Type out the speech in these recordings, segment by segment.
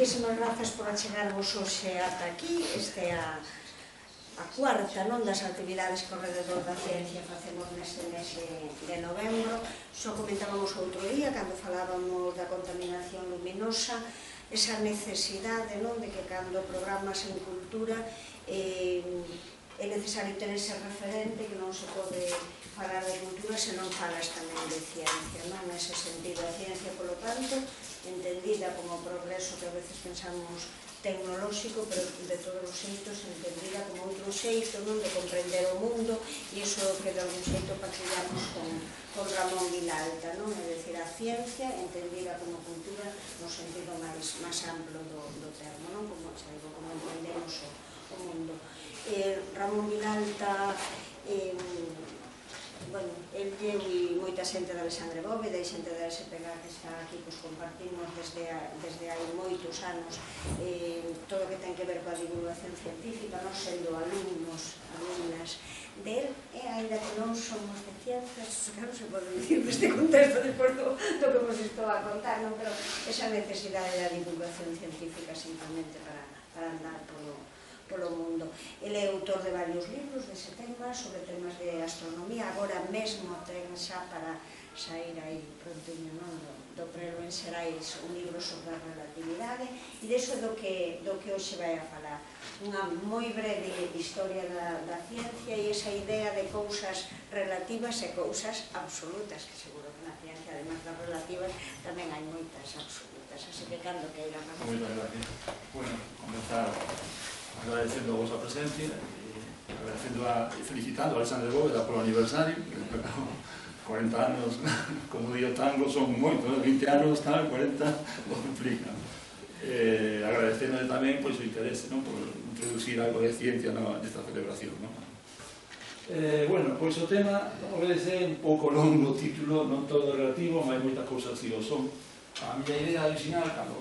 Moitísimas grazas por achegarvos hoxe ata aquí. Este é a cuarta das actividades que ao rededor da ciencia facemos neste mes de novembro. Só comentábamos outro día, cando falábamos da contaminación luminosa, esa necesidade de que cando programas en cultura é necesario ter ese referente, que non se pode falar de cultura se non falas tamén de ciencia. Nese sentido, a ciencia, polo tanto, entendida como progreso que a veces pensamos tecnolóxico, pero de todos os xeitos entendida como outro xeito de comprender o mundo, e iso que de algún xeito partilhamos con Ramón Vilalta, é dicir, a ciencia entendida como cultura no sentido máis amplo do termo, como entendemos o mundo. Ramón Vilalta, el e moita xente da Alexandre Bóveda e xente da SPG que está aquí, compartimos desde hai moitos anos todo o que ten que ver coa divulgación científica, non sendo alumnas del, e ainda que non somos de ciencias, que non se pode dicir neste contexto despois do que vos estou a contar, pero esa necesidade da divulgación científica simplemente para andar polo mundo. Ele é autor de varios libros dese tema, sobre temas de astronomía. Agora mesmo ten xa para sair aí prontinho do Prelo en Xerais un libro sobre a relatividade, e deso do que hoxe vai a falar. Unha moi breve historia da ciencia e esa idea de cousas relativas e cousas absolutas, que seguro que na ciencia, además das relativas, tamén hai moitas absolutas. Así que cando queiran. Moitas gracias. Bueno, comenzar agradecendo a vosa presencia e felicitando a Alexandre Bóveda polo aniversario, que 40 anos, como di o tango, son moitos, 20 anos, 40 o duplican. Agradecendo tamén o interese por introducir algo de ciencia nesta celebración. Bueno, pois o tema, como vedes, é un pouco longo o título, non todo relativo, mas moitas cousas si o son. A miña idea original, cando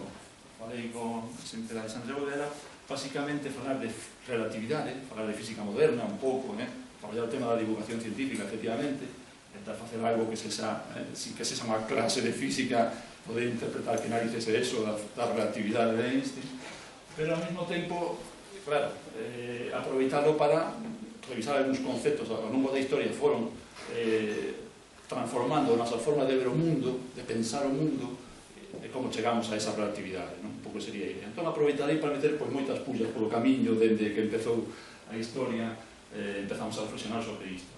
falei con xente da Alexandre Bóveda, basicamente falar de relatividade, falar de física moderna un pouco, traballar o tema da divulgación científica, efectivamente, tentar facer algo que sexa unha clase de física, poder interpretar que narices é eso da relatividade de Einstein, pero ao mesmo tempo, claro, aproveitalo para revisar algúns conceptos ao longo da historia foron transformando a nosa forma de ver o mundo, de pensar o mundo, de como chegamos a esa relatividade, un pouco sería a idea. Entón aproveitarei para meter moitas pullas polo camiño dende que empezou a historia, empezamos a reflexionar sobre isto.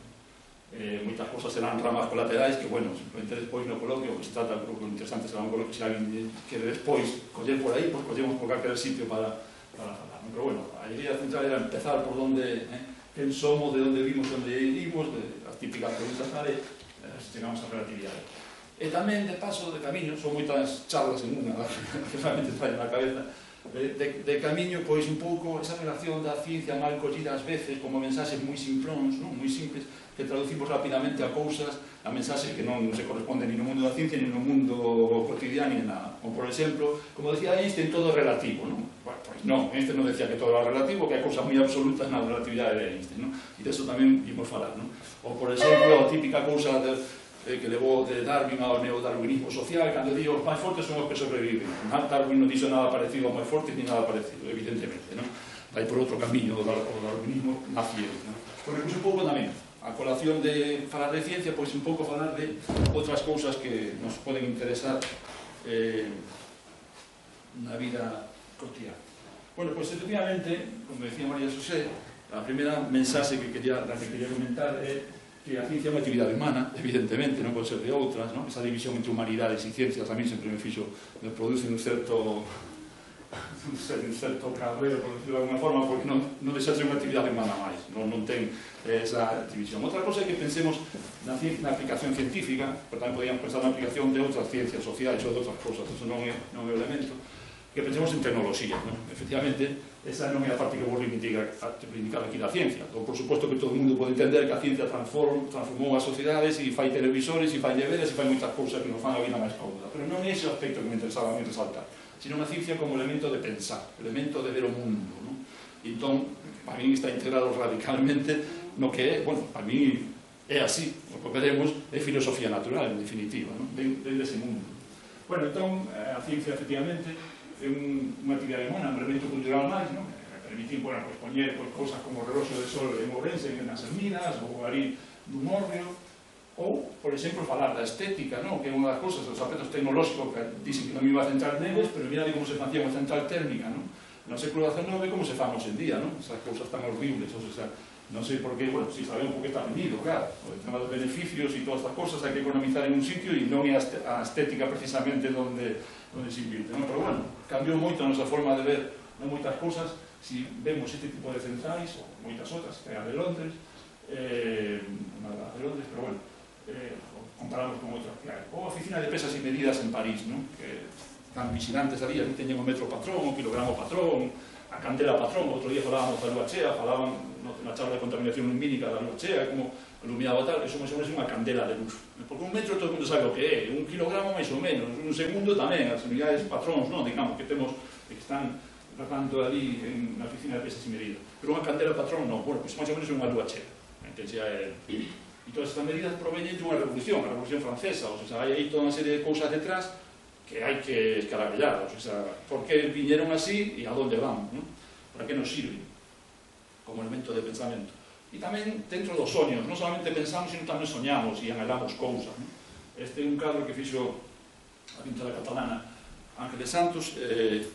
Moitas cosas serán ramas colaterais que, bueno, simplemente despois no coloquio, se trata, creo que o interesante será un coloquio, se alguén quere despois coller por aí, pois collemos por calquer sitio para falar. Pero, bueno, a idea central era empezar por onde quen somos, de onde vimos, de onde imos, as típicas preguntas clave, chegamos á relatividade. E tamén, de paso, de camiño, son moitas charlas en unha, que realmente traen na cabeza, de camiño, pois, un pouco esa relación da ciencia mal collida ás veces, como mensaxes moi simplóns, moi simples, que traducimos rapidamente a cousas, a mensaxes que non se corresponden ni no mundo da ciencia, ni no mundo cotidiano, ni nada. Como, por exemplo, como decía Einstein, todo é relativo, non? Bueno, pois non, Einstein non decía que todo era relativo, que hai cousas moi absolutas na relatividade de Einstein, non? E deso tamén imos falar, non? Ou, por exemplo, a típica cousa que levou de Darwin ao neodarwinismo social, cando di os máis fortes son os que sobreviven. Darwin non dixo nada parecido aos máis fortes, ni nada parecido, evidentemente, non? Vai por outro camiño o darwinismo naciente, non? Porque, pois, un pouco tamén, a colación de falar de ciencia, pois un pouco falar de outras cousas que nos poden interesar na vida cotidiana. Bueno, pois, efectivamente, como decía María Xosé, a primeira mensaxe que quería comentar é que a ciencia é unha actividade humana, evidentemente, non pode ser de outras, esa división entre humanidades e ciencias a mí sempre me produce un certo cabreo, por decirlo de alguna forma, porque non deixa de ser unha actividade humana máis, non ten esa división. Outra cosa é que pensemos na aplicación científica, pero tamén podíamos pensar na aplicación de outras ciencias sociais ou de outras cosas, eso non é o elemento, que pensemos en tecnoloxía, efectivamente, esa non é a parte que vou reivindicar aquí da ciencia. Por suposto que todo o mundo pode entender que a ciencia transformou as sociedades e fai televisores, e fai deberes, e fai moitas cousas que nos fan a vida máis cómoda. Pero non é ese o aspecto que me interesaba a mí resaltar, sino a ciencia como elemento de pensar, elemento de ver o mundo. Entón, para mí está integrado radicalmente no que é, bueno, para mí é así, o que veremos é filosofía natural, en definitiva, desde ese mundo. Bueno, entón, a ciencia, efectivamente, unha actividade mona, un evento cultural máis, non? Permitir, bueno, pues, poñer pues, cousas como o reloxo de sol en Ourense, nas Herminas, ou ali do Morrio, ou, por exemplo, falar da estética, non? Que é unha das cousas, os aspectos tecnolóxicos que dicen que non iba a central neles, pero mira como se facía unha central térmica, non? No século XIX, como se fan hoxe en día, non? Esas cousas tan horribles, o sea, non sei por qué, bueno, si sabemos por que está vendido, claro, o tema dos beneficios e todas estas cosas, hai que economizar en un sitio e non é a estética precisamente onde se invierte, non? Pero bueno, cambiou moito a nosa forma de ver moitas cousas, si vemos este tipo de centrais, ou moitas outras, que é a de Londres, pero bueno, comparamos con outras, claro, ou a oficina de pesas e medidas en París, non? Que están vigilantes ali, ali teñen o metro patrón, o kilogramo patrón, a candela patrón. Outro día falábamos da lúa chea, falaban na charla de contaminación lumínica da lúa chea, como iluminaba tal, eso máis ou menos é unha candela de luz, porque un metro todo o mundo sabe o que é, un kilogramo máis ou menos, un segundo tamén, as unidades patróns, non? Digamos, que temos, que están tratando ali na oficina de pesas e medidas, pero unha candela patrón non, bueno, pois máis ou menos é unha lúa chea, e todas estas medidas proveñen de unha revolución, a Revolución Francesa, ou sea, hai aí toda unha serie de cousas detrás que hai que escaravellar, o sea, por que viñeron así e a donde van, ¿no? Para que nos sirven como elemento de pensamento. E tamén dentro dos soños, non solamente pensamos, sino tamén soñamos e anhelamos cousas, ¿no? Este é un cadro que fixo a pintora catalana Ángeles Santos,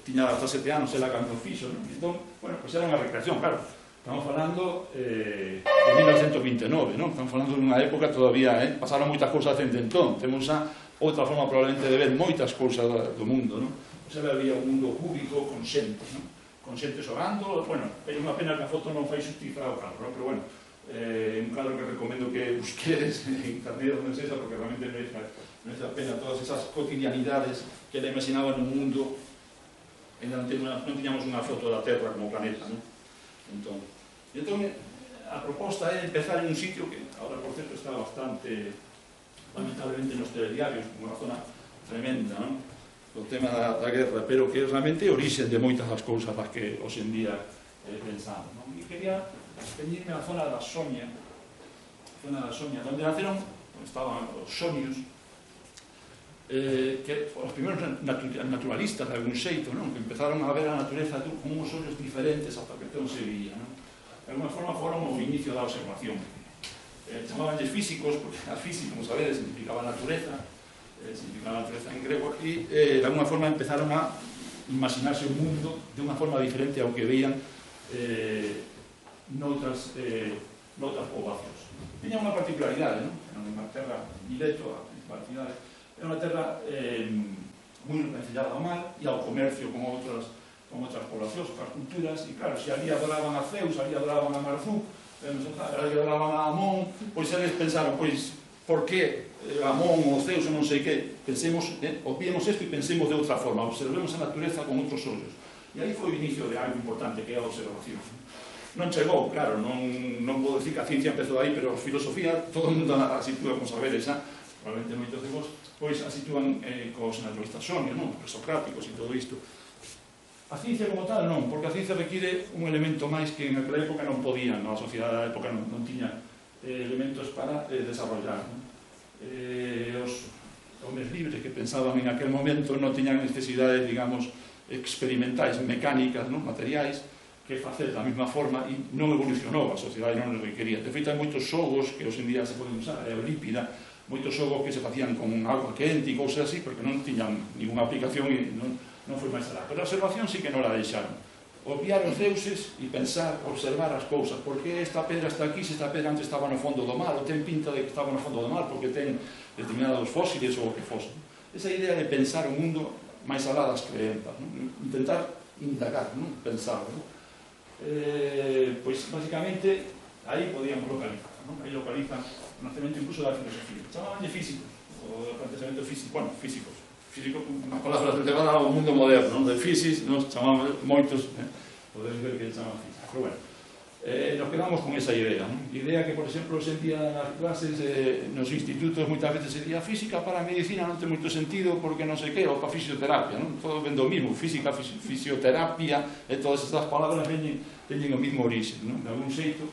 tiña 17 anos, ela cando fixo, ¿no? Entón, bueno, pois era unha recreación, claro. Estamos falando de 1929, ¿no? Estamos falando de unha época todavía, pasaron moitas cousas dende entón. Temos a outra forma probablemente de ver moitas cousas do mundo, ¿no? Pois había un mundo cúbico con xente, ¿no? Con xente xogando, bueno, é unha pena que a foto non fai xustiza ao cadro, ¿no? Pero bueno, é un cadro que recomendo que busquedes en internet onde sexa, porque realmente merece a pena todas esas cotidianidades que ela imaginaba nun mundo ainda non tiñamos unha foto da Terra como planeta, ¿no? Entón, a proposta é empezar en un sitio que ahora, por certo, está bastante, lamentablemente, nos telediarios, como unha zona tremenda, non? O tema da guerra, pero que realmente é origen de moitas das cousas das que hoxe en día pensamos, non? E quería venirme á zona da Sonia, onde naceron, onde estaban os sonios, que os primeiros naturalistas de algún xeito, non? Que empezaron a ver a natureza con uns ollos diferentes ata que entón se veía, non? De alguma forma foron o inicio da observación. Chamabanlles físicos, porque a física, como sabedes, significaba natureza en grego, e de alguna forma empezaron a imaginarse o mundo de unha forma diferente ao que veían noutras poboacións. Tiña unha particularidade, non? Era unha terra, Mileto, a principal cidade, era unha terra moi encellada ao mar e ao comercio con outras poblacións, outras culturas, e claro, se ali adoraban a Zeus, ali adoraban a Marzuk, ali adoraban a Amón, pois eles pensaron, pois, por que Amón ou Zeus ou non sei que, pensemos, obviemos isto e pensemos de outra forma, observemos a natureza con outros ollos. E aí foi o inicio de algo importante, que é a observación. Non chegou, claro, non vou dicir que a ciencia empezou aí, pero a filosofía, todo o mundo a sitúa, como sabedes, probablemente moitos de vos, pois a sitúan cos naturalistas sonios, non? Os socráticos e todo isto. A ciencia como tal non, porque a ciencia require un elemento máis que en aquela época non podían, a sociedade da época non tiña elementos para desarrollar. Os homes libres que pensaban en aquel momento non tiñan necesidades, digamos, experimentais, mecánicas, materiais, que facer da mesma forma, e non evolucionou, a sociedade non requería. De feito, hai moitos xogos que hoxe en día se poden usar, a Eurípida, moitos xogos que se facían con auga quente e cousas así, porque non tiñan ninguna aplicación e non foi máis alá. Pero a observación sí que non la deixaron. Obviar os deuses e pensar, observar as cousas. Por que esta pedra está aquí se esta pedra antes estaba no fondo do mar, ou ten pinta de que estaba no fondo do mar porque ten determinados fósiles ou o que fose. Esa idea de pensar o mundo máis alá das creentas, intentar indagar, pensar. Pois, basicamente, aí podíamos localizar. Aí localizan o nacemento incluso da filosofía. Chamaban de físicos, o planteamento físico, bueno, físicos. Físico, unha palabra relevada ao mundo moderno, de físics, nos chamamos moitos, podedes ver que chaman física. Pero bueno, nos quedamos con esa idea. Idea que, por exemplo, se día nas clases, nos institutos, moitas veces se día física para a medicina non ten moito sentido porque non sei que, ou para a fisioterapia, todo ven do mismo, física, fisioterapia, e todas estas palabras teñen o mismo orixe, de algún xeito.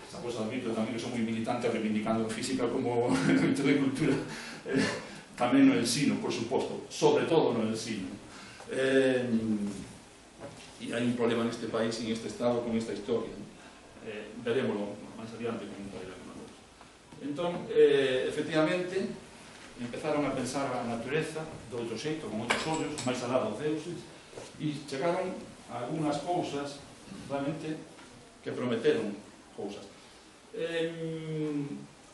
Esta cosa admito tamén que son moi militantes reivindicando a física como elemento de cultura, tamén no ensino, por suposto, sobre todo no ensino. E hai un problema neste país e neste estado con esta historia. Verémoslo máis adiante con un país. Entón, efectivamente, empezaron a pensar a natureza de outro xeito, con outros ollos, máis alá dos deuses, e chegaron a algunhas cousas realmente que prometeron cousas.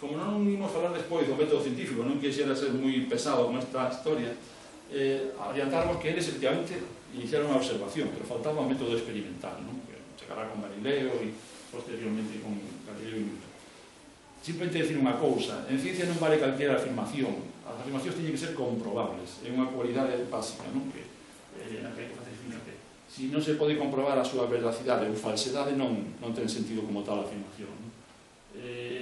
Como non imos falar despois do método científico, non quixera ser moi pesado con esta historia, adiantarmos que eles efectivamente iniciaron a observación, pero faltaba un método experimental, non? Que chegará con Galileo e posteriormente con Galileo e Newton. Simplemente decir unha cousa, en ciencia non vale calquera afirmación, as afirmacións teñen que ser comprobables, é unha cualidade básica, non? Que se non se pode comprobar a súa veracidade ou falsedade, non ten sentido como tal a afirmación, non?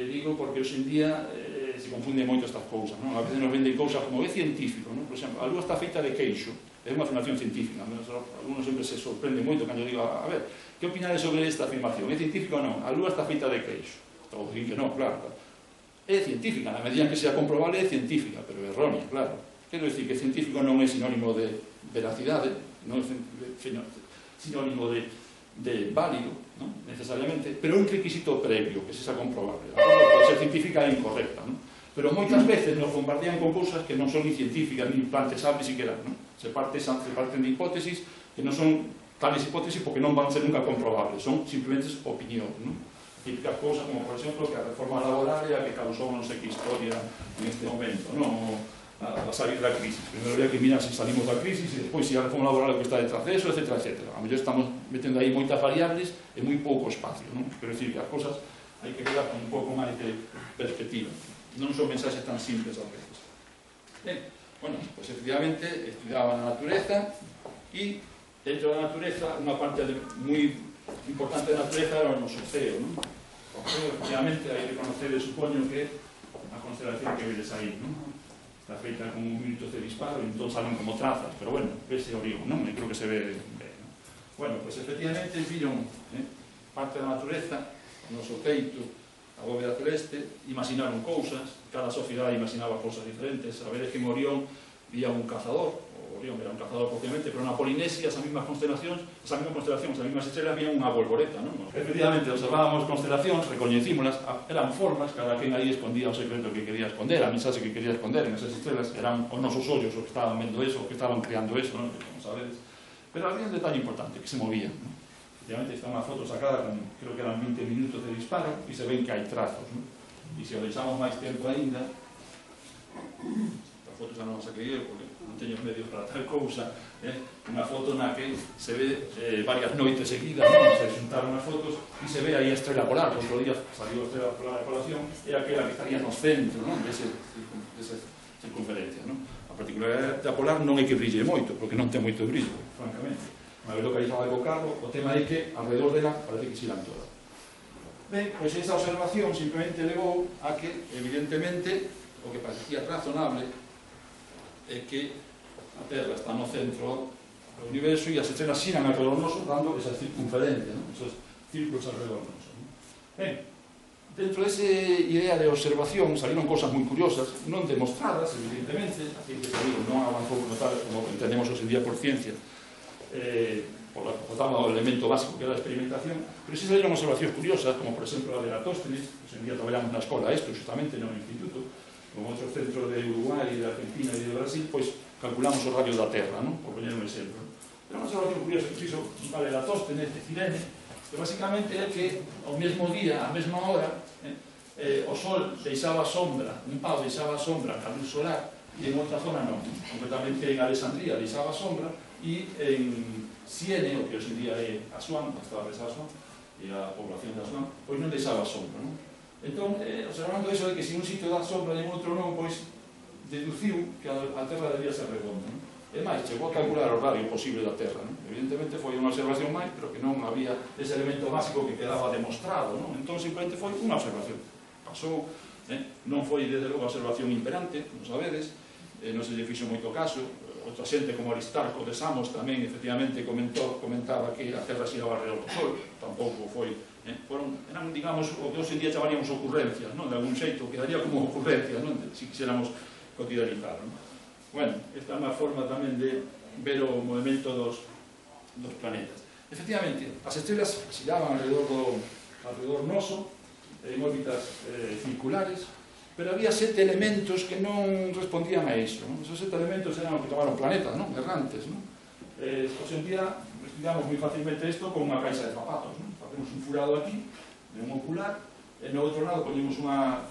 Digo porque hoxe en día se confunden moito estas cousas, non? A veces nos venden cousas como é científico, non? Por exemplo, a lúa está feita de queixo, é unha afirmación científica, algunos sempre se sorprende moito cando digo, a ver, que opinades sobre esta afirmación? É científico ou non? A lúa está feita de queixo. Todos dicen que non, claro. É científica, na medida que sea comprobable é científica, pero é errónea, claro. Quero dicir que científico non é sinónimo de veracidade, non é sinónimo de válido, non? Necesariamente, pero é un requisito previo que se xa comprobable. Pode ser científica e incorrecta, non? Pero moitas veces nos bombardean con cousas que non son ni científicas ni planteables siquiera, non? Se parten de hipótesis que non son tales hipótesis porque non van a ser nunca comprobables, son simplemente opinións, non? Típicas cousas como, por exemplo, que a reforma laboral é a que causou non sei que historia neste momento, non? A salir da crisis. Primeiro habría que mirar se salimos da crisis e despois se a reforma laboral que está detrás de eso, etc. A mellor estamos metendo aí moitas variables e moi pouco espacio, non? Quero dicir que as cousas hai que ver con un pouco máis de perspectiva. Non son mensaxes tan simples a veces. Ben, bueno, pues efectivamente estudiaban a natureza e dentro da natureza unha parte moi importante da natureza era o noso ceo, non? O ceo, efectivamente, hai que conocer, supoño que a constelación que vedes aí, non? Está feita con un minutos de disparo e entón salen como trazas, pero bueno, vese Orión, non? E creo que se ve ben, non? Bueno, pues efectivamente viron parte da natureza, o noso teito, a bóveda celeste, imaginaron cousas, cada sociedade imaginaba cousas diferentes. A veces que en Orión vía un cazador, o Orión era un cazador propiamente, pero na Polinesia esas mesmas constelacións, as mesmas estrelas vían unha bolboreta, non? Efectivamente, observábamos constelacións, recoñecímolas, eran formas, cada quen aí escondía o secreto que quería esconder, a mensaxe que quería esconder en esas estrelas, eran os nosos ollos os que estaban vendo eso, os que estaban creando eso, non? Como sabedes. Pero había un detalle importante, que se movían, non? Efectivamente, está unha foto sacada con, creo que eran 20 minutos de disparo, e se ven que hai trazos, non? E se o deixamos máis tempo ainda, esta foto xa non a saquei eu, porque non teño medios para tal cousa, unha foto na que se ve varias noites seguidas, non? Se xuntaron as fotos e se ve aí a estrela polar. Outro día saliu a estrela polar de colación, é aquela que estaría no centro, non? Desa circunferencia, non? A particularidade da polar non é que brille moito, porque non ten moito brillo, francamente. Unha vez localizada co carro, o tema é que alrededor dela parece que xiran todas. Ben, pois esa observación simplemente levou a que, evidentemente, o que parecía razonable é que a Terra está no centro do universo e as estrelas xiran alrededor noso, dando esa circunferencia, ¿no? Esos círculos alrededor noso, ¿no? Ben, dentro desa idea de observación salieron cosas moi curiosas, non demostradas, evidentemente, a ciencia non avanzou como entendemos hoxe en día por ciencia, faltaba o elemento básico que era a experimentación, pero si salieron observacións curiosas, como por exemplo a de Eratóstenes, que en día traballamos na escola isto, justamente no instituto, como outros centros de Uruguai, de Argentina e de Brasil, pois calculamos os radios da Terra, non? Por poñer un exemplo. Pero unha observación curiosa que fixo un tal Eratóstenes de Cirene, que basicamente é que ao mesmo día, á mesma hora, o Sol deixaba sombra, un pau deixaba sombra a luz solar, e en outra zona non, concretamente en Alexandría deixaba sombra, e en Siene, o que hoxe en día é Asuán, estaba de Asuán, e a población de Asuán, pois non deixaba sombra, non? Entón, observando eso de que se un sitio dá sombra e en outro non, pois deduciu que a Terra debía ser redonda, non? E máis, chegou a calcular o radio posible da Terra, non? Evidentemente foi unha observación máis, pero que non había ese elemento básico que quedaba demostrado, non? Entón, simplemente foi unha observación. Pasou, non foi, desde logo, a observación imperante, non sabedes, non se lle fixo moito caso. Outra xente como Aristarco de Samos tamén efectivamente comentaba que a Terra xiraba alrededor do Sol, tampouco foi, eran, digamos, o que hoxe en día chamaríamos ocurrencias, non? De algún xeito, quedaría como ocurrencias, non? Si quixéramos cotidianizar, non? Bueno, esta é unha forma tamén de ver o movimento dos planetas. Efectivamente, as estrelas xiraban alrededor noso, en órbitas circulares, pero había 7 elementos que non respondían a iso. Esos 7 elementos eran os que tomaron planetas, errantes. Hoxe en día estudiamos moi facilmente isto con unha caixa de zapatos. Facemos un furado aquí, de un ocular, e no outro lado ponemos unha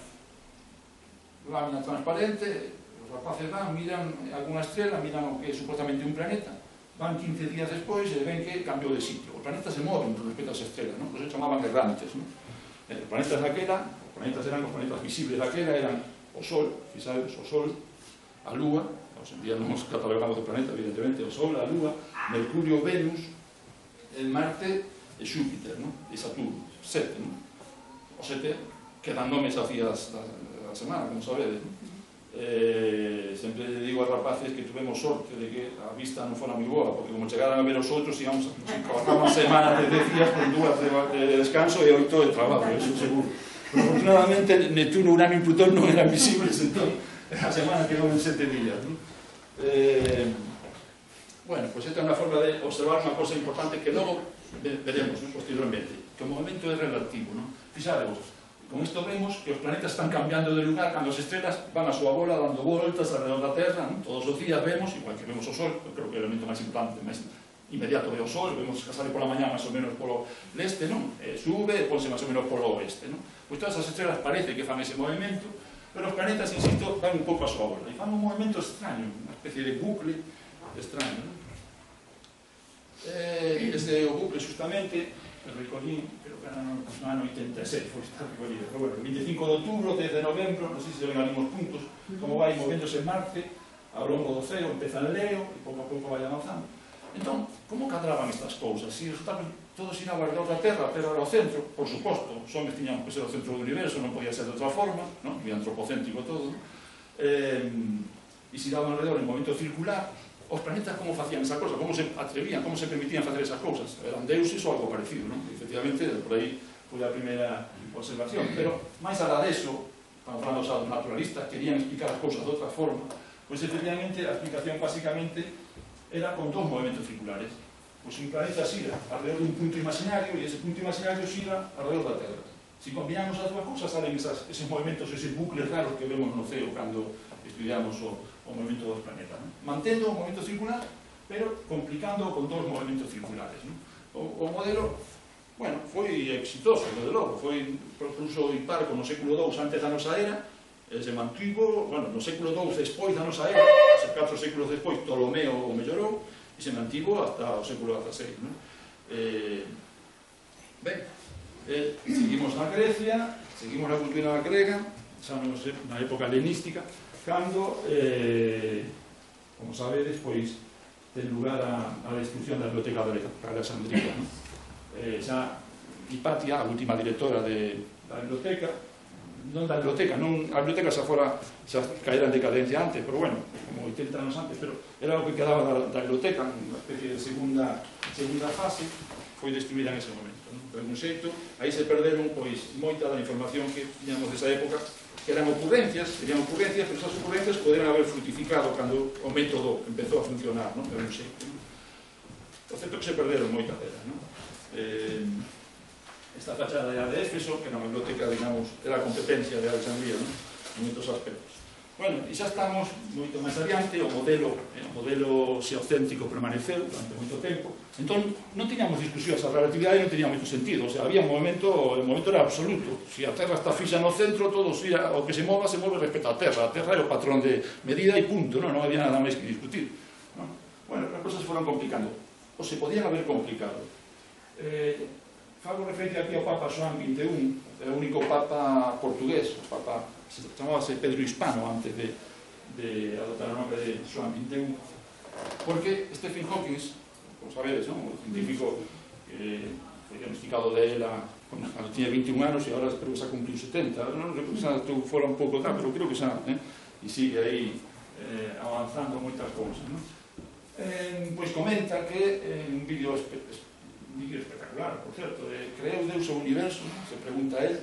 lámina transparente, os rapaces van, miran algunha estrela, miran o que é supuestamente un planeta, van 15 días despois e ven que cambiou de sitio. Os planetas se moven con respecto ás estrelas, por eso se chamaban errantes. Os planetas daquela, os planetas visibles daquela eran o Sol, fixados, o Sol, a Lúa, hoxe en día non nos catalogamos de planeta, evidentemente, o Sol, a Lúa, Mercurio, Venus, el Marte e Xúpiter, e Saturno, 7. Os 7 quedan nomes así a semana, como sabedes. Sempre digo a rapaces que tuvemos sorte de que a vista non fora moi boa, porque como chegaran a ver os outros íbamos a unha semana de 10 días con 2 de descanso e 8 de traballo, eso seguro. Pero afortunadamente Neptuno, Urano e Plutón non eran visibles, entón a semana quedou en 7 días. Bueno, pois esta é unha forma de observar unha cosa importante que logo veremos posteriormente, que o movimento é relativo. Fixaremos, con isto vemos que os planetas están cambiando de lugar cando as estrelas van a súa bola dando voltas alrededor da Terra. Todos os días vemos, igual que vemos o Sol, eu creo que é o elemento máis importante, máis inmediato é o Sol, vemos que sale pola mañá máis ou menos polo leste, sube e ponse máis ou menos polo oeste. Pois todas as estrelas parece que fan ese movimento, pero os planetas, insisto, dan un pouco a súa bola e fan un movimento extraño, unha especie de bucle extraño. Este é o bucle, justamente, recollín, pero que no ano 86 foi estar recollido, pero bueno, 25 de outubro, 10 de novembro, non sei se ven ali uns puntos, como vai movéndose en Marte, ao longo do ceo, empeza en Leo, e pouco a pouco vai avanzando. Entón, como cadraban estas cousas? Si resultaban todos ir ao redor da Terra, pero ao centro, por suposto, os homens tiñan que ser o centro do universo, non podía ser de outra forma, moi antropocéntrico todo, e se daban alrededor en movimento circular. Os planetas como facían esa cosa, como se atrevían, como se permitían facer esas cousas. Eran deuses ou algo parecido, efectivamente, por aí foi a primeira observación. Pero, máis alá deso, estamos falando xa dos naturalistas, querían explicar as cousas de outra forma, pois efectivamente a explicación basicamente era con 2 movimentos circulares. Pois un planeta xira alrededor dun punto imaginario e ese punto imaginario xira alrededor da Terra. Se combinamos as dúas cousas, salen eses movimentos, eses bucles raros que vemos no ceo cando estudiamos o movimento dos planetas. Mantendo o movimento circular, pero complicando con 2 movimentos circulares. O modelo, bueno, foi exitoso, desde logo, foi propuso Hiparco no século II antes da nosa era, se mantivo, bueno, no século II despois da nosa era, 4 séculos despois Ptolomeo o mellorou, e se mantivo hasta o século XVI. Ben, seguimos na Grecia, seguimos na cultura grega, xa na época helenística, cando, como sabedes, pois ten lugar a destrucción da biblioteca de Alexandria. Xa Hipatia, a última directora da biblioteca, non da biblioteca, a biblioteca xa caera en decadencia antes, pero bueno, como 80 anos antes, pero era o que quedaba da biblioteca, unha especie de segunda fase, foi destruída en ese momento. De un xeito, aí se perderon pois moita da información que tiñamos desa época, que eran ocurrencias, pero esas ocurrencias poderan haber frutificado cando o método empezou a funcionar, de un xeito. O certo que se perderon moita dela. Esta fachada era de Éfeso, que na biblioteca, digamos, era a competencia de Alexandria, en moitos aspectos. Bueno, e xa estamos moito máis adiante, o modelo xeocéntrico permaneceu durante moito tempo, entón non tiñamos discusións, a relatividade non tiña moito sentido, o sea, había un movimento, o movimento era absoluto, se a Terra está fixa no centro, todo o que se move respecto á Terra, a Terra era o patrón de medida e punto, non había nada máis que discutir. Bueno, as cousas foron complicando, ou se podían haber complicado. Fago referencia aquí ao Papa Xoán XXI, é o único Papa portugués, o Papa chamábase Pedro Hispano antes de adoptar o nome de Xoán XXI, porque Stephen Hawking, como sabedes, o científico que foi diagnosticado de ela cando tiña 21 anos e agora espero que xa cumpliu 70, non sei que xa fora un pouco tal, pero creo que xa, e sigue aí avanzando moitas cousas. Pois comenta que en un vídeo espectacular, por certo, creou Deus o universo, se pregunta a él,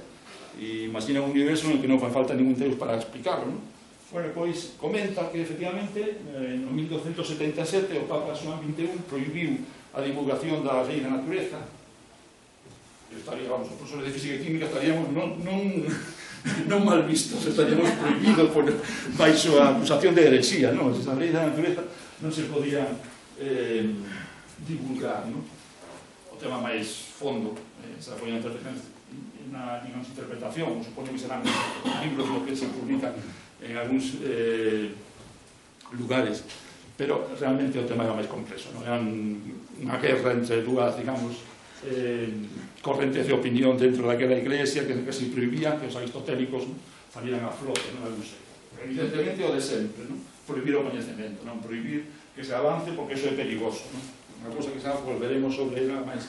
e imagina un universo en que non fai falta ningún Deus para explicarlo, Bueno, pois comenta que efectivamente no 1277 o Papa Xoán XXI prohibiu a divulgación da lei da natureza. Estaríamos, os profesores de física e química estaríamos non mal vistos, estaríamos prohibidos baixo a acusación de herexía, non? Esa lei da natureza non se podía divulgar, non? O tema máis fondo, esa foi a interpretación, supoño que serán libros que se publican en algúns lugares, pero realmente o tema era máis complexo, non? Era unha guerra entre dúas, digamos, correntes de opinión dentro daquela iglesia que se prohibían que os aristotélicos salieran a flote, non? Evidentemente o de sempre, non? Prohibir o coñecemento, non? Prohibir que se avance porque iso é perigoso, non? Unha cousa que xa volveremos sobre ela máis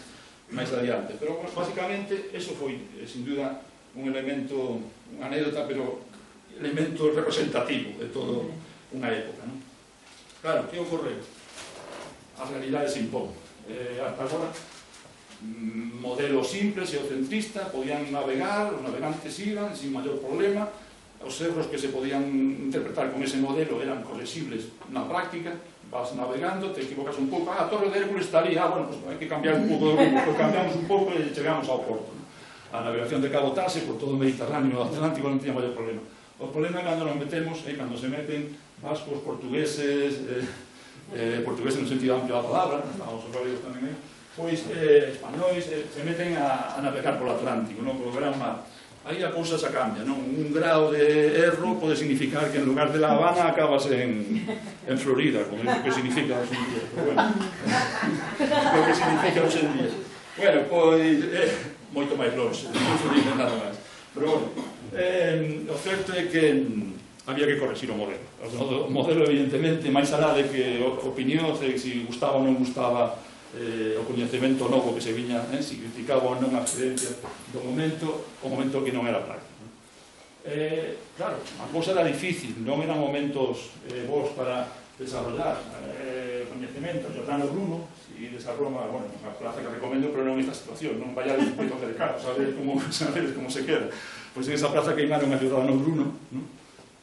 adiante, pero basicamente eso foi, sin duda, un elemento, unha anécdota, pero elemento representativo de toda unha época, non? Claro, que ocorreu? A realidade se impón. Hasta agora, modelo simple, xeocentrista, podían navegar, os navegantes iban sin maior problema, os erros que se podían interpretar con ese modelo eran correxibles na práctica, vas navegando, te equivocas un pouco, a Torre de Hércules está ali, bueno, pues hai que cambiar un pouco de rumbo, pues cambiamos un pouco e chegamos ao porto, ¿no? A navegación de cabotaxe por todo o Mediterráneo e o Atlántico non tiña maior problema. O problema é cando nos metemos, cando se meten vascos, portugueses, portugueses no sentido amplio da palabra, estamos os válidos tamén aí, pois españois se meten a navegar polo Atlántico, non? Polo gran mar. Aí a cousa xa cambia, non? Un grao de erro pode significar que en lugar de La Habana acabas en Florida, como é o que significa hoxe en día. Pero bueno, o que significa hoxe en día. Bueno, pois, moito máis longe, non se dice nada máis. Pero bueno, o certo é que había que corregir o modelo. O modelo, evidentemente, máis alá de que opinión, se gustaba ou non gustaba o coñecemento novo que se viña, se criticaba ou non a excedencia do momento, o momento que non era práctico. Claro, a cousa era difícil, non eran momentos bons para desarrollar coñecemento. Giordano Bruno, si desarrolla, bueno, unha plaza que recomendo, pero non nesta situación, non vaya a despois de cercar, sabedes como se queda. Pois en esa plaza queimaron a Giordano Bruno, non?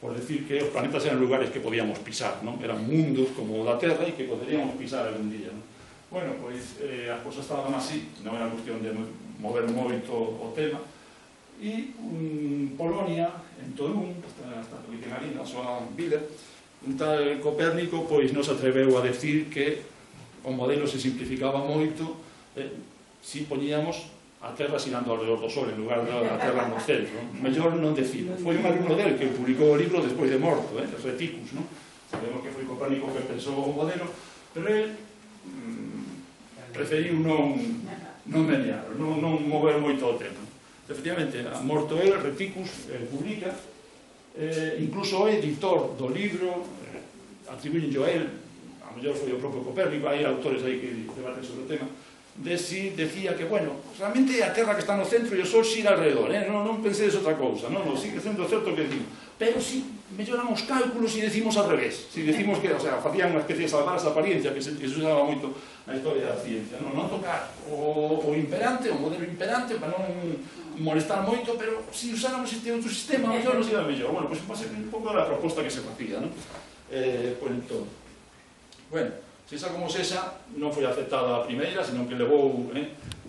Por decir que os planetas eran lugares que podíamos pisar, non? Eran mundos como o da Terra e que poderíamos pisar algún día, non? Bueno, pois as cousas estaban así, non era cuestión de mover moito o tema, e Polonia, en Torún, hasta que ten ali na súa vida, un tal Copérnico pois non se atreveu a decir que o modelo se simplificaba moito si poñíamos a Terra xirando alrededor do Sol en lugar da Terra no centro, non? Mellor non decir. Foi un alumno del que publicou o libro despois de morto, Reticus, non? Sabemos que foi Copérnico que pensou o modelo, pero ele preferiu non mediar, non mover moito o tema. Efectivamente, a morto ele, Reticus publica, incluso o editor do libro, atribuyenllo a ele, a mellor foi o propio Copérnico, hai autores aí que debaten sobre o tema, decía que, bueno, realmente é a Terra que está no centro e o Sol xira alrededor, non pensedes outra cousa, non, sigue sendo certo que decimos, pero si melloramos cálculos e decimos al revés, si decimos que, o sea, facían unha especie de salvar esa apariencia que se usaba moito na historia da ciencia, non tocar o imperante, o modelo imperante, para non molestar moito, pero se usáramos este outro sistema, mellor nos iba mellor. Bueno, pois pasa un pouco a proposta que se facía, non? Por entón. Bueno, sexa como sexa, non foi aceptada a primeira, senón que levou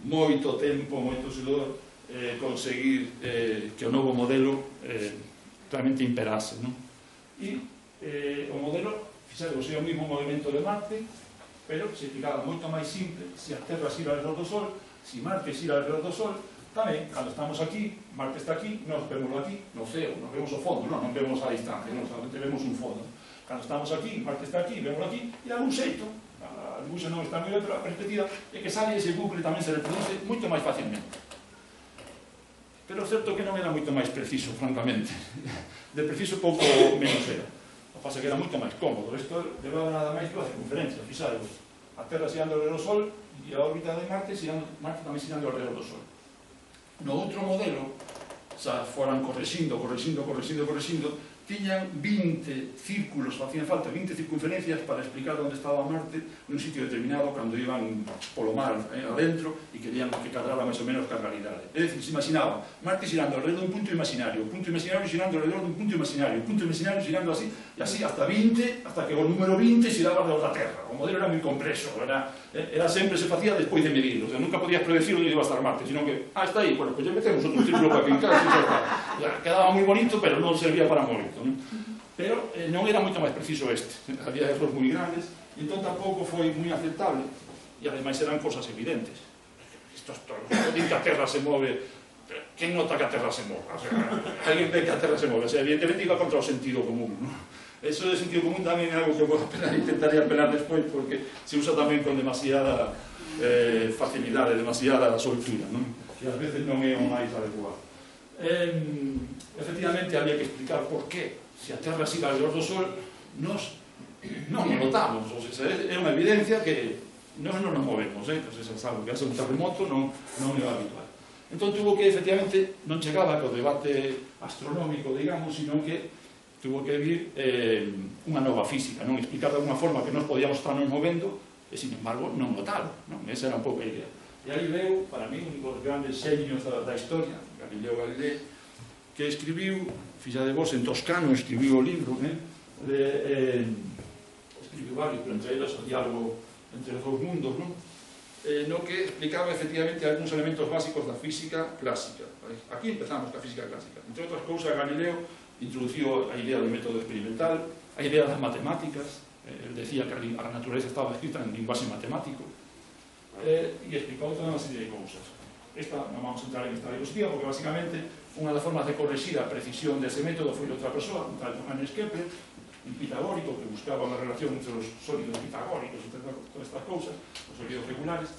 moito tempo, moito sudor, conseguir que o novo modelo realmente imperase, non? E o modelo fixemos o mesmo movimento de Marte, pero se ficaba moito máis simple se a Terra xira alrededor do Sol, se Marte xira alrededor do Sol, tamén, cando estamos aquí, Marte está aquí, nos vemos aquí, no ceo, nos vemos o fondo, non vemos a distancia, solamente vemos un fondo. Cando estamos aquí, Marte está aquí, vemos aquí, e algún xeito, a dibuxa non está moi ben, pero a perspectiva é que sale ese bucle tamén se reproduce moito máis facilmente. Pero é certo que non era moito máis preciso, francamente. De preciso pouco menos era. O que pasa que era moito máis cómodo. Isto levaba nada máis que a circunferencia, fixadevos. A Terra xirando alrededor do Sol e a órbita de Marte tamén xirando alrededor do Sol. No outro modelo, xa foran correxindo, tiñan 20 círculos, facían falta 20 circunferencias para explicar onde estaba Marte nun sitio determinado cando iban polo mar adentro e querían que cargara máis ou menos cargalidade. É dicir, se imaginaba Marte xirando alrededor dun punto imaginario, o punto imaginario xirando alrededor dun punto imaginario, o punto imaginario xirando así, e así hasta 20, hasta que o número 20 xiraba alrededor da Terra. O modelo era moi complexo, era sempre se facía despois de medir, o sea, nunca podías predecir onde iba a estar Marte, sino que, está aí, bueno, pues ya metemos outro círculo para que encaixe, quedaba moi bonito, pero non servía para moito, non? Pero non era moito máis preciso este, había erros moi grandes, e entón tampouco foi moi aceptable, e ademais eran cosas evidentes. Isto din que a Terra se move, quen nota que a Terra se move? O sea, alguén ve que a Terra se move, o sea, evidentemente iba contra o sentido común, non? Eso de sentido común tamén é algo que vou intentaría apelar despois, porque se usa tamén con demasiada facilidade, demasiada soltura, non? E ás veces non é o máis adecuado. Efectivamente, había que explicar por qué, se a Terra siga alrededor do Sol, nos non o notamos, ou sea, é unha evidencia que nos non nos movemos, pues é algo que hace un terremoto non é habitual. Entón tuvo que, efectivamente, non chegaba co debate astronómico, digamos, sino que tuvo que vir unha nova física, non explicar de alguna forma que nos podíamos estar nos movendo e, sin embargo, non notalo, non? Esa era un pouco a idea. E aí veo, para mí, un dos grandes xenios da historia, Galileo Galilei, que escribiu, fixade vos, en toscano escribiu o libro, escribiu varios, pero entre eles o diálogo entre os dous mundos, non? No que explicaba efectivamente algúns elementos básicos da física clásica. Aquí empezamos ca física clásica. Entre outras cousas, Galileo introduciu a idea do método experimental, a idea das matemáticas, él decía que a naturaleza estaba escrita en linguaxe matemático, e explicou toda unha serie de cousas. Esta non vamos a entrar en esta diapositiva, porque basicamente unha das formas de corregir a precisión dese método foi outra persoa, un tal Johannes Kepler, un pitagórico que buscaba unha relación entre os sólidos pitagóricos e todas estas cousas, os sólidos regulares,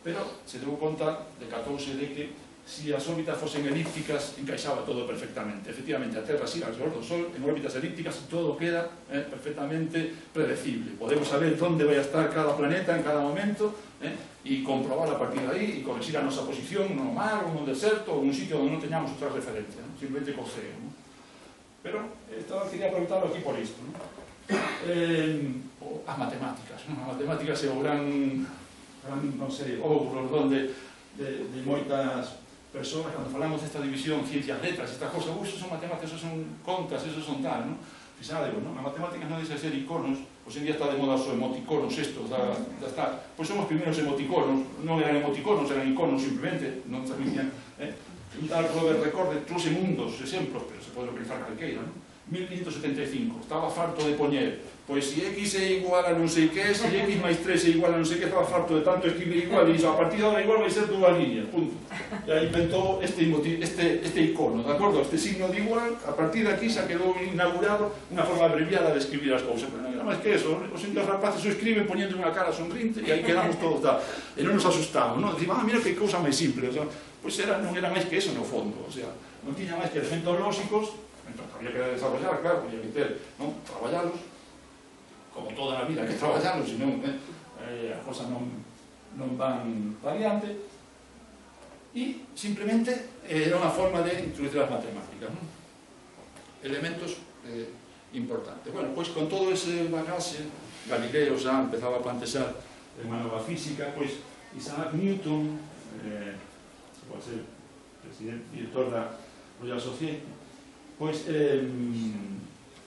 pero se deu conta, decatouse de que se as órbitas fosen elípticas encaixaba todo perfectamente. Efectivamente, a Terra siga alrededor do Sol en órbitas elípticas e todo queda perfectamente predecible. Podemos saber onde vai a estar cada planeta en cada momento e comprobar a partir de aí e corregir a nosa posición no mar, ou no deserto, ou en un sitio onde non teñamos outra referencia, simplemente co ceo. Pero quería preguntarlo aquí por isto. As matemáticas. As matemáticas é o gran non sei, ogro donde de moitas persoas, cando falamos desta división ciencias, letras, estas cosas, eso son matemáticas, eso son contas, eso son tal, non? Fixadego, non? A matemáticas non deixa de ser iconos, hoxe en día está de moda os emoticonos estos, pois son os primeiros emoticonos, non eran emoticonos, eran iconos simplemente, non sabían, un tal Robert Recorde trouxe mundos, exemplos, pero se pode localizar calqueira, non? 1575, estaba farto de poñer, pois se x é igual a non sei que, se x máis 3 é igual a non sei que, estaba farto de tanto escribir igual, e a partir de ahora igual vai ser dúas líneas, punto. E aí inventou este icono, de acordo? Este signo de igual, a partir de aquí xa quedou inaugurado unha forma abreviada de escribir as cousas, pero non era máis que eso, os indios rapaces o escriben poñendo unha cara sonrinte e aí quedamos todos, e non nos asustamos, non? Dicimos, mira que cousa máis simple, o sea, pois non era máis que eso no fondo, o sea, non tiña máis que elementos lóxicos, entón había que desarrollar, claro, había que ter, non? Traballalos, como toda a vida que traballalos, senón as cosas non van variante, e simplemente era unha forma de introducir as matemáticas, non? Elementos importantes. Bueno, pois con todo ese bagaxe, Galileo xa empezaba a plantexar unha nova física, pois Isaac Newton, que pode ser presidente, director da Royal Society, pois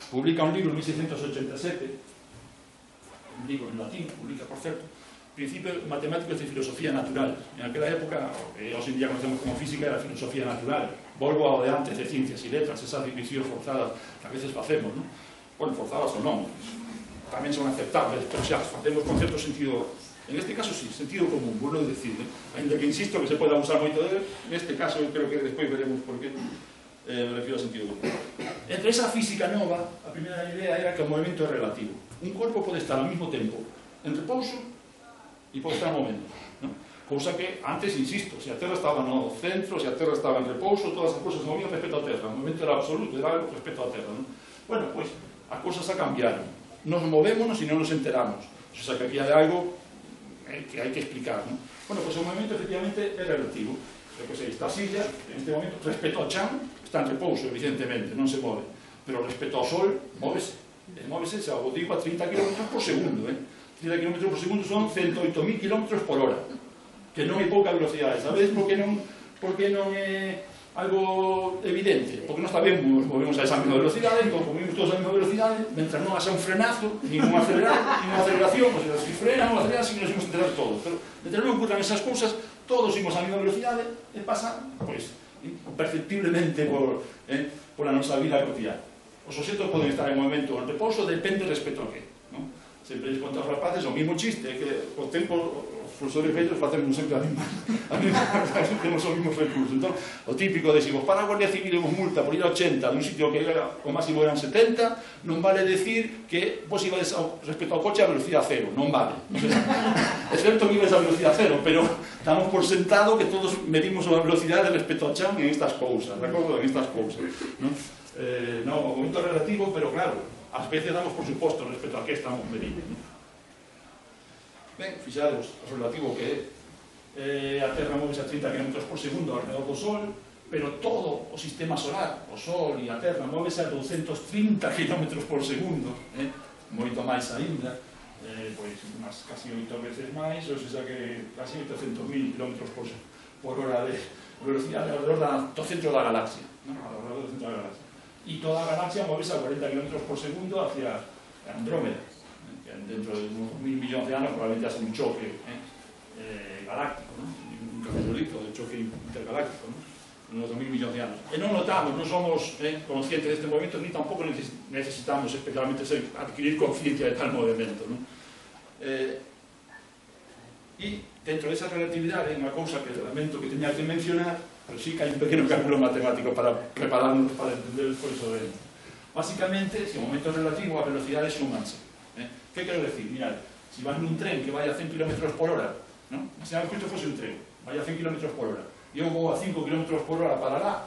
publica un libro en 1687, un libro en latín, publica, por certo, Principios Matemáticos de Filosofía Natural. En aquela época, hoxe en día conocemos como física, era filosofía natural. Volvo ao de antes de ciencias e letras, esas divisiones forzadas que a veces facemos, non? Bueno, forzadas ou non, tamén son aceptables, pero xa, facemos con certo sentido, en este caso sí, sentido común, vuelvo a decir, ainda que insisto que se pode abusar moito de él, en este caso eu creo que despois veremos por qué me refiero ao sentido común. Entre esa física nova, a primeira idea era que o movimento é relativo. Un corpo pode estar ao mesmo tempo en repouso e pode estar en movimento, non? Cousa que antes, insisto, se a Terra estaba no centro, se a Terra estaba en repouso, todas as cousas se movían respecto á Terra, o movimento era absoluto, era algo respecto á Terra, non? Bueno, pois, as cousas a cambiaron, nos movémonos e non nos enteramos, o sea que aquí hai algo que hai que explicar, non? Bueno, pois o movimento efectivamente é relativo, que esta silla, en este momento, respecto ao chan, está en repouso, evidentemente, non se move. pero respecto ao Sol, móvese. Móvese, xa o digo, a 30 km por segundo. 30 km por segundo son 108.000 km por hora, que non é pouca velocidade. Sabedes por que non é algo evidente? Porque nós sabemos, movemos a esa mesma velocidade, entón, como movemos todos a mesma velocidade, mentre non haxa un frenazo, nin unha aceleración, pois se frena ou acelera, si nos imos enterar todos. Pero, mentre non ocurran esas cousas, todos imos a mesma velocidade e pasa, pois, imperceptiblemente por a nosa vida cotidiana. Os obxectos poden estar en movimento ou en repouso, depende respecto a que. Sempre les conto aos rapaces o mismo chiste, que o tempo... Os profesores vellos facemos sempre a mesma temos os mismos recursos. Entón, o típico de si vos para a Guardia Civil e vos multa por ir a 80 dun sitio que o máximo eran 70, non vale decir que vos ibades respecto ao coche a velocidade cero, non vale. É certo que ibades a velocidade cero, pero damos por sentado que todos medimos a velocidade respecto ao chan en estas cousas, de acordo? En estas cousas. Non, o momento relativo, pero claro, ás veces damos por suposto respecto a que estamos medindo. Ben, fixados, o relativo que é a Terra móvese a 30 km por segundo ao redor do Sol, pero todo o sistema solar, o Sol e a Terra, móvese a 230 km por segundo, moito máis aínda, pois umas casi 8 veces máis, ou seja que casi 800.000 km por hora de velocidade alrededor do centro da galaxia, alrededor do centro da galaxia. E toda a galaxia móvese a 40 km por segundo hacia Andrómeda. Dentro de unos 1.000 millóns de anos probablemente hace un choque galáctico, un cambiolito de choque intergaláctico, unos 2.000 millóns de anos. E non notamos, non somos conscientes deste movimento, ni tampouco necesitamos especialmente adquirir conciencia de tal movimento. E dentro desa relatividade, unha cousa que lamento que teña que mencionar, pero sí que hai un pequeno cálculo matemático para prepararnos para entender despois o evento. Básicamente, se o momento é relativo, a velocidade sumanse. Que quero decir? Mirad, se vas nun tren que vai a 100 km por hora, imaginamos que isto fose un tren, vai a 100 km por hora, e eu vou a 5 km por hora para lá,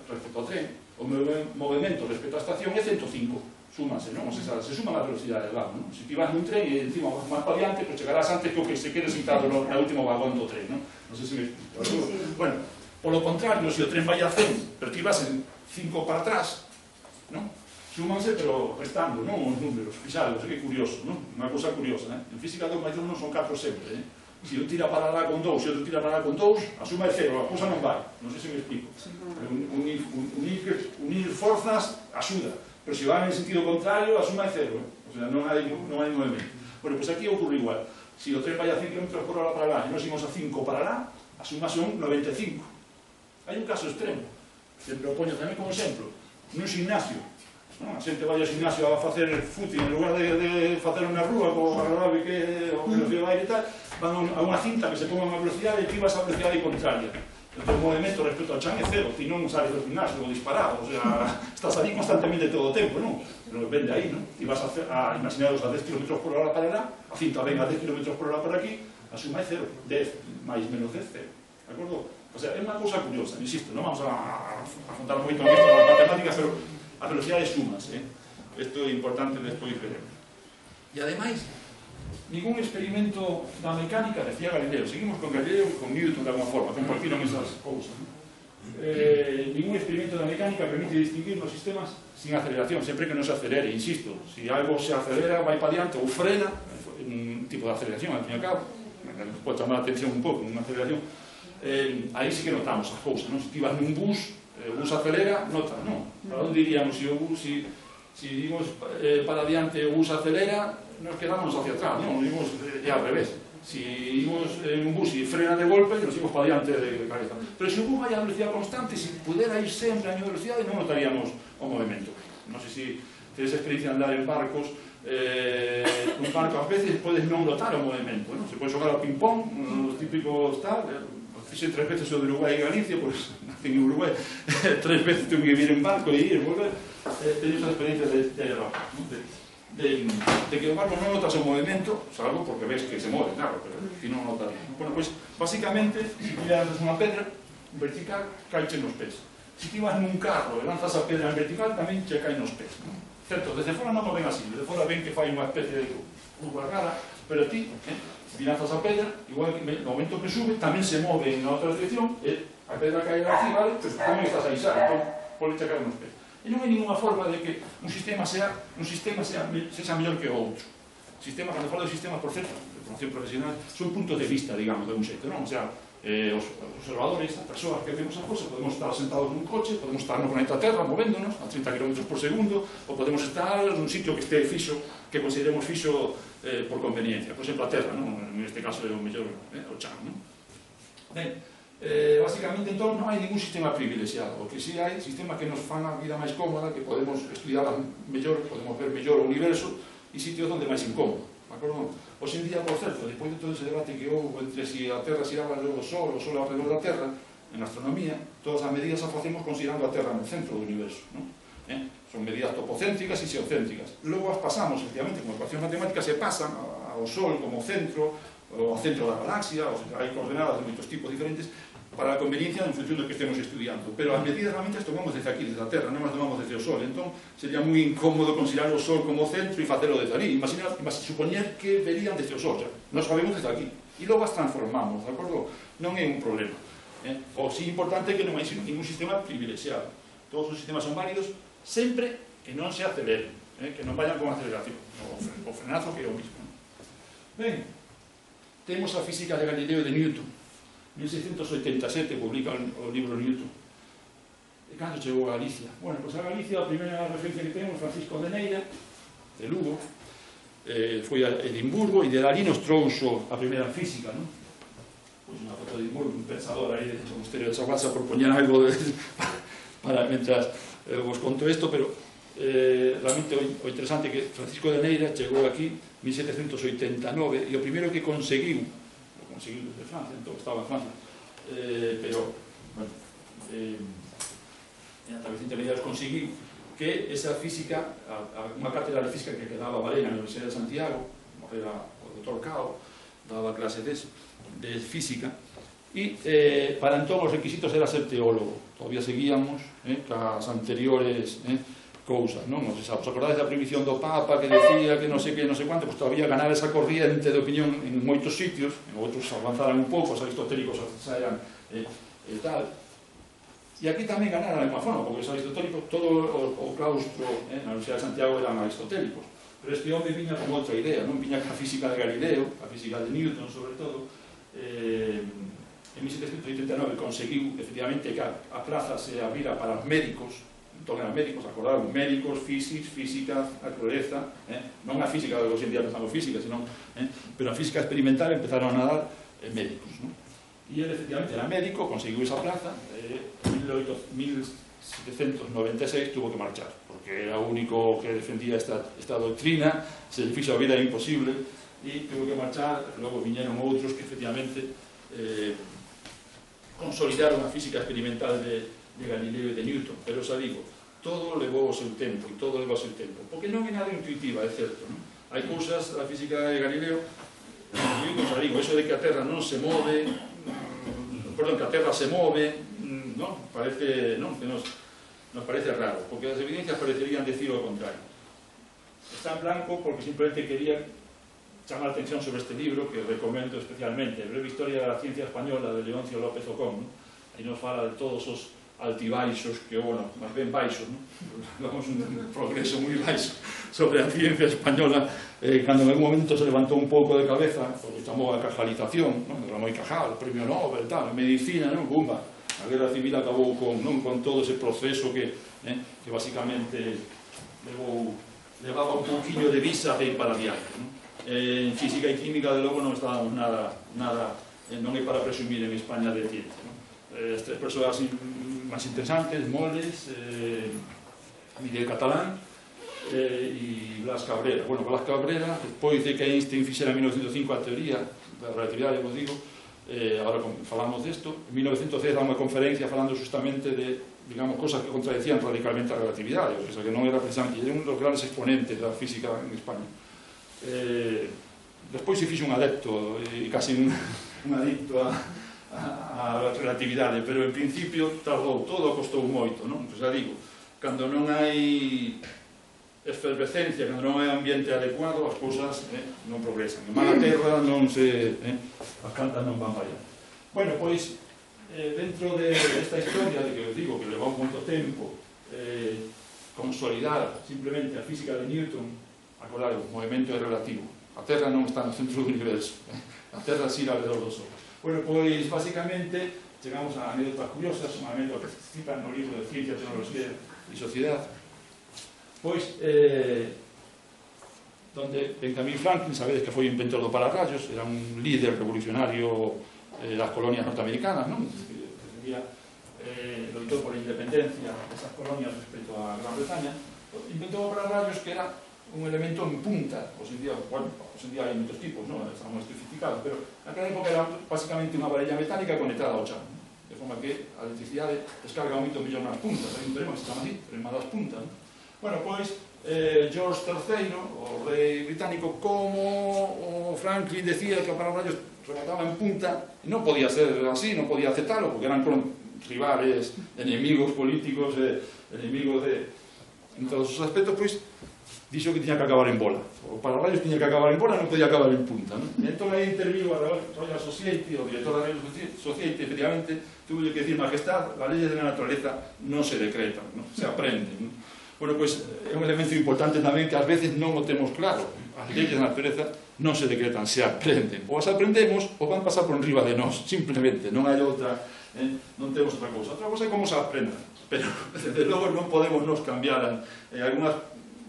respecto ao tren, o meu movimento respecto á estación é 105, súmase, non? Se suman as velocidades lá, non? Se ti vas nun tren e encima vas máis para diante, pois chegarás antes que o que se quede sentado no último vagón do tren, non? Non sei se me explico. Bueno, polo contrario, se o tren vai a 100, pero ti vas en 5 para atrás, non? Súmanse, pero restando, non os números, fixados, que curioso, non? Unha cousa curiosa, En física 2 máis 1 non son 4 sempre, Se un tira para lá con 2 e outro tira para lá con 2, a suma é 0, a cousa non vai, non sei se me explico. Unir forzas axuda, pero se van en sentido contrario, a suma é 0, O sea, non hai movimento. Bueno, pois aquí ocurre igual. Se o tren vai a 100 km por hora para lá e nos imos a 5 para lá, a suma son 95. Hai un caso extremo, sempre o poño tamén como exemplo, nun gimnasio. A xente vai ao gimnasio a facer footing en lugar de facer unha rúa co aeróbic o velocidade e tal, van a unha cinta que se ponga unha velocidade e ti vas a velocidade contraria. Entón o movimento respecto ao chan é cero, ti non sales do gimnasio ou disparado, o sea, estás ali constantemente todo o tempo, non? Pero depende aí, non? Ti vas a imaginaros a 10 km por hora para lá, a cinta ven a 10 km por hora para aquí, a suma é cero, 10 máis menos 10, cero, de acordo? O sea, é unha cousa curiosa, insisto, non vamos a afrontar moito en isto nas matemáticas, pero a velocidade sumas, Isto é importante despois ver. E ademais, ningún experimento da mecánica, decía Galileo, seguimos con Galileo e con Newton de alguma forma, compartiron esas cousas, ningún experimento da mecánica permite distinguir nos sistemas sin aceleración, sempre que non se acelere, insisto, se algo se acelera, vai para diante ou frena, un tipo de aceleración, al fin e al cabo, nos pode chamar a atención un pouco, unha aceleración, aí sí que notamos as cousas, se ti vas nun bus, o bus acelera, nota, non? Para onde diríamos, se o bus, se imos para diante o bus acelera, nos quedamos hacia atrás, non? Imos ao revés. Se imos en un bus e frena de golpe, nos imos para diante de cabeza. Pero se o bus vai a velocidade constante, se pudera ir sempre a mesma velocidade, non notaríamos o movimento. Non sei se tedes experiencia de andar en barcos, un barco ás veces podes non notar o movimento, non? Se pode xogar ao ping-pong, os típicos tal, fixe 3 veces o de Uruguai e Galicia, pois nacen en Uruguai, 3 veces tengo que vir en barco e ir, volver, teño esa experiencia de que o barco non notas o movimento, salvo porque ves que se move, claro, pero que non notaría. Bueno, pois, basicamente, se tiras unha pedra vertical, caiche nos pés. Se ti vas nun carro e lanzas a pedra en vertical, tamén che cai nos pés. Certo, desde fora non o ven así, desde fora ven que fai unha especie de curva rara, pero ti, se lanzas a pedra, igual que no momento que sube, tamén se move en outra dirección, e a pedra cae aquí, vale? Pues como estás aí xa, entón, pode checar nos pés. E non hai ninguna forma de que un sistema sexa mellor que o outro. Sistema, cando falo de sistemas, por certo, de formación profesional, son puntos de vista, digamos, de un xeito, non? O sea, os observadores, as persoas que vemos as cosas, podemos estar sentados nun coche, podemos estar no planeta Terra movéndonos a 30 km por segundo, ou podemos estar nun sitio que este fixo, que consideremos fixo por conveniencia. Por exemplo, a Terra, non? En este caso é o mellor, o chan, non? Ben, basicamente, entón, non hai ningún sistema privilexiado. O que si hai, sistemas que nos fan a vida máis cómoda, que podemos estudiar mellor, podemos ver mellor o universo, e sitios onde máis incómodo. Hoxe en día, por certo, despois de todo ese debate que houve entre si a Terra se iraba alrededor do Sol, o Sol alrededor da Terra, en astronomía, todas as medidas as facemos considerando a Terra no centro do universo. Son medidas topocéntricas e xeocéntricas. Logo as pasamos, efectivamente, como ecuacións matemáticas, se pasan ao Sol como centro, ou ao centro da galaxia, ou sea, hai coordenadas de moitos tipos diferentes, para a conveniencia en función do que estemos estudiando. Pero as medidas realmente as tomamos desde aquí, desde a Terra, non as tomamos desde o Sol. Entón, sería moi incómodo considerar o Sol como centro e facelo desde ali. Supoñer que verían desde o Sol, xa. Nos sabemos desde aquí. E logo as transformamos, de acordo? Non é un problema. O si importante é que non hai ningún sistema privilexiado. Todos os sistemas son válidos, sempre que non se aceleren, que non vayan con aceleración. O frenazo que é o mismo. Ben, temos a física de Galileo e de Newton. 1687 publica o libro Newton. E cando chegou a Galicia? Bueno, pois a Galicia, a primeira referencia que temos, Francisco de Neira, de Lugo, foi a Edimburgo, e de ali nos trouxo a primeira física, non? Pois unha foto de Edimburgo, un pensador aí do Monasterio de Chaguasa, por poñer algo para mentras vos conto isto, pero realmente o interesante é que Francisco de Neira chegou aquí en 1789, e o primeiro que conseguiu desde Francia, entón estaba en Francia, pero, bueno, a través de intermediarios conseguiu que esa física, unha cátedra de física que quedaba valena na Universidade de Santiago, era o Dr. Cao, daba clase de física, e para entón os requisitos era ser teólogo. Todavía seguíamos cas anteriores cousas, non? Os acordáis da prohibición do Papa que decía que non sei que, non sei cuánto, pues todavía ganar esa corriente de opinión en moitos sitios, en outros avanzaran un pouco, os aristotélicos xa eran tal, e aquí tamén ganaran de alguma forma, porque os aristotélicos, todo o claustro na Universidade de Santiago eran aristotélicos, pero este home viña con outra idea, non? Viña ca física de Galileo, a física de Newton, sobre todo, en 1789 conseguiu, efectivamente, que a plaza se abrira para os médicos. Entón eran médicos, acordaron, médicos, física, naturaleza, non a física de hoxe en día pensamos física, senón, pero a física experimental empezaron a dar médicos, non? E ele efectivamente era médico, conseguiu esa plaza, en 1796 tuvo que marchar, porque era o único que defendía esta doctrina, se le fixo a vida imposible, e tuvo que marchar. Logo viñeron outros que efectivamente consolidaron a física experimental de Galileo e de Newton, pero xa digo, todo levou o seu tempo, e todo leva o seu tempo, porque non é nada intuitiva, é certo, non? Hai cousas da física de Galileo, Newton, xa digo, eso de que a Terra non se move, perdón, que a Terra se move, non? Parece, non? Que nos parece raro, porque as evidencias parecerían decir o contrario. Está en blanco porque simplemente quería chamar a atención sobre este libro, que recomendo especialmente, Breve Historia da Ciencia Española, de Leoncio López Ocón, non? Aí nos fala de todos os altibaixos, que, bueno, máis ben baixos, non? Vamos un progreso moi baixo sobre a ciencia española, cando en algún momento se levantou un pouco de cabeza, porque chamou a cajalización, non? Ramón y Cajal, o premio Nobel, tal, en medicina, non? Bumba, a guerra civil acabou con todo ese proceso que basicamente levaba un pouquinho de visa de ir para diario, non? En física e química, de logo, non estábamos nada, non é para presumir en España de ciencia, non? As tres persoas máis interesantes, Moles, Miguel Catalán e Blas Cabrera. Bueno, Blas Cabrera, despois de que Einstein fixera en 1905 a teoría da relatividade, vos digo, agora falamos desto, en 1910 dá unha conferencia falando justamente de, digamos, cosas que contradecían radicalmente a relatividade, o sea, que non era precisamente, era un dos grandes exponentes da física en España. Despois se fixo un adepto, e casi un adicto a relatividade, pero en principio tardou, todo costou moito, non? Pois xa digo, cando non hai efervescencia, cando non hai ambiente adecuado, as cousas non progresan. En mala terra non se... as cantas non van fallar. Bueno, pois, dentro desta historia, de que os digo, que levou moito tempo, consolidar simplemente a física de Newton, acordado, o movimento é relativo. A Terra non está no centro do universo, a Terra xira alrededor do Sol. Bueno, pois, basicamente, chegamos a anécdotas curiosas, unha anécdota que se cita no libro de Ciencia, Tecnología e Sociedade. Pois, donde Benjamin Franklin, sabedes que foi inventor do pararrayos, era un líder revolucionario das colonias norteamericanas, non? Loitou por a independencia desas colonias respecto a Gran Bretaña, inventou o pararrayos que era un elemento en punta. Hoxe en día, bueno, hoxe en día hai moitos tipos, non? Estamos electrificados, pero naquela época era basicamente unha varella metálica conectada ao chan, de forma que a electricidade descarga moito mellor nas puntas. Hai un termo que se chama así, termo das puntas, non? Bueno, pois, George III, o rei británico, como o Franklin decía que o pararrayos remataba en punta, e non podía ser así, non podía aceptarlo, porque eran rivales, enemigos políticos, enemigos de... En todos os aspectos, pois, dixo que tiña que acabar en bola. O pararrayos tiña que acabar en bola, non podía acabar en punta, non? E entón aí interviu a Royal Society, o director da Royal Society, efectivamente, tuvo que decir: majestad, las leyes de la naturaleza non se decretan, non? Se aprenden, non? Bueno, pois, é un elemento importante tamén que ás veces non o temos claro. As leyes da naturaleza non se decretan, se aprenden. Ou as aprendemos ou van pasar por enriba de nós, simplemente, non hai outra... non temos outra cousa. Outra cousa é como se aprendan, pero desde logo non podemos nos cambiar. Algunas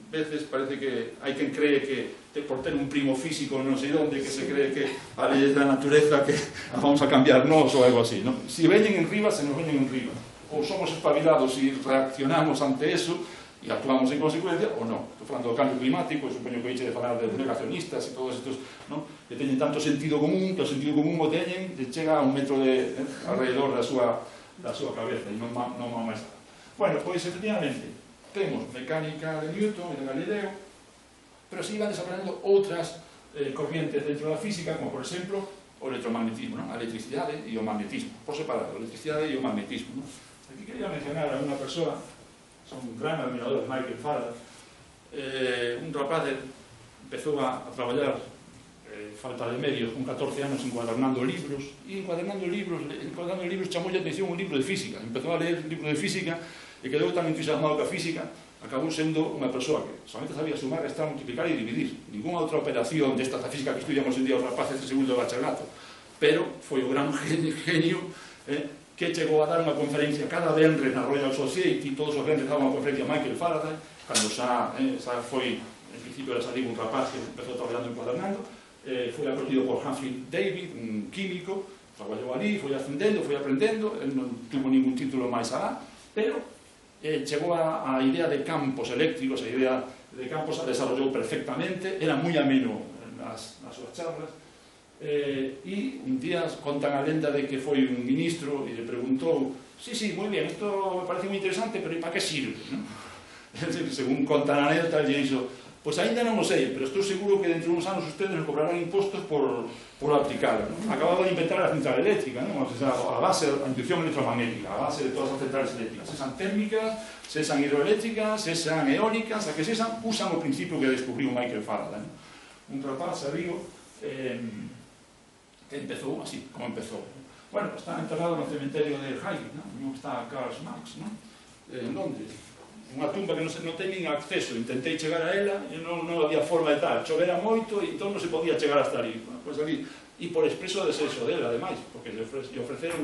veces parece que hai quen cree que por ter un primo físico non sei onde, que se cree que a lei da natureza que vamos a cambiar nós ou algo así, non? Si veñen en riba, se nos veñen en riba, ou somos espabilados e reaccionamos ante eso e actuamos en consecuencia, ou non. Estou falando do cambio climático, supoño que eixe de falar de negacionistas e todos estos, non? Que teñen tanto sentido común, que o sentido común o teñen, que chega a un metro alrededor da súa cabeza, e non máis. Bueno, pois, efectivamente, temos mecánica de Newton e de Galileo, pero se iban desaparecendo outras corrientes dentro da física, como, por exemplo, o electromagnetismo, non? A electricidade e o magnetismo, por separado, a electricidade e o magnetismo, non? Aquí quería mencionar a unha persoa, son un gran admirador de Michael Faraday, un rapaz empezou a traballar falta de medios con 14 anos encuadernando libros, e encuadernando libros chamoulle a atención un libro de física. Empezou a ler un libro de física e quedou tan entusiasmado ca física, acabou sendo unha persoa que solamente sabía sumar, restar, multiplicar e dividir. Ninguna outra operación desta física que estudiamos en día os rapaces de segundo de bachillerato, pero foi o gran genio que chegou a dar unha conferencia cada venres na Royal Society. Todos os venres daba unha conferencia a Michael Faraday, cando xa foi, en principio era salir un rapaz que empezou traballando encuadernando, foi acogido por Humphrey Davy, un químico, traballou ali, foi ascendendo, foi aprendendo, non tuvo ningún título máis alá, pero chegou a idea de campos eléctricos, a idea de campos a desarrollou perfectamente, era moi ameno nas súas charlas, e un día contan a lenda de que foi un ministro e le preguntou: sí, moi bien, isto me parece moi interesante, pero para que sirve? Según contan a anécdota, lle dixo: pois ainda non o sei, pero estou seguro que dentro de uns anos ustedes nos cobrarán impostos por aplicarla. Acababa de inventar a central eléctrica, a base da inducción electromagnética, a base de todas as centrales eléctricas, sean térmicas, sean hidroeléctricas, sean eólicas, a que sean, usan o principio que descubriu Michael Faraday. Un rapaz sabio que empezou así, como empezou. Bueno, está enterrado no cementerio de Highgate, non? Está Karl Marx, en Londres. Unha tumba que non ten nin acceso. Intentei chegar a ela e non había forma de tal. Chovera moito e entón non se podía chegar hasta ali. Pois ali, e por expreso desexo dela, ademais, porque lle ofreceron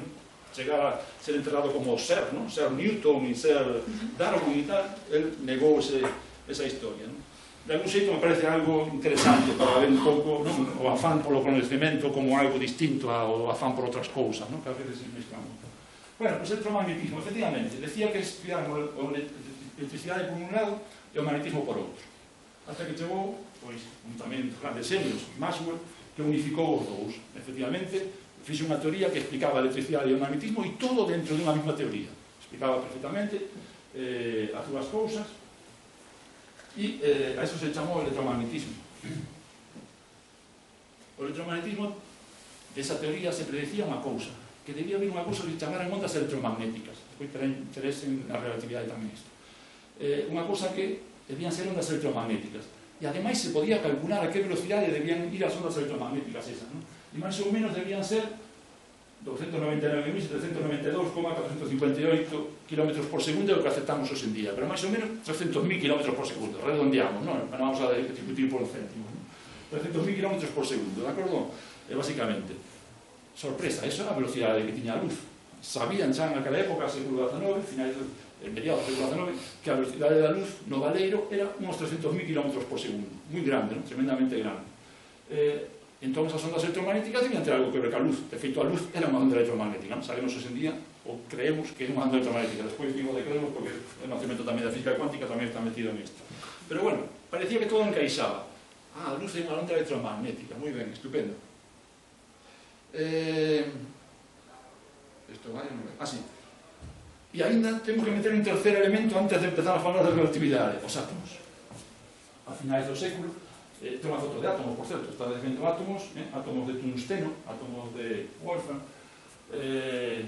chegar a ser enterrado como Sir, non? Sir Newton e Sir Darwin e tal. El negou esa historia, non? De algún xeito me parece algo interesante para ver un pouco o afán polo conhecimento como algo distinto ao afán por outras cousas, que a veces se mezclan. Bueno, pois el electromagnetismo, efectivamente, decía que estudiaran a electricidade por un lado e o magnetismo por outro. Hasta que chegou, pois, tamén grandes genios, Maxwell, que unificou os dous. Efectivamente, fixe unha teoría que explicaba a electricidade e o magnetismo e todo dentro de unha mesma teoría. Explicaba perfectamente as dúas cousas. E a eso se chamou electromagnetismo. O electromagnetismo, desa teoría, se predecía unha cousa, que debía haber unha cousa que chamaran ondas electromagnéticas. Depois terá interés na relatividade tamén isto. Unha cousa que debían ser ondas electromagnéticas. E ademais se podía calcular a que velocidade debían ir as ondas electromagnéticas esas, non? E máis ou menos debían ser 299.792,458 km por segundo é o que aceptamos hoxe en día, pero máis ou menos 300.000 km por segundo, redondeamos, non vamos a discutir por céntimos, 300.000 km por segundo, de acordo? E basicamente, sorpresa, eso é a velocidade que tiña a luz. Sabían xa naquela época, século XIX, finais do mediados do século XIX, que a velocidade da luz no Valeiro era uns 300.000 km por segundo, moi grande, non? Tremendamente grande. Entón, esas ondas electromagnéticas debían ter algo que ver ca luz. De feito, a luz era unha onda electromagnética, non? Sabemos hoxe en día, ou creemos que é unha onda electromagnética. Despois digo de creemos porque o nacemento tamén da física cuántica tamén está metido en isto. Pero bueno, parecía que todo encaixaba. A luz é unha onda electromagnética, moi ben, estupendo. Isto vai, non vai. Ah, sí. E ainda temos que meter un terceiro elemento antes de empezar a falar da relatividade, os átomos. A finais do século, ten unha foto de átomos, por certo, está vendo átomos, átomos de tungsteno, átomos de wolfram,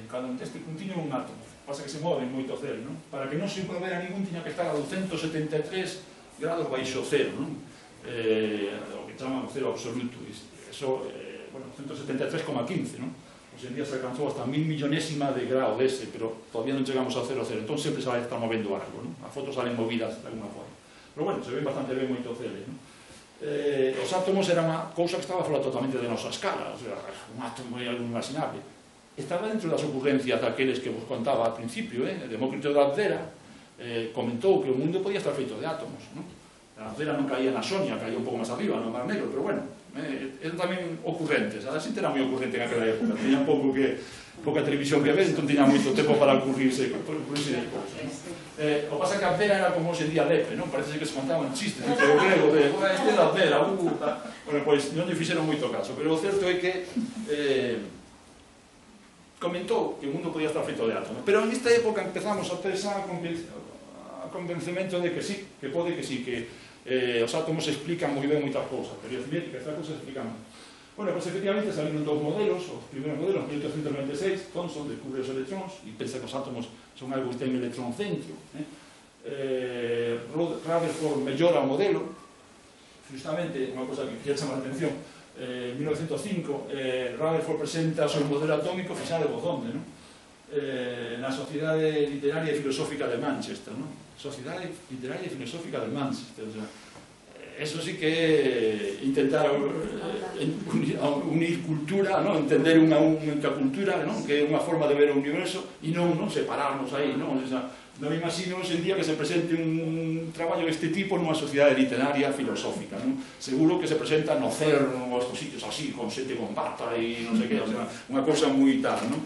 cada un deste contiña un átomo, pasa que se moven moito cero, non? Para que non se movera ningún tiña que estar a 273 grados baixo cero, non? O que chaman cero absoluto, eso, bueno, 173,15, non? Hoxe en día se alcanzou hasta 1000 millonésima de grado dese, pero todavía non chegamos a 0,0, entón sempre se vai estar movendo algo, non? As fotos salen movidas de alguna forma. Pero bueno, se ven bastante ben moito cero, non? Os átomos era unha cousa que estaba fora totalmente de nosa escala, o sea, un átomo é algo inimaginable. Estaba dentro das ocurrencias daqueles que vos contaba ao principio, Demócrito de Abdera comentou que o mundo podía estar feito de átomos, non? A Abdera non caía na Sonia, caía un pouco máis arriba, no Mar Negro, pero bueno, eran tamén ocurrentes, a xente era moi ocurrente en aquela época, teña pouca televisión que ver, entón teña moito tempo para ocurrirse de cousas. O pasa que a Abdera era como hoxe en día Lepe, non? Parece que se contaban chistes entre o grego de este é da Abdera, bueno, pois non lle fixeron moito caso, pero o certo é que comentou que o mundo podía estar feito de átomos, pero en esta época empezamos a ter xa a convencemento de que sí, que pode que sí, que os átomos explican moi ben moitas cousas, teoría cinética, estas cousas explican. Bueno, pues efectivamente saliron dos modelos, os primeros modelos, 1896, Thomson descubre os electróns e pensa que os átomos son algo que ten electrón centro. Rutherford mellora o modelo, justamente unha cosa que quería chamar a atención, en 1905 Rutherford presenta o seu modelo atómico fixado de onde, non? Na Sociedade Literaria e Filosófica de Manchester, non? Sociedade Literaria e Filosófica de Manchester, o sea, eso sí que intentar unir cultura, ¿no? Entender unha única cultura, ¿no? Que é unha forma de ver o universo e non separarnos aí, non? O sea, non imagino hoxe en día que se presente un traballo deste tipo nunha sociedade literaria filosófica, non? Seguro que se presenta no CERN ou estos sitios así, con xente con bata e non sei que, o sea, unha cousa moi tal, non?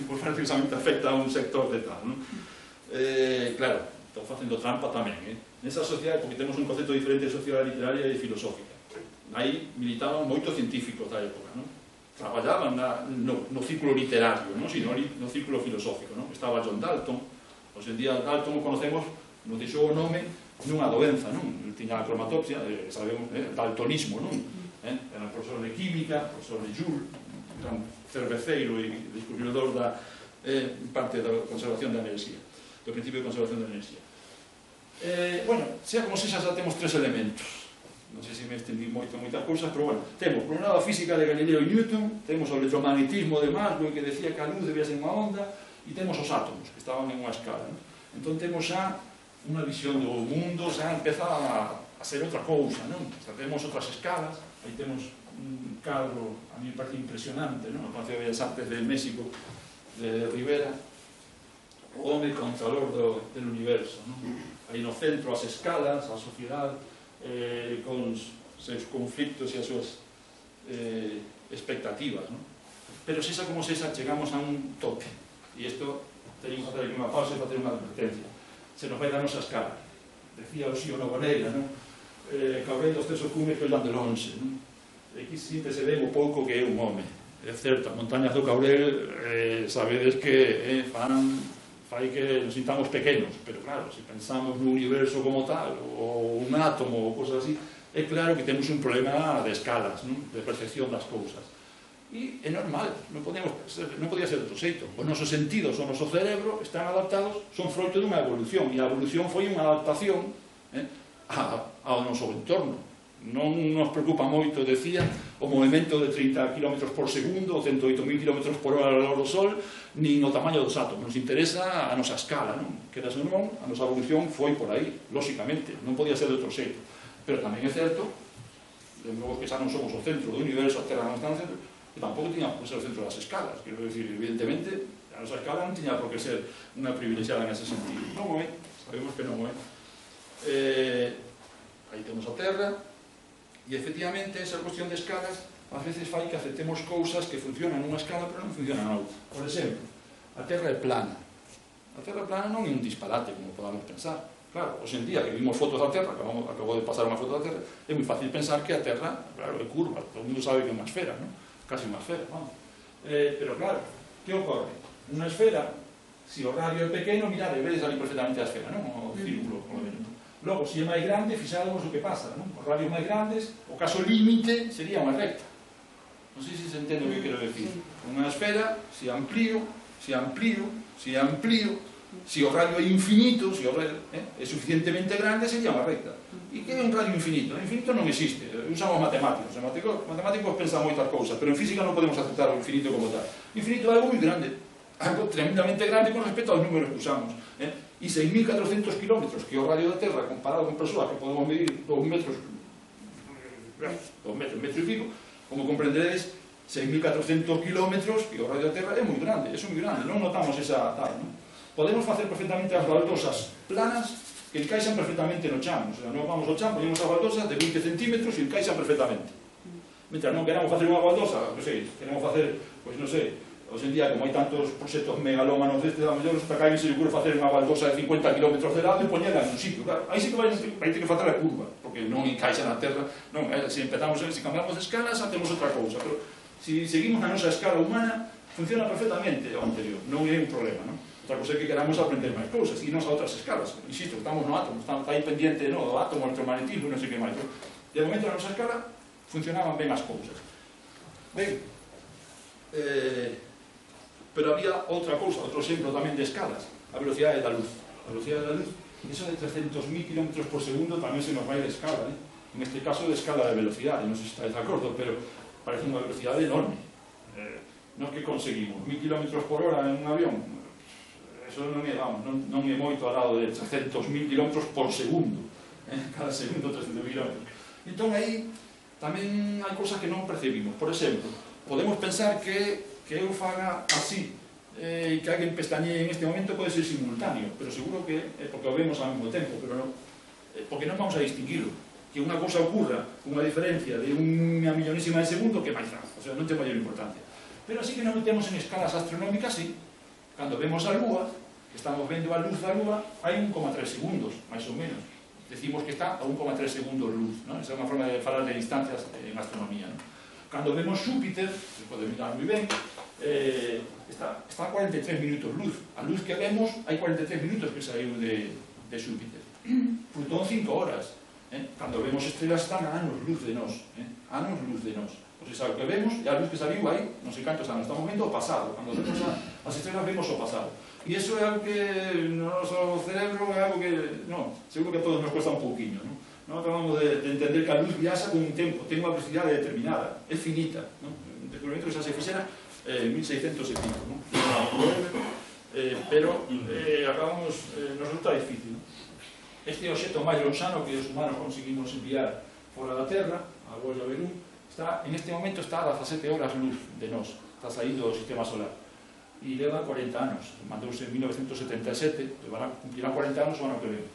Por precisamente afecta a un sector de tal, non? Claro, estou facendo trampa tamén, nesa sociedade, porque temos un concepto diferente de sociedade literaria e filosófica. Aí militaban moitos científicos da época, non? Traballaban no círculo literario, non? Sino no círculo filosófico, non? Estaba John Dalton, hoxe en día Dalton o conocemos, nos deixou o nome nunha doenza, non? Tiña a cromatopsia, sabemos, daltonismo, non? Era profesor de química, profesor de Joule, gran cerveceiro e descubridor da parte da conservación da enerxía, do principio de conservación da enerxía. Bueno, sea como se xa temos tres elementos, non sei se me estendí moitas cousas, pero bueno, temos por un lado a física de Galileo e Newton, temos o electromagnetismo de Maxwell que decía que a luz debía ser unha onda, e temos os átomos que estaban en unha escala, non? Entón temos xa unha visión do mundo, xa empeza a ser outra cousa, non? Xa temos outras escalas, aí temos un cadro, a mí me parece impresionante, non? O Palacio de Bellas Artes de México de Rivera, o home contralor del universo, non? Aí no centro as escalas, a sociedade con seus conflictos e as súas expectativas, non? Pero sexa como sexa, chegamos a un tope e isto teríamos que facer aquí unha pausa e facer unha advertencia. Se nos vai da nosa escala, decía o Xío Nogueira, non? Cabrel dos tres ocumes que ollan de lonxe, non? Aquí sinto se ven o pouco que é un home. É certo, as montañas do Cabrel sabedes que fai que nos sintamos pequenos, pero claro, se pensamos no universo como tal, ou un átomo, ou cosas así, é claro que temos un problema de escalas, non? De percepción das cousas. E é normal, non podía ser de outro xeito. Os nosos sentidos, o noso cerebro, están adaptados, son froito dunha evolución, e a evolución foi unha adaptación ao noso entorno. Non nos preocupa moito, decía, o movimento de 30 km por segundo ou 108.000 km por hora ao redor do Sol, nin o tamaño dos átomos. Nos interesa a nosa escala, non? Que ou non, a nosa evolución foi por aí, lóxicamente, non podía ser de outro xeito. Pero tamén é certo, de novo que xa non somos o centro do universo, a Terra non está no centro, que tampouco tiña por ser o centro das escalas. Quero dicir, evidentemente, a nosa escala non tiña por que ser unha privilexiada en ese sentido. Non o é, sabemos que non o é. Aí temos a Terra, e efectivamente esa cuestión de escalas ás veces fai que aceptemos cousas que funcionan nunha escala pero non funcionan na outra. Por exemplo, a Terra é plana. A Terra plana non é un disparate como podamos pensar. Claro, hoxe en día que vimos fotos da Terra, acabo de pasar unha foto da Terra, é moi fácil pensar que a Terra, claro, é curva, todo o mundo sabe que é unha esfera, non? Casi unha esfera, vamos. Pero claro, que ocorre? Unha esfera, se o radio é pequeno, mirade, vedes ali perfectamente a esfera, non? O círculo, por lo menos. Logo, se é máis grande, fixáramos o que pasa, non? Os radios máis grandes, o caso límite sería unha recta. Non sei se se entende o que quero decir. Unha esfera, se amplío, se o radio é infinito, se o radio é suficientemente grande, sería unha recta. E que é un radio infinito? O infinito non existe, usamos matemáticos. Os matemáticos pensan moitas cousas, pero en física non podemos aceptar o infinito como tal. O infinito é algo moi grande, algo tremendamente grande con respecto aos números que usamos. E 6.400 km, que é o radio da Terra, comparado con persoas que podemos medir 2 metros e pico, como comprenderedes, 6.400 km, que o radio da Terra é moi grande, non notamos esa tal, non? Podemos facer perfectamente as baldosas planas que encaixan perfectamente no chan, o sea, non vamos ao chan, ponemos as baldosas de 20 centímetros e encaixan perfectamente. Mientras non queramos facer unha baldosa, non sei, queremos facer, pois non sei, hoxe en día, como hai tantos proxectos megalómanos destes, a mellor hasta que se lle ocurre facer unha baldosa de 50 km de lado e poñela en un sitio, claro, aí sí que vai ter que facer a curva, porque non encaixa na Terra, non, se empezamos, se cambiamos de escala, xa temos outra cousa, pero se seguimos na nosa escala humana, funciona perfectamente o anterior, non é un problema, non? Outra cosa é que queramos aprender máis cousas, e non a outras escalas, insisto, estamos no átomo, está aí pendiente do átomo, o electromagnetismo, non sei que máis, de momento na nosa escala funcionaban ben as cousas. Ben, pero había outra cousa, outro exemplo tamén de escalas, a velocidade da luz. A velocidade da luz, eso de 300.000 km por segundo tamén se nos vai de escala, en este caso de escala de velocidade, non sei se estáis de acordo, pero parece unha velocidade enorme. Nós que conseguimos 1.000 km por hora en un avión, eso non é, vamos, non é moito ao lado de 300.000 km por segundo, cada segundo 300.000 km. Entón aí tamén hai cousas que non percebimos. Por exemplo, podemos pensar que eu faga así e que alguén pestañee en este momento pode ser simultáneo, pero seguro que é porque o vemos ao mesmo tempo, pero non, porque non vamos a distinguirlo. Que unha cousa ocurra con unha diferencia de unha millonésima de segundo que máis nada, o sea, non ten maior importancia. Pero así que non metemos en escalas astronómicas, sí. Cando vemos a Lúa, que estamos vendo a luz da Lúa, hai 1,3 segundos, máis ou menos. Decimos que está a 1,3 segundos luz, non? Esa é unha forma de falar de distancias en astronomía, non? Cando vemos Xúpiter, se pode mirar moi ben, está a 43 minutos luz. A luz que vemos, hai 43 minutos que saiu de Xúpiter. Plutón 5 horas. Cando vemos estrelas están a anos luz de nós. Anos luz de nós. Pois é o que vemos, e a luz que saliu aí, non sei cantos anos, estamos vendo o pasado. Cando vemos as estrelas vemos o pasado. E iso é algo que no noso cerebro é algo que, non, seguro que a todos nos cuesta un pouquinho, non? Non acabamos de entender que a luz viaxa con un tempo, ten unha velocidade determinada, é finita, non? Un descubrimento que xa se fixera en 1600 e pico, non? Pero acabamos, nos resulta difícil, non? Este obxecto máis lonxano que os humanos conseguimos enviar fora da Terra, a Voyager 1, en este momento está a 17 horas luz de nós, está saindo do sistema solar. E leva 40 anos, mandouse en 1977, cumplirán 40 anos o ano que ven.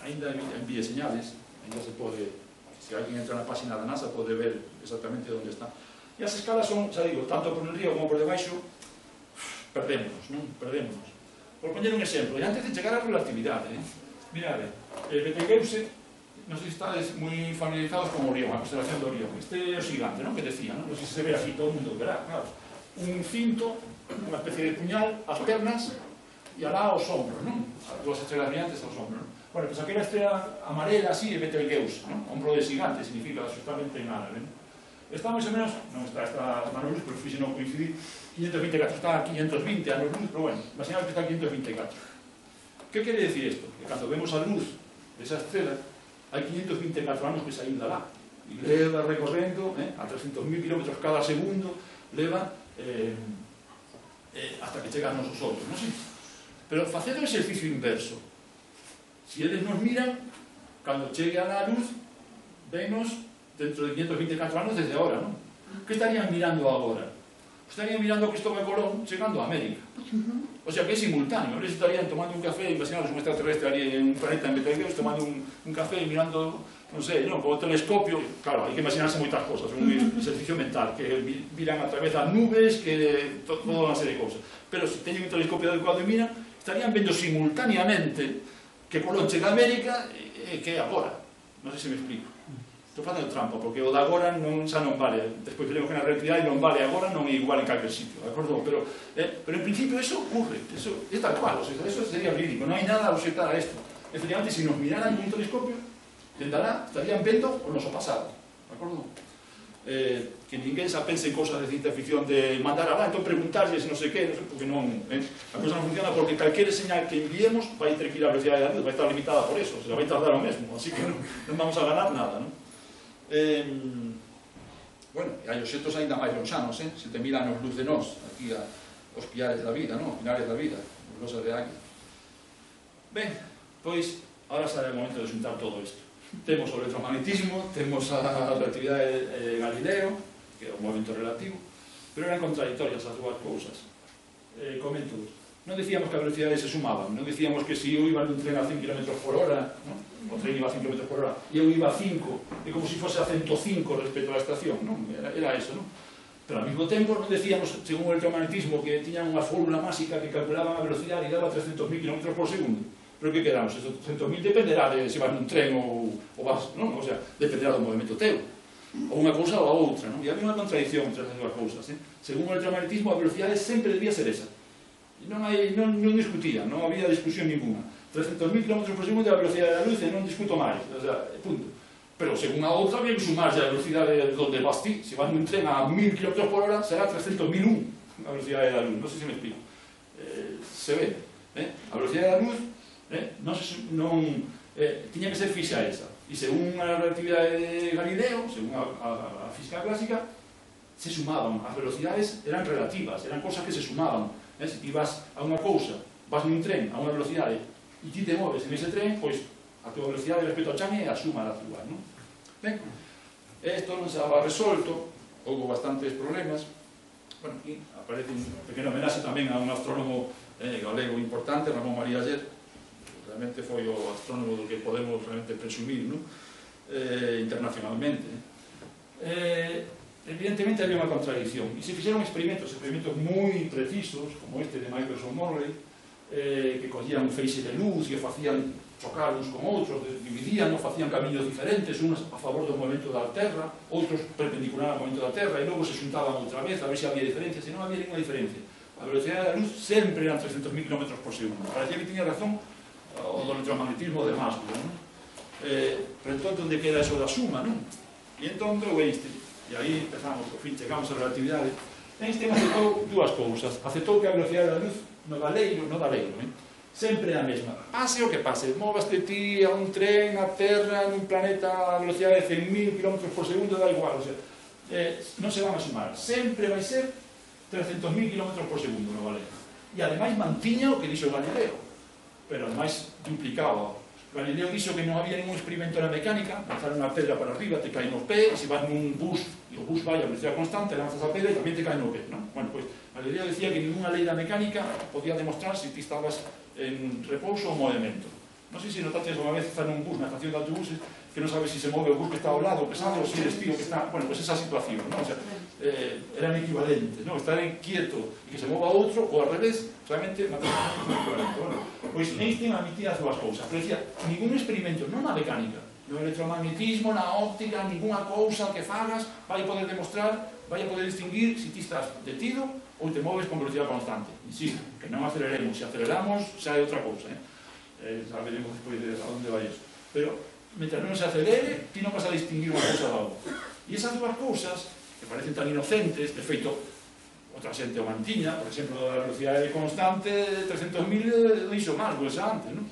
Ainda envíe señales, ainda se pode, se alguén entra na página da NASA pode ver exactamente onde está. E as escalas son, xa digo, tanto por el río como por debaixo, perdémonos, non? Perdémonos. Por poñer un exemplo, e antes de chegar á relatividade, mirade, Betelgeuse, non sei se estades moi familiarizados con Orión, a constelación de Orión, este é o gigante, non? Que decía, non? Non sei se ve aquí, todo o mundo verá, claro. Un cinto, unha especie de puñal, as pernas, e alá aos ombros, non? As dúas estrelas brillantes aos ombros, non? Bueno, pois aquela estrela amarela así é Betelgeuse, non? Ombro de gigante, significa justamente en árabe, non? Está máis ou menos, non está anos luz, pero fixe non coincidir, 524, está a 520 anos luz, pero bueno, imaginad que está a 524. Que quere decir isto? Que cando vemos a luz desa estrela, hai 524 anos que saíu da lá. e leva recorrendo a 300.000 km cada segundo, leva hasta que chega aos nosos ollos, non sei? Pero facendo o exercicio inverso, se eles nos miran, cando chegue a luz, venos dentro de 524 anos desde agora, non? Que estarían mirando agora? Estarían mirando a Cristóbal Colón chegando a América. O sea que é simultáneo. Eles estarían tomando un café, imaginados un extraterrestre ali en un planeta en Betelgeuse, tomando un café e mirando, non sei, non, con o telescopio. Claro, hai que imaginarse moitas cosas, un exercicio mental, que miran a través das nubes, que toda unha serie de cousas. Pero se teñen un telescopio adecuado e miran, estarían vendo simultáneamente que Colón chega a América e que é agora. Non sei se me explico. Estou facendo trampa, porque o de agora xa non vale. Despois veremos que na realidade non vale agora, non é igual en calquer sitio, de acordo? Pero en principio eso ocurre, eso é tal cual, o sea, eso sería verídico, non hai nada a obxectar a esto. Efectivamente, se nos miraran un telescopio, estarían vendo o noso pasado, de acordo? Que ninguén xa pense en cosas de ciencia ficción de mandar alá, entón preguntarles non sei que, porque non, a cosa non funciona porque calquera señal que enviemos vai ter que ir a velocidade da luz, vai estar limitada por eso, o sea, vai tardar o mesmo, así que non vamos a ganar nada, non? Bueno, hai obxectos ainda máis lonxanos, se te miran os luz de nós, aquí os piares da vida, os pinares da vida, os losas de águila. Ben, pois, agora será o momento de xuntar todo isto. Temos o electromagnetismo, temos a relatividade de Galileo, que é o movimento relativo, pero eran contradictorias as dúas cousas. Comento, non decíamos que a velocidade se sumaban, non decíamos que se eu iba nun tren a 100 km por hora, o tren iba a 100 km por hora, e eu iba a 5, é como se fose a 105 respecto á estación, non? Era eso, non? Pero ao mesmo tempo non decíamos, según o electromagnetismo, que tiñan unha fórmula máxica que calculaban a velocidade e daba 300.000 km por segundo. Pero que quedamos? Estos 300.000 dependerá de se vas nun tren ou vas, non? O sea, dependerá do movimento teu. Ou unha cousa ou a outra, non? E había unha contradicción entre as dúas cousas, Según o electromagnetismo, a velocidade sempre debía ser esa. Non discutían, non había discusión ninguna. 300.000 km por segundo é a velocidade da luz e non discuto máis, o sea, punto. Pero según a outra había que sumarse a velocidade donde vas ti. Se vas nun tren a 1000 km por hora será 300.001 a velocidade da luz, non sei se me explico. Se ve, a velocidade da luz tiña que ser fixa esa. E según a relatividade de Galileo, según a física clásica, se sumaban, as velocidades eran relativas, eran cosas que se sumaban. Se ti vas a unha cousa, vas nun tren a unha velocidade e ti te moves en ese tren, pois a tua velocidade respecto ao chan é a suma da tua, non? Ben, isto non se daba resolto, houve bastantes problemas. Bueno, aquí aparece un pequeno homenaxe tamén a un astrónomo galego importante, Ramón María Aller, realmente foi o astrónomo do que podemos realmente presumir, non? Internacionalmente. Evidentemente había unha contradicción e se fixeron experimentos moi precisos como este de Michelson-Morley que cogían un feixe de luz e o facían chocar uns con outros, dividían, facían camiños diferentes, uns a favor do movimento da Terra, outros perpendicular ao movimento da Terra e logo se xuntaban outra vez a ver se había diferencia, se non había ninguna diferencia. A velocidade da luz sempre eran 300.000 km por segundo. Parecía que tiña razón o do electromagnetismo de Maxwell, non? Pero entón, onde queda eso da suma, non? E entón, o Einstein. E aí empezamos, por fin, chegamos a relatividade. Einstein aceptou dúas cousas. Aceptou que a velocidade da luz no galeiro, sempre é a mesma. Pase o que pase, movaste ti a un tren, a Terra, nun planeta a velocidade de 100.000 km por segundo, da igual, o sea, non se van a sumar. Sempre vai ser 300.000 km por segundo no galeiro. E ademais mantiña o que dixo Galileo, pero ademais duplicaba. Galileo dixo que non había ningún experimento na mecánica, lanzar unha pedra para arriba, te cae no pé, se vas nun bus, e o bus vai a velocidade constante, lanzas a pedra e tamén te cae no pé, non? Bueno, pois, Galileo decía que ninguna lei da mecánica podía demostrar se ti estabas en repouso ou movimento. Non sei se notaste unha vez estar nun bus, na estación de autobuses, que non sabes se se move o bus que está ao lado, pesado, ou se eres tío que está... Bueno, pois esa situación, non? O sea, eran equivalentes, non? Estar quieto e que se mova outro, ou ao revés, realmente, matemáticamente equivalente. Bueno, pois Einstein admitía as dúas cousas, pero decía, ningún experimento, non na mecánica, no electromagnetismo, na óptica, ninguna cousa que fagas vai poder demostrar, vai a poder distinguir se ti estás detido ou te moves con velocidade constante. Insisto, que non aceleremos, se aceleramos xa é outra cousa, xa veremos despois de a onde vai iso. Pero, mentre non se acelere, ti non vas a distinguir unha cousa da outra. E esas dúas cousas, que parecen tan inocentes, de feito, outra xente o mantiña, por exemplo, a velocidade constante de 300.000 dixo Maxwell xa antes, non?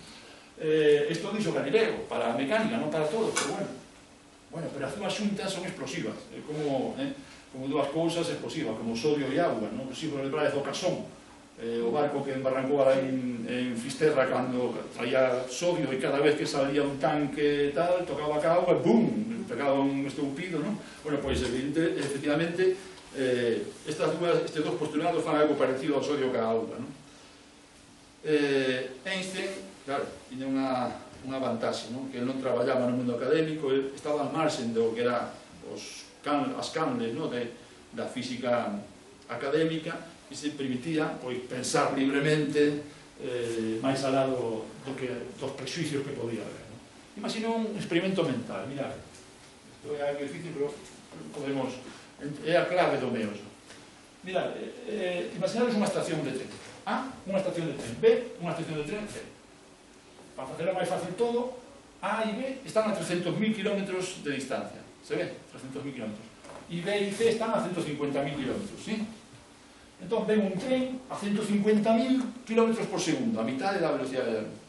Isto dixo Galileo, para a mecánica, non para todo, pero bueno. Bueno, pero as dúas xuntas son explosivas, é como dúas cousas explosivas, como sodio e agua, non? Si vos lembrades do Casón, o barco que embarrancou en Fisterra cando traía sodio e cada vez que salía un tanque tal, tocaba a auga e bum, pegaba un estoupido, non? Bueno, pois efectivamente estes dos postulados fan algo parecido ao sodio que a auga, non? Einstein, claro, tiña unha vantaxe, non? Que ele non traballaba no mundo académico, ele estaba al marxen do que era as canles, non? Da física académica, e se permitía pensar libremente máis alá dos prexuicios que podía haber. Imaginou un experimento mental, mirad, isto é algo difícil, pero podemos, é a clave do meu. Mirad, imaginaros unha estación de tren, A, unha estación de tren, B, unha estación de tren, C. Para facerlo máis fácil todo, A e B están a 300.000 km de distancia, se ve? 300.000 km. E B e C están a 150.000 km, ¿sí? Entón, ven un tren a 150.000 km por segundo, a mitad da velocidade da luz.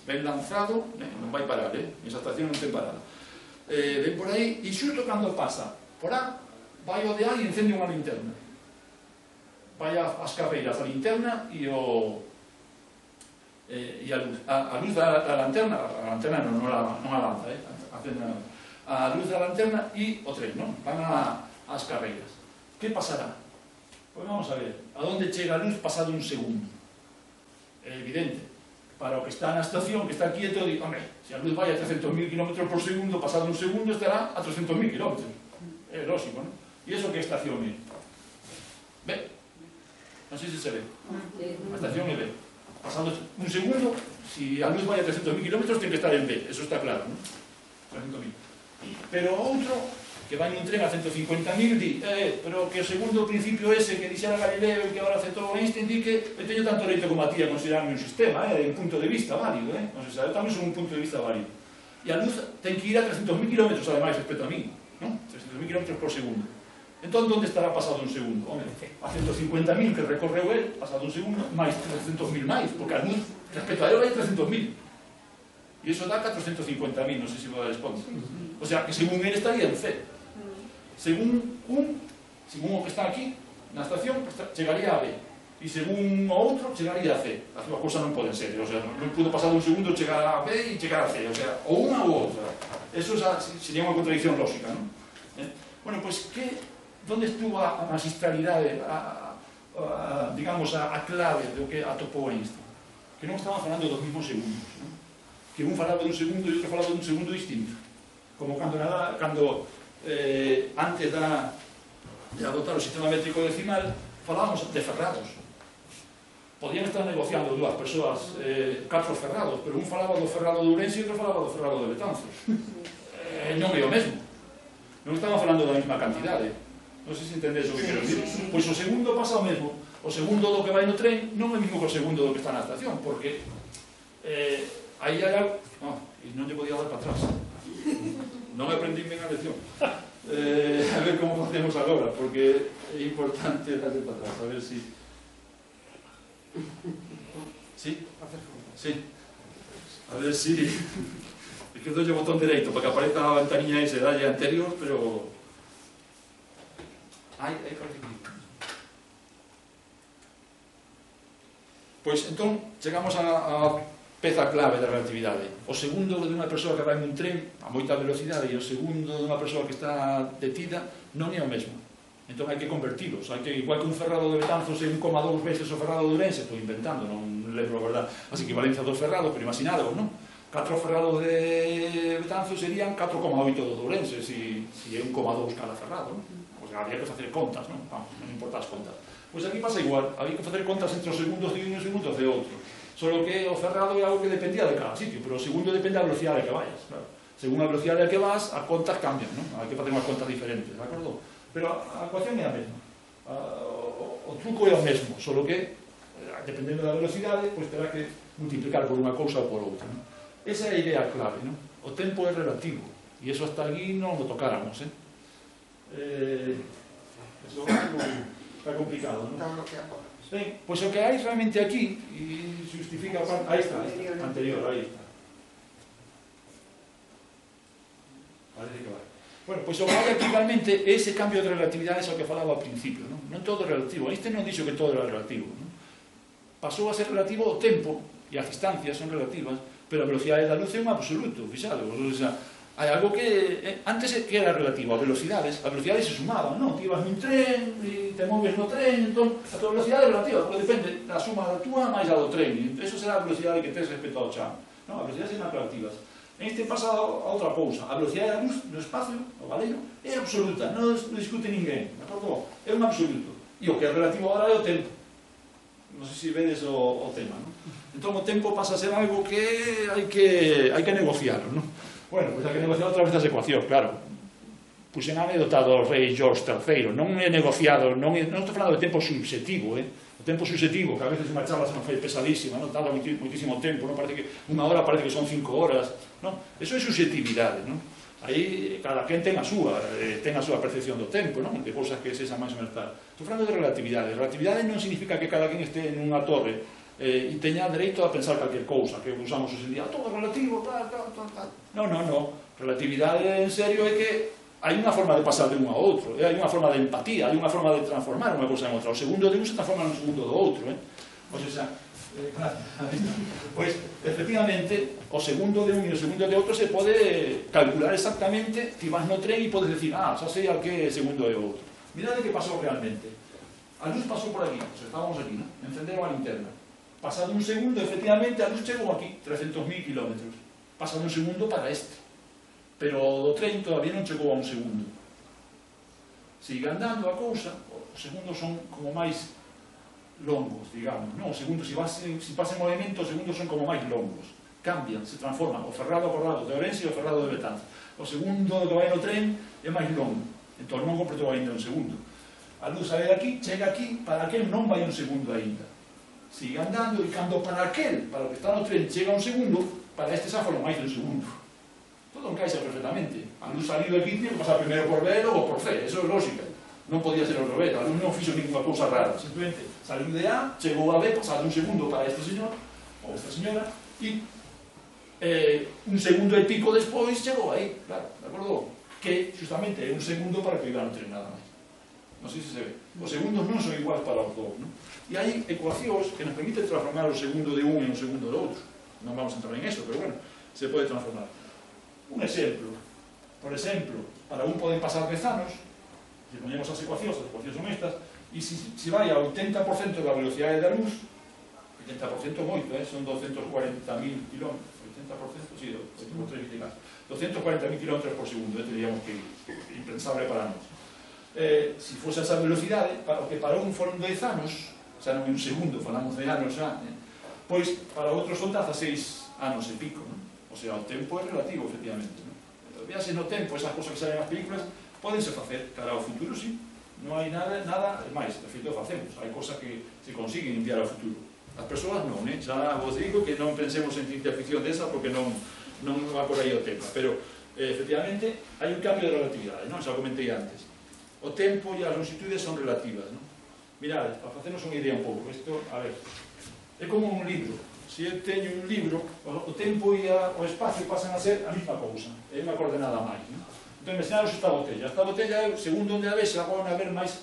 Ven lanzado, non vai parar, esa estación non ten parada. Ven por aí, e xusto cando pasa por A, vai ao de A e encende unha linterna. Vai as carreiras, a linterna e a luz. A luz da lanterna, non a lanza, a luz da lanterna e o tren, non? Van as carreiras. Que pasará? Pois vamos a ver, a onde chega a luz pasado un segundo. É evidente, para o que está na estación, que está quieto, digo, hombre, se a luz vai a 300.000 km por segundo, pasado un segundo estará a 300.000 km. É lógico, non? E iso que estación é? Ben, non sei se se ve. A estación é B. Pasado un segundo, se a luz vai a 300.000 km, ten que estar en B, eso está claro, non? 300.000. Pero outro, que vai nun tren a 150.000, di, pero que o segundo principio ese que dixera Galileo e que agora aceptou Einstein, di que teño tanto leito como a ti a considerarme un sistema, de un punto de vista válido, non se sabe, tamén son un punto de vista válido. E a luz ten que ir a 300.000 km, ademais, respecto a mí, non? 300.000 km por segundo. Entón, onde estará pasado un segundo? Home, a 150.000 que recorreu el, pasado un segundo, máis 300.000 máis, porque a luz, respecto a ele, vai a 300.000. E iso dá 450.000, non sei se vos responde. O sea, que según ele estaría en C. Según o que está aquí, na estación, chegaría a B. E según o outro, chegaría a C. As dúas cousas non poden ser. O sea, non pudo pasar un segundo chegar a B e chegar a C. O sea, ou unha ou outra. Eso sería unha contradicción lógica, non? Bueno, pois, onde estuvo a magistralidade, digamos, a clave do que atopou Einstein? Que non estaban falando dos mismos segundos, non? Que un falaba dun segundo e outro falaba dun segundo distinto. Como cando antes de adoptar o sistema métrico decimal, falábamos de ferrados. Podían estar negociando dúas persoas catro ferrados, pero un falaba do ferrado de Ourense e outro falaba do ferrado de Betanzos. Non é o mesmo. Non estaban falando da mesma cantidade. Non sei se entendes o que quero dicir. Pois o segundo pasa o mesmo. O segundo do que vai no tren non é o mesmo que o segundo do que está na estación, porque aí hai algo... non lle podía dar para atrás. Non aprendí ben a lección. A ver como facemos agora, porque é importante darle para atrás, a ver si... Sí? Sí. A ver si... Es que doy o botón dereito para que aparezca a ventanilla ese, dalle anterior, pero... parece que... Pois, entón, chegamos a peza clave da relatividade. O segundo de unha persoa que vai nun tren a moita velocidade e o segundo de unha persoa que está detida non é o mesmo. Entón hai que convertilos. Hai que, igual que un ferrado de Betanzos é 1,2 veces o ferrado de Ourense, estou inventando, non lembro a verdade, as equivalencias dos ferrados, pero imaginado, non? 4 ferrados de Betanzos serían 4,8 do de Ourense, se é 1,2 cada ferrado, non? O sea, había que facer contas, non? Non importa as contas. Pois aquí pasa igual, había que facer contas entre os segundos de un e os segundos de outro. Solo que o ferrado é algo que dependía de cada sitio, pero o segundo depende da velocidade que vayas, claro. Según a velocidade que vas, as contas cambian, non? Hai que facer unhas contas diferentes, de acordo? Pero a ecuación é a mesma. O truco é o mesmo, solo que, dependendo da velocidade, pois terá que multiplicar por unha cousa ou por outra, non? Esa é a idea clave, non? O tempo é relativo, e iso hasta aquí non o tocáramos, Eso está complicado, non? Está bloqueado. Ben, pois o que hai realmente aquí e justifica a parte... Aí está, anterior, aí está. Parece que vai. Bueno, pois o que hai aquí realmente é ese cambio de relatividades ao que falaba ao principio, non? Non todo é relativo. Este non dixo que todo era relativo, non? Pasou a ser relativo o tempo, e as distancias son relativas, pero a velocidade da luz é un absoluto, fixado. O sea, hai algo que antes que era relativo, as velocidades se sumaban, non? Ti ibas nun tren e te moves no tren, entón a tua velocidade é relativa, porque depende da suma da tua máis a do tren, eso será a velocidade que tes respecto ao chan, non? As velocidades serán relativas. En este pasa a outra cousa, a velocidade da luz no espacio, o galeno, é absoluta, non discute ninguén, de acordo? É un absoluto, e o que é relativo agora é o tempo. Non sei se vedes o tema, non? Entón o tempo pasa a ser algo que hai que negociar, non? Bueno, pois hai que negociar outra vez as ecuacións, claro. Puxen a anécdota do rei George III, non é negociado, non estou falando de tempo subjetivo, o tempo subjetivo, que a veces unha charla se me foi pesadísima, non? Tarda moitísimo tempo, non? Parece que unha hora parece que son 5 horas, non? Eso é subjetividade, non? Aí cada quen ten a súa percepción do tempo, non? De cousas que sexan máis ou menos tal. Estou falando de relatividade. Relatividade non significa que cada quen este en unha torre e teña dereito a pensar calquer cousa, que usamos hoxe en día, todo relativo, tal. Non. Relatividade en serio é que hai unha forma de pasar de un a outro, hai unha forma de empatía, hai unha forma de transformar unha cousa en outra. O segundo de un se transforma no segundo do outro, O sea, pois, efectivamente, o segundo de un e o segundo de outro se pode calcular exactamente, ti vas no tren e podes decir, xa sei a que segundo é o outro. Mirade que pasou realmente. A luz pasou por aquí, estábamos aquí, non? Encenderon a linterna. Pasado un segundo, efectivamente, a luz chegou aquí, 300.000 kilómetros. Pasado un segundo para este. Pero o do tren todavía non chegou a un segundo. Sigue andando a cousa, os segundos son como máis longos, digamos, non? Os segundos, se pasa en movimento, os segundos son como máis longos. Cambian, se transforman. O ferrado acordado de Ourense e o ferrado de Betanzos. O segundo que vai no tren é máis longo. Entón non completou ainda un segundo. A luz sale daqui, chega aquí, para aquel non vai un segundo ainda. Sigue andando e cando para aquel, para o que está no tren, chega un segundo, para este xa foron máis de un segundo. Todo encaixa perfectamente. A luz salido aquí tiene que pasar primeiro por B e logo por C, eso é lógica. Non podía ser ao revés, a luz non fixo ninguna cousa rara, simplemente saliu de A, chegou a B, pasado un segundo para este señor, ou esta señora, e un segundo e pico despois chegou aí, claro, de acordo? Que, justamente, é un segundo para que iba no tren nada máis. Non sei se se ve. Os segundos non son iguais para os dous, non? E hai ecuacións que nos permiten transformar o segundo de un e o segundo do outro. Non vamos a entrar en eso, pero bueno, se pode transformar. Un exemplo, por exemplo, para un poden pasar 10 anos, se ponemos as ecuacións son estas, e se vai a 80% da velocidade da luz, 80% moito, son 240.000 km, 80%, sí, 240.000 km por segundo, teríamos que ir impensable para nós. Se fose esa velocidade, o que para un foron 10 anos, xa non é un segundo, falamos de anos xa, pois para outros son 16 anos e pico, non? O sea, o tempo é relativo, efectivamente. Vease no tempo, esas cosas que salen nas películas, podense facer cara ao futuro, sí. Non hai nada máis, de feito facemos. Hai cosas que se consiguen enviar ao futuro. As persoas non, xa vos digo que non pensemos en ciencia ficción desa porque non va por aí o tema. Pero, efectivamente, hai un cambio de relatividade, non? Xa o comentei antes. O tempo e as longitudes son relativas, non? Mirad, para facernos unha idea un pouco, isto, a ver, é como un libro. Se eu teño un libro, o tempo e o espacio pasan a ser a mesma cousa, é unha coordenada máis, non? Entón, imaginaros esta botella. Esta botella, segundo onde a vexe, agora a ver máis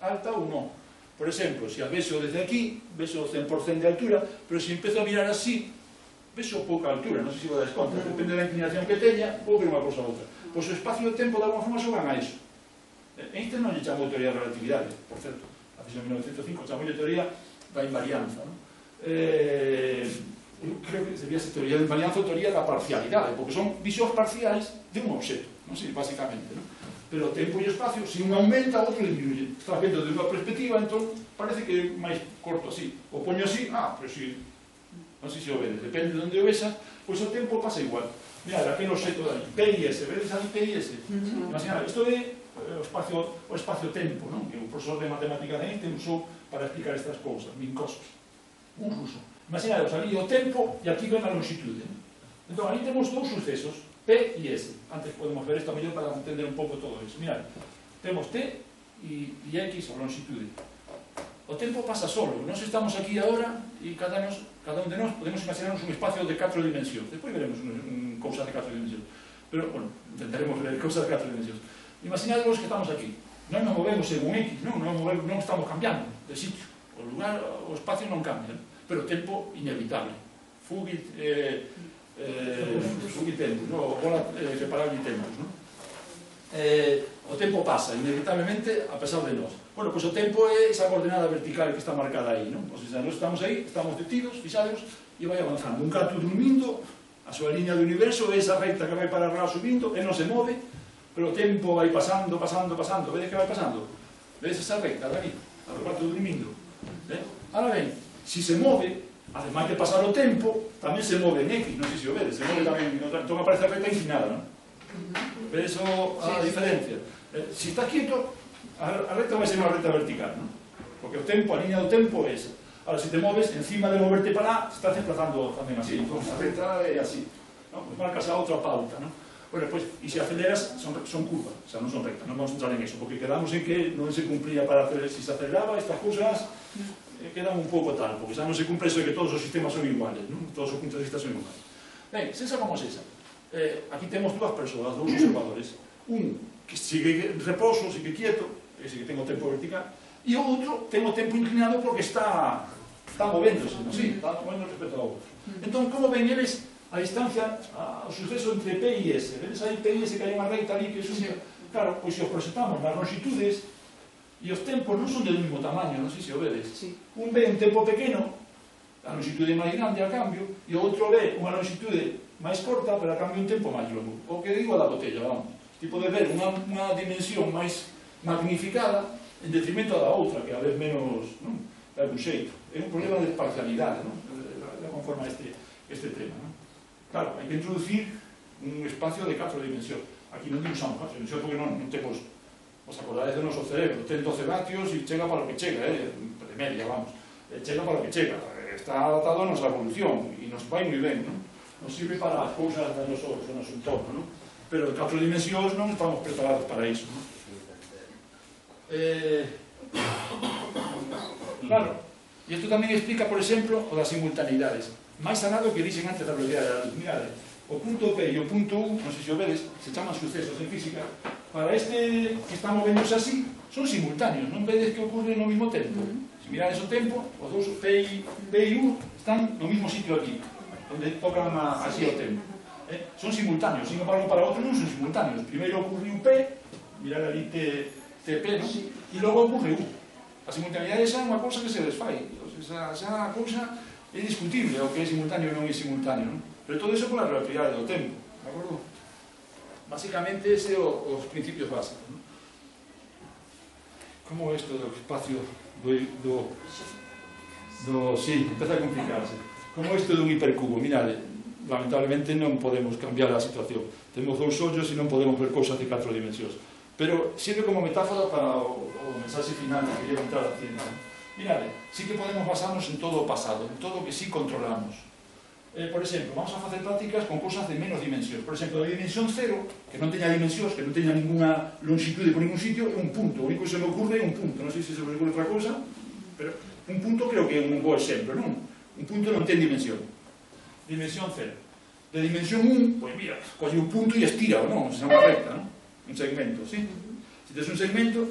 alta ou non. Por exemplo, se a vexo desde aquí, vexo o 100% de altura, pero se empezo a mirar así, vexo pouca altura, non sei se vos dais conta, depende da inclinación que teña, vou ver unha cousa ou outra. Pois o espacio e o tempo de alguma forma xogan a iso. Einstein non lle chamou teoría de relatividade, por certo, a fixo en 1905, chamou teoría da invarianza, non? Eu creo que debía ser teoría de invarianza ou teoría da parcialidade, porque son visións parciais de un obxecto, non sei, basicamente, non? Pero o tempo e o espacio, se un aumenta, o outro disminuye. Está vendo de unha perspectiva, entón, parece que é máis corto así. O poño así, pero si, non sei se o vedes, depende de onde o vexas, pois o tempo pasa igual. Mirad, aquel obxecto de ali, P e S, vedes ali P e S? Imaginad, isto é o espacio-tempo, non? Que o profesor de matemática de Einstein usou para explicar estas cousas, Minkowski, un ruso. Imaginaos, ali o tempo e aquí ven a longitude. Entón, ali temos dous sucesos, P e S. Antes podemos ver isto mellor para entender un pouco todo iso. Mirad, temos T e X, a longitude. O tempo pasa solo. Nós estamos aquí agora e cada un de nós podemos imaginarnos un espacio de 4 dimensións. Despois veremos cousas de 4 dimensións. Pero, bueno, intentaremos ver cosas de 4 dimensións. Imaginadvos que estamos aquí. Non nos movemos según X, non estamos cambiando de sitio. O lugar, o espacio non cambia, pero o tempo inevitable. Fugit tempus, o bola reparable tempus, non? O tempo pasa, inevitablemente, a pesar de nós. Bueno, pois o tempo é esa coordenada vertical que está marcada aí, non? O sea, nós estamos aí, estamos detidos, fixados, e vai avanzando. Un gato dormindo, a súa liña do universo é esa recta que vai para arriba subindo, e non se move, pero o tempo vai pasando, vedes que vai pasando? Vedes esa recta, dali, o gato dormindo. Ahora ben, si se move, ademais de pasar o tempo, tamén se move en X, non sei se o vedes, se move tamén, entón aparece a recta inclinada, non? Vedes a diferencia? Si está quieto, a recta vai ser unha recta vertical, non? Porque o tempo, a liña do tempo é esa. Ahora, se te moves, encima de moverte para lá, estás desplazando tamén así, entón a recta é así, non? Pues marcas a outra pauta, non? Bueno, pues, e se aceleras, son curvas, o sea, non son rectas, non vamos a entrar en eso, porque quedamos en que non se cumplía para acelerar, si se aceleraba, estas cousas quedan un pouco tal, porque xa non se cumple eso de que todos os sistemas son iguales, non? Todos os puntos de vista son iguales. Ben, sensa como é esa. Aquí temos dúas persoas, dous observadores, un que sigue repouso, sigue quieto, ese que ten o tempo vertical, e o outro ten o tempo inclinado porque está movéndose, non? Sí, está movendo respecto ao outro. Entón, como ven eles a distancia, o suceso entre P e S? Vedes aí P e S que hai unha recta ali que é claro, pois se os proxectamos nas longitudes e os tempos non son del mesmo tamaño, non sei se o vedes. Un ve un tempo pequeno, a longitude máis grande a cambio, e o outro ve unha longitude máis corta, pero a cambio un tempo máis longo. O que digo da botella, vamos. Tipo de ver unha dimensión máis magnificada en detrimento da outra, que a vez menos, non? De algún xeito. É un problema de parcialidade, non? Conforme a este tema, non? Claro, hai que introducir un espacio de 4 dimensións. Aquí non usamos 4 dimensións porque non temos, os acordades do noso cerebro, ten 12 vatios e chega para o que chega, de media, vamos. Chega para o que chega. Está adaptado a nosa evolución e nos vai moi ben, non? Nos sirve para as cousas do noso entorno, non? Pero en 4 dimensións non estamos preparados para iso, non? Claro, e isto tamén explica, por exemplo, o das simultaneidades. Máis sanado que dixen antes da velocidade da luz. Mirade, o punto P e o punto U, non sei se o vedes, se chaman sucesos en física, para este que está movéndose así, son simultáneos, non vedes que ocurre no mesmo tempo. Se mirades o tempo, os dous P e U están no mesmo sitio aquí, onde tocan así o tempo. Son simultáneos, sin embargo para outro non son simultáneos. Primeiro ocurre o P, mirad ali TP, non? E logo ocurre U. A simultaneidade xa é unha cousa que se desfai, xa a cousa é discutible o que é simultáneo ou non é simultáneo, non? Pero todo iso pola relatividade do tempo, de acordo? Básicamente, ese é os principios básicos, non? Como isto do espacio sí, empeza a complicarse. Como isto dun hipercubo, mirade, lamentablemente non podemos cambiar a situación. Temos 2 ollos e non podemos ver cousas de 4 dimensións. Pero sirve como metáfora para o mensaxe final que quería entrar a ciencia. Mirade, sí que podemos basarnos en todo o pasado, en todo o que sí controlamos. Por exemplo, vamos a facer prácticas con cousas de menos dimensións. Por exemplo, de dimensión 0, que non teña dimensións, que non teña ninguna longitude por ningún sitio, é un punto. O único que se me ocurre é un punto. Non sei se se me ocurre outra cousa, pero un punto creo que é un bo exemplo, non? Un punto non ten dimensión. Dimensión 0. De dimensión 1, pois mira, colle un punto e estira, non? Se chama recta, non? Un segmento, sí? Se tes un segmento,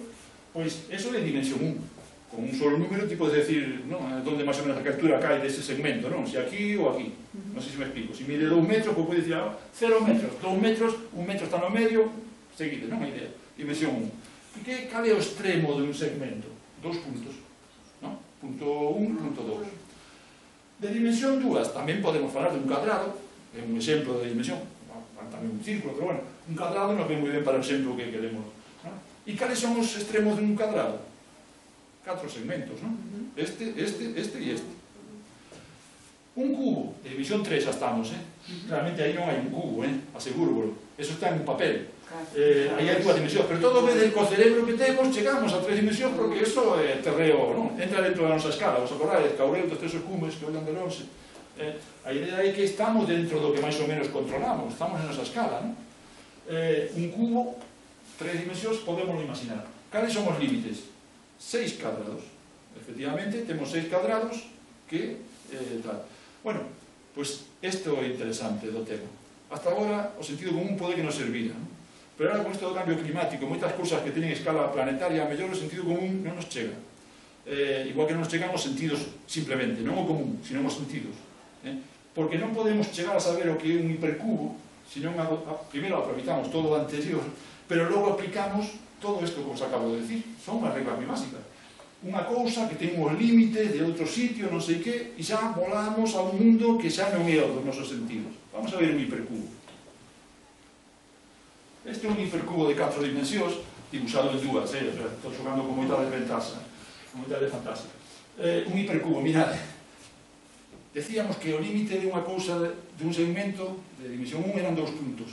pois eso é dimensión 1. Con un solo número, ti podes decir, non? Donde máis ou menos a captura cae dese segmento, non? Se aquí ou aquí. Non sei se me explico. Se mide 2 metros, pois pode dicir 0 metros, 2 metros, 1 metro está no medio, seguide, non? A idea. Dimensión 1. E cal é o extremo de un segmento? 2 puntos, non? Punto 1, punto 2. De dimensión 2 tamén podemos falar de un cadrado, é un exemplo de dimensión, tamén un círculo, pero bueno, un cadrado nos ven moi ben para o exemplo que queremos. E cales son os extremos de un cadrado? 4 segmentos, non? Este e este. Un cubo, de dimensión 3 xa estamos, Realmente aí non hai un cubo, asegúrvolo. Eso está en un papel. Aí hai 2 dimensións, pero todo vez co cerebro que temos chegamos a 3 dimensións porque eso é terreo, non? Entra dentro da nosa escala, vos acordades? Caureu dos 3 cumes que ollan de longe. A idea é que estamos dentro do que máis ou menos controlamos, estamos en nosa escala, non? Un cubo, 3 dimensións, podemos imaginar. Cales son os límites? 6 cadrados. Efectivamente, temos 6 cadrados que tal. Bueno, pois isto é interesante do tema. hasta agora o sentido común pode que nos servira, non? Pero agora con isto do cambio climático, moitas cousas que teñen escala planetaria, a mellor o sentido común non nos chega. Igual que non nos chegan os sentidos simplemente, non o común, sino os sentidos. Porque non podemos chegar a saber o que é un hipercubo, senón primeiro aproveitamos todo o anterior, pero logo aplicamos todo isto que vos acabo de decir. Son unhas reglas moi básicas. Unha cousa que ten os límites de outro sitio, non sei que, e xa volamos a un mundo que xa non é o dos nosos sentidos. Vamos a ver un hipercubo. Este é un hipercubo de 4 dimensións, dibujado en dúas, estou xogando con moita desventaxa, con moita desfantástica. Un hipercubo, mirad, decíamos que o límite de unha cousa, de un segmento de dimensión 1 eran 2 puntos,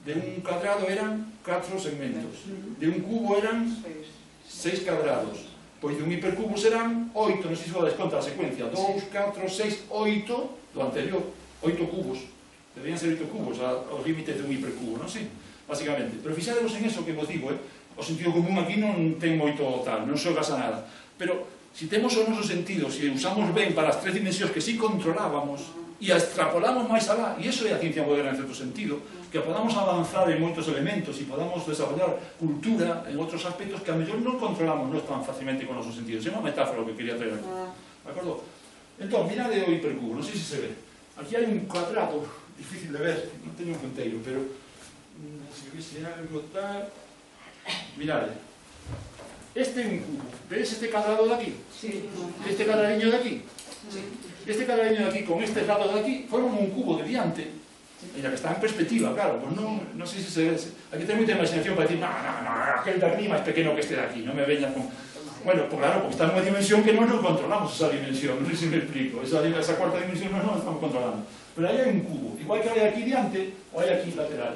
de un cuadrado eran 4 segmentos, de un cubo eran 6 cuadrados, pois de un hipercubo serán 8, non sei se vos dais conta a secuencia, 2, 4, 6, 8, do anterior, 8 cubos, deberían ser 8 cubos os límites de un hipercubo, non sei? Básicamente, pero fixadevos en eso que vos digo, o sentido común aquí non ten moito tal, non se gasa nada, pero se temos os nosos sentidos e usamos ben para as 3 dimensións que sí controlábamos e a extrapolamos máis alá, e iso é a ciencia moderna en certo sentido, que podamos avanzar en moitos elementos e podamos desarrollar cultura en outros aspectos que a mellor non controlamos non tan facilmente con os nosos sentidos. É unha metáfora que quería traer aquí, de acordo? Entón, mirade o hipercubo, non sei se se ve, aquí hai un cuadrado difícil de ver, non teño un punteiro, pero se vise algo tal, mirade, este é un cubo, vedes este cadrado de aquí? Sí. Este cadradiño de aquí? Sí. Este cadradiño de aquí con este lado de aquí forman un cubo de diante, mira que está en perspectiva, claro, pues non sei se se ve, aquí ten moita imaginación para decir, aquel de aquí máis pequeno que este de aquí, non me veña con... Bueno, pues claro, porque está en unha dimensión que non controlamos esa dimensión, non sei se me explico, esa cuarta dimensión non estamos controlando, pero aí hai un cubo, igual que hai aquí diante, ou hai aquí lateral.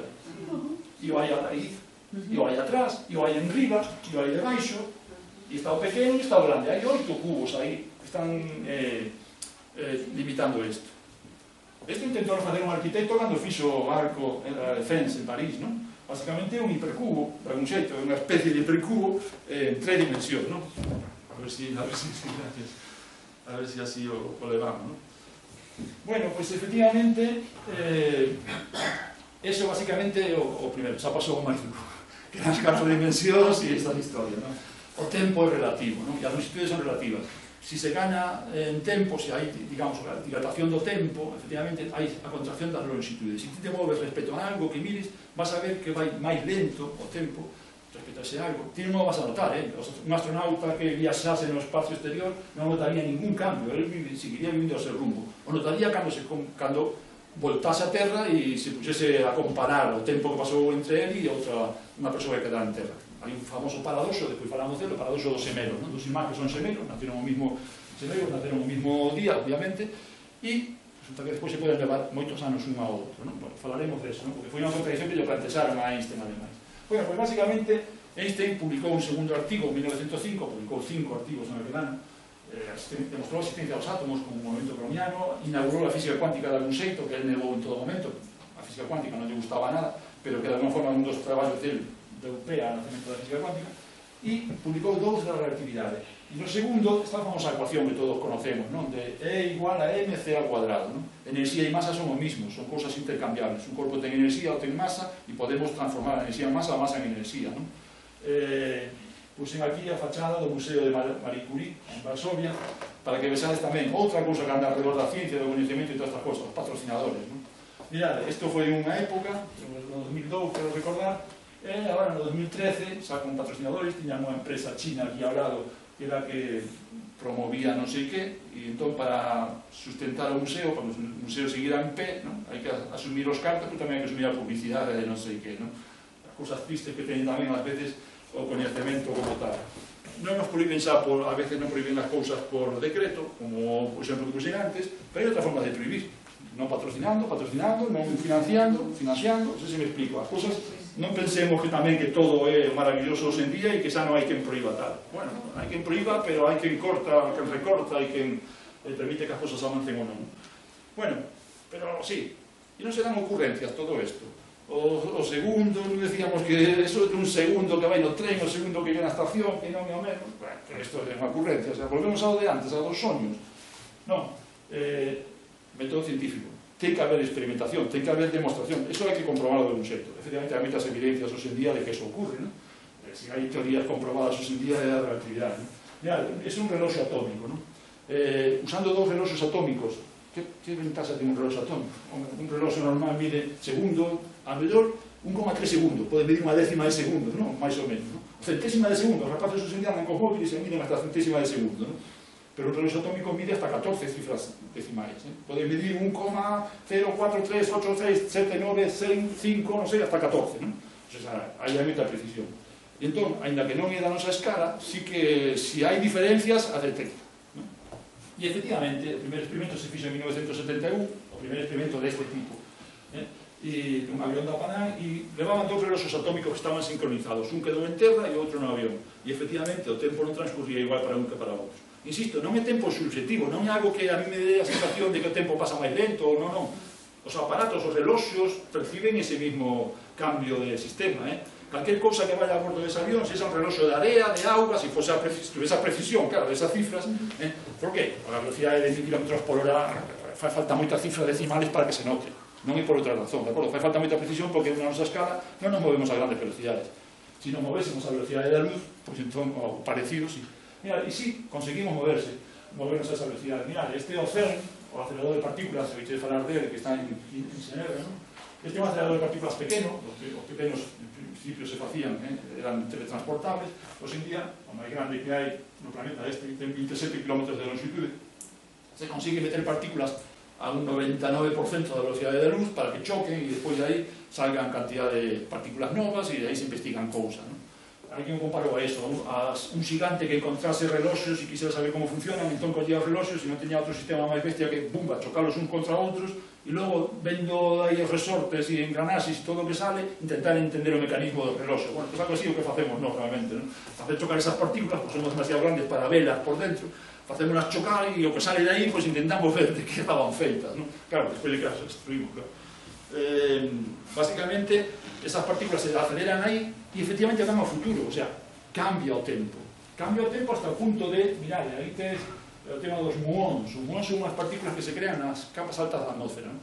E o hai a raíz, e o hai atrás, e o hai en riba, e o hai debaixo, e está o pequeno e está o grande. Hai 8 cubos aí que están limitando isto. Isto intentou facer un arquitecto cando fixo o arco en la Défense en París, non? Basicamente é un hipercubo, de algún xeito, é unha especie de hipercubo en 3 dimensións, non? A ver si así o levamos, non? Bueno, pois efectivamente eso basicamente é o primeiro, xa pasou o máis duro, que as 4 dimensións e estas historias, non? O tempo é relativo, non? E as longitudes son relativas. Si se gana en tempo, se hai, digamos, a dilatación do tempo, efectivamente hai a contracción das longitudes. Se ti te moves respecto a algo que mires, vas a ver que vai máis lento o tempo respecto a ese algo. Ti non o vas a notar, un astronauta que viaxase no espacio exterior non notaría ningún cambio, ele seguiría vivindo o seu rumbo. O notaría cando voltase a Terra e se puxese a comparar o tempo que pasou entre ele e unha persoa que quedara en Terra. Hai un famoso paradoxo, depois falamos dele, o paradoxo dos semeros, non? Dos irmáns que son semeros, naceron o mismo semeros, naceron o mismo día, obviamente, e resulta que despois se poden levar moitos anos un ao outro, non? Bueno, falaremos deso, non? Porque foi unha contradición que lle plantearon a Einstein, ademais. Bueno, pois basicamente, Einstein publicou un segundo artigo en 1905, publicou 5 artigos en aquel ano, demostrou a existencia dos átomos como un movimento browniano, inaugurou a física cuántica de algún xeito, que ele negou en todo momento, a física cuántica non lle gustaba nada, pero que de alguna forma un dos traballos dele deu pé ao nacemento da física cuántica, e publicou 2 da relatividade. E no segundo, esta famosa ecuación que todos conocemos, non? De E igual a mc ao cuadrado, non? Enerxía e masa son o mismo, son cousas intercambiables. Un corpo ten enerxía ou ten masa e podemos transformar a enerxía en masa, a masa en enerxía, non? Puxen aquí a fachada do Museo de Marie Curie, en Varsovia, para que vexades tamén outra cousa que anda alrededor da ciencia, do conhecimento e todas estas cousas, os patrocinadores, non? Mirad, isto foi unha época, no 2002, quero recordar, e agora no 2013, xa con patrocinadores, tiñan unha empresa china aquí ao lado, que era que promovía non sei que, e entón para sustentar o museo, para que o museo seguira en pé, non? Hai que asumir os cartos, pero tamén hai que asumir a publicidade de non sei que, non? As cousas tristes que teñen tamén ás veces o coñecemento como tal. Non nos prohíben xa, a veces non prohíben as cousas por decreto, como o exemplo que puxen antes, pero hai outra forma de prohibir. Non patrocinando, non financiando, non sei se me explico. As cousas, non pensemos que tamén que todo é maravilloso hoxe en día e que xa non hai quen prohíba tal. Bueno, hai quen prohíba, pero hai quen corta, quen recorta, hai quen permite que as cousas avancen ou non. Bueno, pero sí, e non se dan ocurrencias todo isto. O segundo, decíamos que eso de un segundo que vai no tren, o segundo que vai na estación, que non é o menos, bueno, isto é unha ocurrencia, o sea, volvemos ao de antes, ao dos soños. Non, método científico. ten que haber experimentación, ten que haber demostración, eso hai que comprobarlo de un xeito. Efectivamente, hai moitas evidencias hoxe en día de que eso ocurre, ¿no? Si hai teorías comprobadas hoxe en día de la relatividade, ¿no? Mira, es un reloxo atómico, ¿no? Usando dos reloxos atómicos, que ventaja ten un reloxo atómico? Un reloxo normal mide segundo, a mellor 1,3 segundos, pode medir unha décima de segundo, ¿no? Mais ou menos, ¿no? Centésima de segundo, os rapaces hoxe en día andan con móviles e miden hasta centésima de segundo, ¿no? Pero un reloxo atómico mide hasta 14 cifras decimais, ¿eh? Pode medir 1,04383796, non sei, hasta 14, ¿no? O sea, aí hai moita precisión. E entón, ainda que non é da nosa escala, sí que, se hai diferencias, a detecta, ¿no? E efectivamente, o primeiro experimento se fixo en 1971, o primeiro experimento deste tipo, e un avión da Panam, e levaban dos reloxos atómicos que estaban sincronizados, un quedou en terra e outro no avión, e efectivamente o tempo non transcurría igual para un que para outro. Insisto, non é tempo subjetivo, non é algo que a mí me dé a sensación de que o tempo pasa máis lento, non. Os aparatos, os reloxos, perciben ese mismo cambio de sistema, Calquer cousa que vaya a bordo dese avión, se é un reloxo de area, de auga, se fose esa precisión, claro, desas cifras, por que? A velocidade de 1000 km por hora fai falta moitas cifras decimales para que se note, non é por outra razón, de acordo? Fai falta moita precisión porque na nosa escala non nos movemos a grandes velocidades. Se nos movésemos a velocidade da luz, pois entón, o parecido, sí. Mira, e sí, conseguimos movernos a esa velocidade. Mira, este é o CERN, o acelerador de partículas, se vais a falar dele, que está en Xenebra, non? Este é un acelerador de partículas pequeno, os pequenos en principio se facían, eran teletransportables, hoxe en día, o máis grande que hai no planeta este, que ten 27 km de longitude, se consigue meter partículas a un 99% da velocidade da luz para que choquen e despois de aí salgan cantidad de partículas novas e de aí se investigan cousas, non? Hai quen comparou a eso, un xigante que encontrase reloxos e quixera saber como funcionan, entón collía os reloxos e non teña outro sistema máis bestia que, bumba, chocalos uns contra outros e logo, vendo aí os resortes e engranaxes e todo o que sale, intentar entender o mecanismo do reloxo. Bueno, pues algo así o que facemos nós, realmente, non? Facer chocar esas partículas, pois somos demasiado grandes para velas por dentro, facémolas chocar e o que sale de aí, pois intentamos ver de que estaban feitas, non? Claro, despois de que as destruimos, claro. Básicamente, esas partículas se aceleran aí e efectivamente van ao futuro, o sea, cambia o tempo hasta o punto de, mirad, aí tes o tema dos muóns. Os muóns son unhas partículas que se crean nas capas altas da atmósfera, non?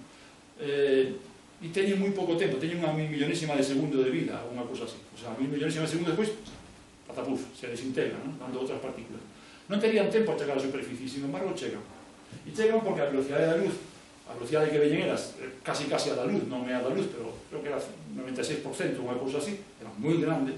E teñen moi pouco tempo, teñen unha millonésima de segundo de vida, unha cousa así, o sea, millonésima de segundo despois, patapuf, se desintegra, non? Dando outras partículas. Non terían tempo a chegar á superficie, sin embargo chegan. E chegan porque a velocidade da luz, a velocidade que veñen eras casi a da luz, non é a da luz, pero creo que era 96%, unha cousa así, era moi grande,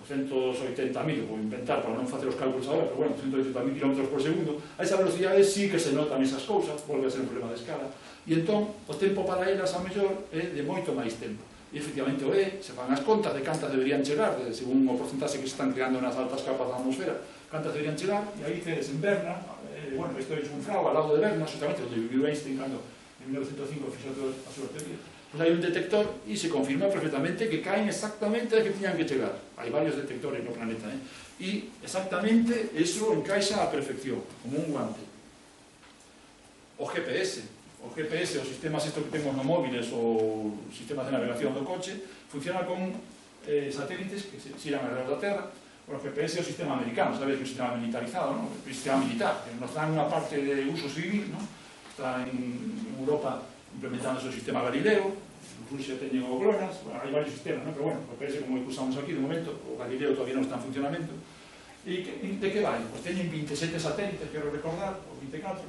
280.000, vou inventar para non facer os cálculos agora, pero bueno, 180.000 km por segundo, a esa velocidade sí que se notan esas cousas, volve a ser un problema de escala, e entón o tempo para elas a mellor é de moito máis tempo. E efectivamente o é, se fan as contas de cantas deberían chegar, según o porcentaxe que se están creando nas altas capas da atmosfera, cantas deberían chegar, e aí tedes en Berna, bueno, isto é un frau ao lado de Berna, justamente onde viviu Einstein cando en 1905 fixo a súa teoría. Pois hai un detector e se confirma perfectamente que caen exactamente a que tiñan que chegar. Hai varios detectores no planeta, e exactamente eso encaixa a perfección, como un guante. O GPS, os sistemas estos que temos no móviles ou sistemas de navegación do coche, funcionan con satélites que se xiran alrededor da Terra. O GPS é o sistema americano, sabes que é un sistema militarizado, non? O sistema militar, que nos dan unha parte de uso civil, non? Está en Europa implementando o sistema Galileo, en Rusia teñen o GLONASS, bueno, hai varios sistemas, ¿no? Pero bueno, o PS como usamos aquí de momento, o Galileo todavía non está en funcionamento. E de que vai? Pois teñen 27 satélites, quero recordar, ou 24,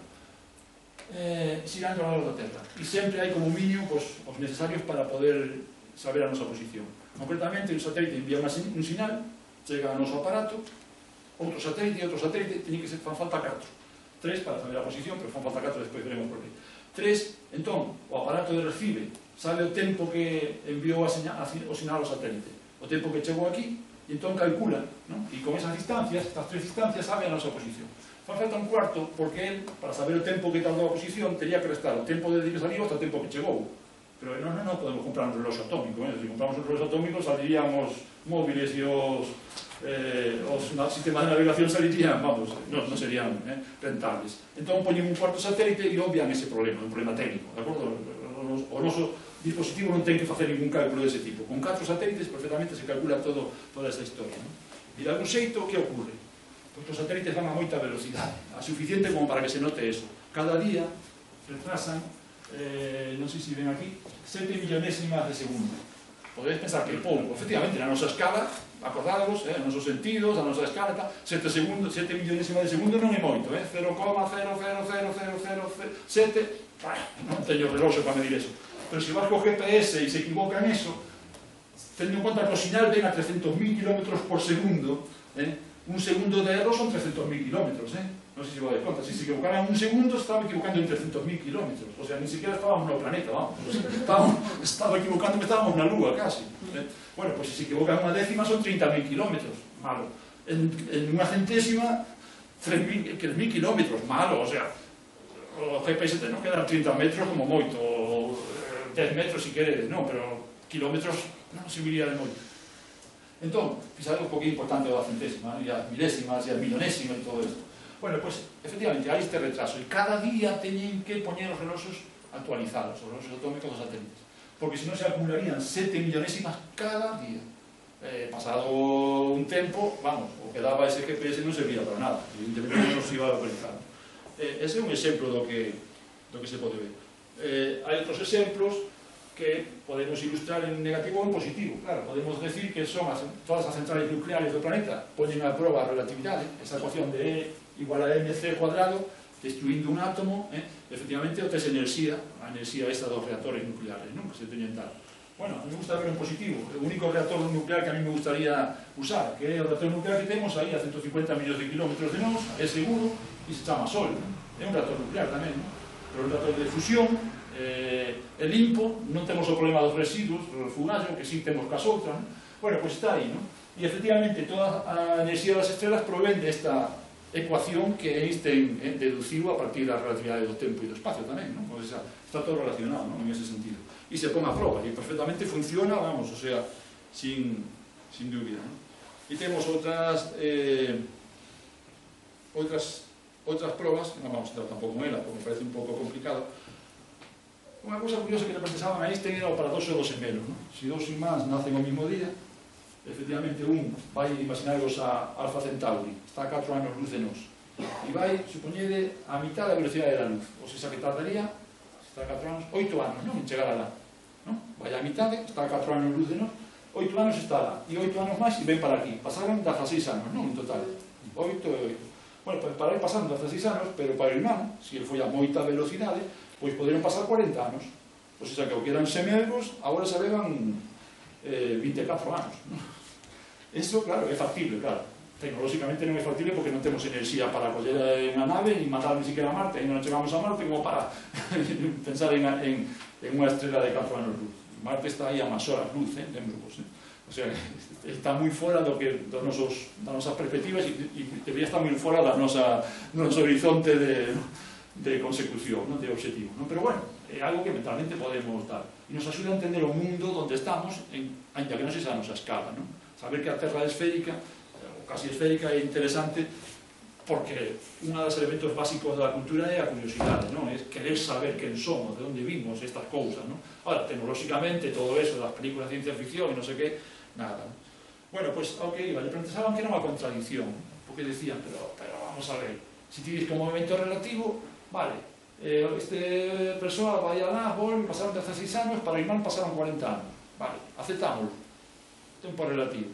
xirando ao lado da Terra. E sempre hai como mínimo os necesarios para poder saber a nosa posición. Concretamente, un satélite envía un sinal, chega ao noso aparato, outro satélite, teñen que ser, fan falta 4. 3 para saber a posición, pero fan falta 4, despois veremos por qué. 3, entón, o aparato de recibe sabe o tempo que enviou o sinal ao satélite, o tempo que chegou aquí, e entón calcula, non? E con esas distancias, estas 3 distancias, sabe a nosa posición. Fan falta un cuarto, porque él, para saber o tempo que tardou a posición, tería que restar o tempo de que saliu hasta o tempo que chegou. Pero non podemos comprar un reloxo atómico, Se compramos un reloxo atómico, salirían os móviles e os sistemas de navegación salirían, vamos, non serían rentables. Entón poñen un cuarto satélite e obvian ese problema, un problema técnico, de acordo? O noso dispositivo non ten que facer ningún cálculo dese tipo. Con 4 satélites perfectamente se calcula toda esa historia. E de algún xeito, que ocorre? Pois os satélites van a moita velocidade, a suficiente como para que se note eso. Cada día retrasan non sei se ven aquí, 7 millonésimas de segundo. Podedes pensar que é pouco, efectivamente, na nosa escala, acordádevos, nos nosos sentidos, na nosa escala, 7 millonésimas de segundo non é moito, 0,0000007, non teño reloxo para medir eso. Pero se vas co GPS e se equivoca en eso, tendo en conta que o sinal ven a 300.000 km por segundo, un segundo de erro son 300.000 km, non sei se vos dais conta, se se equivocaran un segundo, estaba equivocando en 300.000 km, o sea, ni siquiera estábamos no planeta, vamos, estaba equivocando que estábamos na Lúa, casi. Bueno, pois se se equivocan unha décima son 30.000 km, malo. En unha centésima, 3.000 km, malo, o sea, o GPS ten que dar 30 metros como moito, ou 10 metros si queredes, non, pero kilómetros non serviría de moito. Entón, fixade un poquinho importante da centésima, e as milésimas, e as millonésimas e todo isto. Bueno, pois, efectivamente, hai este retraso, e cada día teñen que poñer os reloxos actualizados, os reloxos atómicos dos satélites, porque senón se acumularían 7 millonésimas cada día. Pasado un tempo, vamos, o que daba ese GPS non servía para nada, evidentemente non se iba a localizar. Ese é un exemplo do que se pode ver. Hai outros exemplos que podemos ilustrar en negativo ou en positivo. Claro, podemos decir que son todas as centrales nucleares do planeta poñen a proba a relatividade, esa ecuación de E igual a mc cuadrado, destruindo un átomo, efectivamente, o tes enerxía, a enerxía esta dos reactores nucleares, non? Que se teñen tal. Bueno, a mí me gusta ver en positivo, o único reactor nuclear que a mí me gustaría usar, que é o reactor nuclear que temos aí a 150 millóns de kilómetros de nós, é seguro, e se chama Sol, é un reactor nuclear tamén, non? Pero un reactor de fusión, é limpo, non temos o problema dos residuos, do fugallo, que sí temos cas outra, non? Bueno, pois está aí, non? E efectivamente toda a enerxía das estrelas provén desta ecuación que Einstein deduciu a partir da relatividade do tempo e do espacio tamén, non? O sea, está todo relacionado, non? En ese sentido. E se pon a prova, e perfectamente funciona, vamos, o sea, sin dúbida, non? E temos outras probas, non vamos a entrar tampouco en ela, porque me parece un pouco complicado. Unha cousa curiosa que le pensaban a Einstein era o paradoxo dos gemelos, non? Se dous irmáns nacen o mismo día, efectivamente un vai imaginarvos a Alfa Centauri, está a 4 anos luz de nós, e vai, supoñede, a mitad da velocidade da luz, ou se que tardaría, se está a 4 anos, 8 anos, non? En chegar a lá, non? Vai a mitad, está a 4 anos luz de nós, 8 anos está lá, e 8 anos máis e ven para aquí, pasaron 16 anos, non? En total, 8 e 8. Bueno, pues para ir pasando 16 anos, pero para o irmán, se ele foi a moita velocidade, pois poderon pasar 40 anos, pois xa que o que eran semelgos, agora se levan 24 anos, non? Eso, claro, é factible, claro. Tecnolóxicamente non é factible porque non temos enerxía para coller unha nave e mandar ni siquiera a Marte, e non chegamos a Marte como para pensar en unha estrela de 4 anos luz. Marte está aí a máis horas luz, lembramos, o sea, está moi fora da nosas perspectivas e debería estar moi fora do noso horizonte de consecución, de objetivo. Pero bueno, é algo que mentalmente podemos dar e nos axuda a entender o mundo onde estamos, ainda que non sexa a nosa escala. Saber que a Terra é esférica, ou casi esférica, é interesante porque un dos elementos básicos da cultura é a curiosidade, é querer saber quen somos, de onde vimos estas cousas. Ahora, tecnolóxicamente, todo eso das películas de ciencia ficción e non sei que, nada. Bueno, pois, ao que iba, le pensaban que era unha contradicción, porque decían, pero vamos a ver, se ti dis que o movimento relativo, vale, este persoa vai alá, volve, pasaron 16 anos, para o imán pasaron 40 anos, vale, aceptámoslo, tempo relativo.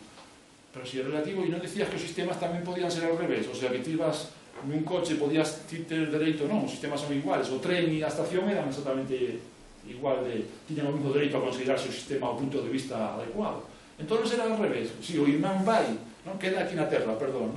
Pero se é relativo, e non decías que os sistemas tamén podían ser ao revés, o sea, que ti vas nun coche, podías ter dereito, non, os sistemas son iguales, o tren e a estación eran exactamente igual, tiñan o mismo dereito a considerarse o sistema ao punto de vista adecuado. Entón era ao revés, se o irmán vai, non queda aquí na Terra, perdón,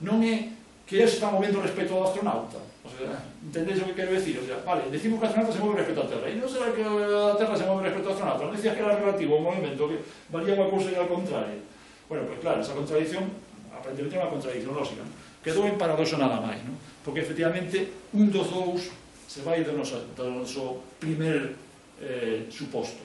non é que ele se está movendo respecto ao astronauta, o sea, entendedes o que quero decir? O sea, vale, decimos que o astronauta se move respecto á Terra, e non será que a Terra se move respecto ao astronauta, non decías que era relativo o movimento, que valía unha cousa e ao contrario. Bueno, pues claro, esa contradicción, aparentemente é unha contradicción lógica, quedou en paradoxo nada máis, porque efectivamente un dos dous se vai do noso primer suposto,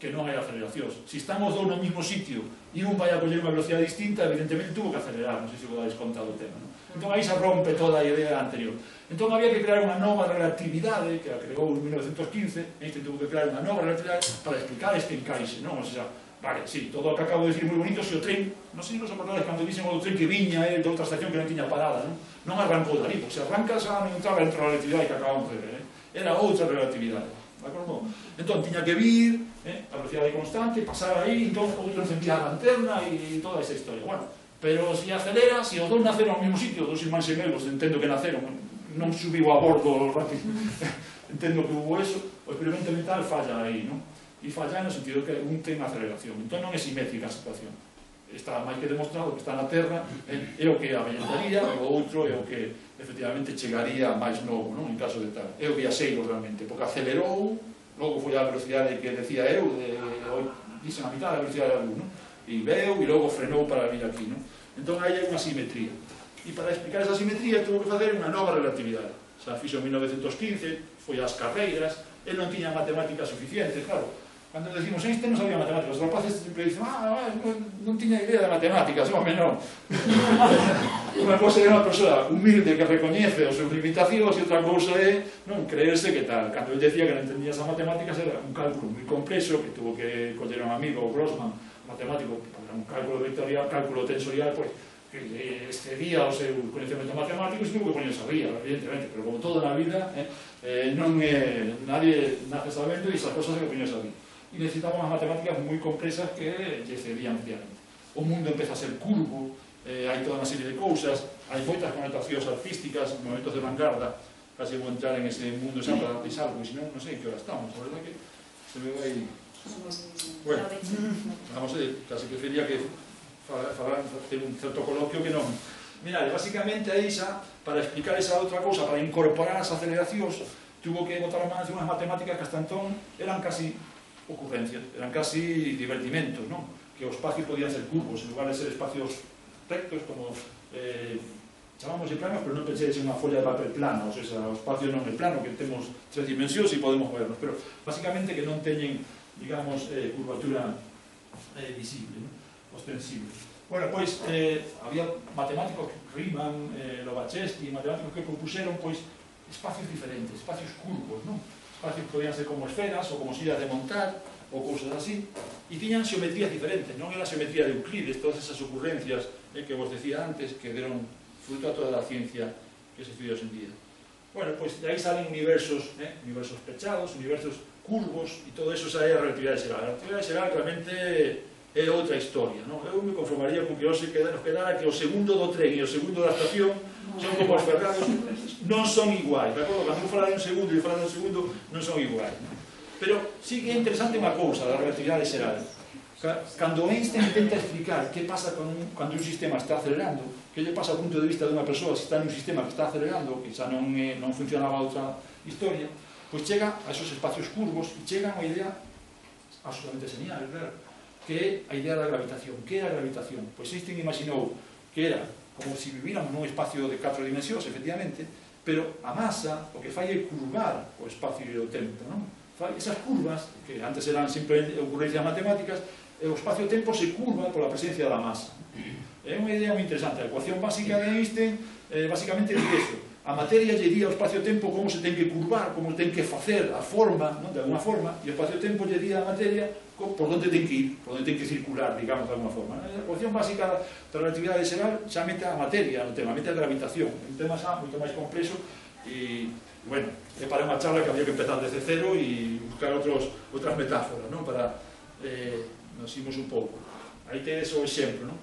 que non hai aceleración. Se estamos dous no mismo sitio e un vai a coller unha velocidade distinta, evidentemente tuvo que acelerar, non sei se vos dais conta do tema. Entón aí se rompe toda a idea anterior. Entón había que crear unha nova relatividade, que a creou en 1915, Einstein tuvo que crear unha nova relatividade para explicar este encaixe, non? O sea, vale, sí, todo o que acabo de decir moi bonito, se o tren, non sei se nos acordades cando dixen o tren que viña de outra estación que non tiña parada, non arrancou dali, porque se arranca xa non entraba dentro da relatividade que acabamos de ver, era outra relatividade, de acordo? Entón, tiña que vir, a velocidade constante, pasar aí, entón, outro encendía a lanterna e toda esa historia. Bueno, pero se acelera, se os dous naceron ao mesmo sitio, dos irmáns gemelos, entendo que naceron, non subiu a bordo rápido, entendo que hubo eso, o experimento mental falla aí, non? E falla no sentido que un ten aceleración, entón non é simétrica a situación. Está máis que demostrado que está na Terra, é o que avellentaría, e o outro é o que efectivamente chegaría máis novo, non? En caso de tal. É o viaxeiro realmente, porque acelerou, logo foi a velocidade que decía eu, dixen a mitad da velocidade da luz, non? E veu, e logo frenou para vir aquí, non? Entón aí hai unha simetría. E para explicar esa simetría tuvo que facer unha nova relatividade. Xa fixo en 1915, foi ás carreiras, e non tiña matemáticas suficientes, claro. Cando decimos Einstein non sabía matemáticas, os rapaces sempre dicen, non tiña idea de matemáticas, home, non. Unha cousa é unha persoa humilde que recoñece as súas limitacións e outra cousa é non creerse que tal. Cando ele decía que non entendía esas matemáticas era un cálculo moi complexo que tuvo que coller un amigo, o Grossman, matemático, para un cálculo vectorial, cálculo tensorial, pois, que excedía o seu conhecimento matemático e tuvo que poñerse a ría, evidentemente, pero como todo na vida, non é, nadie nace sabendo e esas cosas hai que poñerse a ría. E necesitaba unhas matemáticas moi complexas que lle excedían efectivamente. O mundo empeza a ser curvo, hai toda unha serie de cousas, hai moitas connotacións artísticas, momentos de vanguarda, casi vou entrar en ese mundo xa para pensar, porque senón non sei que hora estamos, a verdade que se me vai... Bueno, vamos a ver, casi prefería que ter un certo coloquio que non. Mirade, basicamente aí xa, para explicar esa outra cousa, para incorporar as aceleracións, tuvo que botar a mano de unhas matemáticas que hasta entón eran casi ocurrencias, eran casi divertimentos, non? Que o espacio podían ser curvos, en lugar de ser espacios rectos, como chamamos de planos, pero non pensei en unha folla de papel plana, o sea, o espacio non é plano, que temos 3 dimensións e podemos movernos, pero basicamente que non teñen, digamos, curvatura visible, non? Ostensible. Bueno, pois, había matemáticos, Riemann, Lobachevsky, matemáticos que propuseron, pois, espacios diferentes, espacios curvos, non? Espacios que podían ser como esferas ou como sillas de montar ou cousas así, e tiñan xeometrías diferentes, non era a xeometría de Euclides, todas esas ocurrencias que vos decía antes, que deron fruto a toda a ciencia que se estudia hoxe en día. Bueno, pois de aí salen universos, universos pechados, universos curvos, e todo eso xa é a relatividade xeral. A relatividade xeral realmente é outra historia, non? Eu me conformaría con que hoxe nos quedara que o segundo do tren e o segundo da estación son como os ferrados, non son iguais, de acordo? Cando eu falar de un segundo e falar de un segundo non son iguais. Pero sí que é interesante unha cousa da relatividade xeral. Cando Einstein intenta explicar que pasa cando un sistema está acelerando, que lle pasa ao punto de vista dunha persoa se está nun sistema que está acelerando, que xa non funcionaba outra historia, pois chega a esos espacios curvos e chega a unha idea absolutamente genial, claro, que é a idea da gravitación. Que é a gravitación? Pois Einstein imaginou que era como se vivíramos nun espacio de 4 dimensións, efectivamente, pero a masa o que fai é curvar o espacio e o tempo, non? Esas curvas, que antes eran simplemente ocurrencias matemáticas, o espacio-tempo se curva pola presencia da masa. É unha idea moi interesante. A ecuación básica de Einstein basicamente é iso. A materia lle di ao espacio-tempo como se ten que curvar, como ten que facer a forma, non? De alguna forma, e o espacio-tempo lle di a materia por onde ten que ir, por onde ten que circular, digamos, de alguna forma. A ecuación básica da relatividade xeral xa mete a materia no tema, mete a gravitación, un tema xa moito máis complexo e, bueno, é para unha charla que había que empezar desde cero e buscar outras metáforas, non? Para nos imos un pouco. Aí tedes o exemplo, non?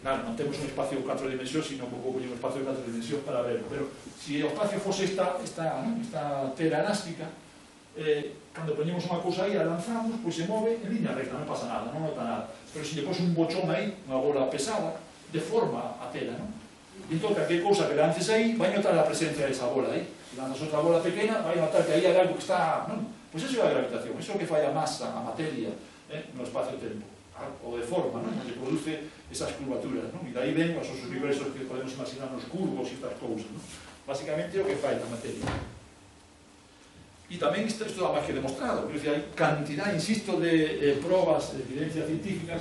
Claro, non temos un espacio de 4 dimensións, sino que un espacio de 4 dimensións para verlo, pero se o espacio fose esta tela elástica, cando poñemos unha cousa aí, a lanzamos, pois se move en línea recta, non pasa nada, non nota nada. Pero se lle pos un bochón aí, unha bola pesada, deforma a tela, non? E entón, calquer cousa que lances aí, vai notar a presencia desa bola aí. Se lanzas outra bola pequena, vai notar que aí hai algo que está... Pois eso é a gravitación, eso é o que fai a masa, a materia, no espacio-tempo. O deforma, non? Que produce esas curvaturas, non? E dai ven os universos que podemos imaginar nos curvos e estas cousas, non? Basicamente é o que fai a materia. E tamén isto dá máis que demostrado, porque hai cantidad, insisto, de probas, de evidencias científicas.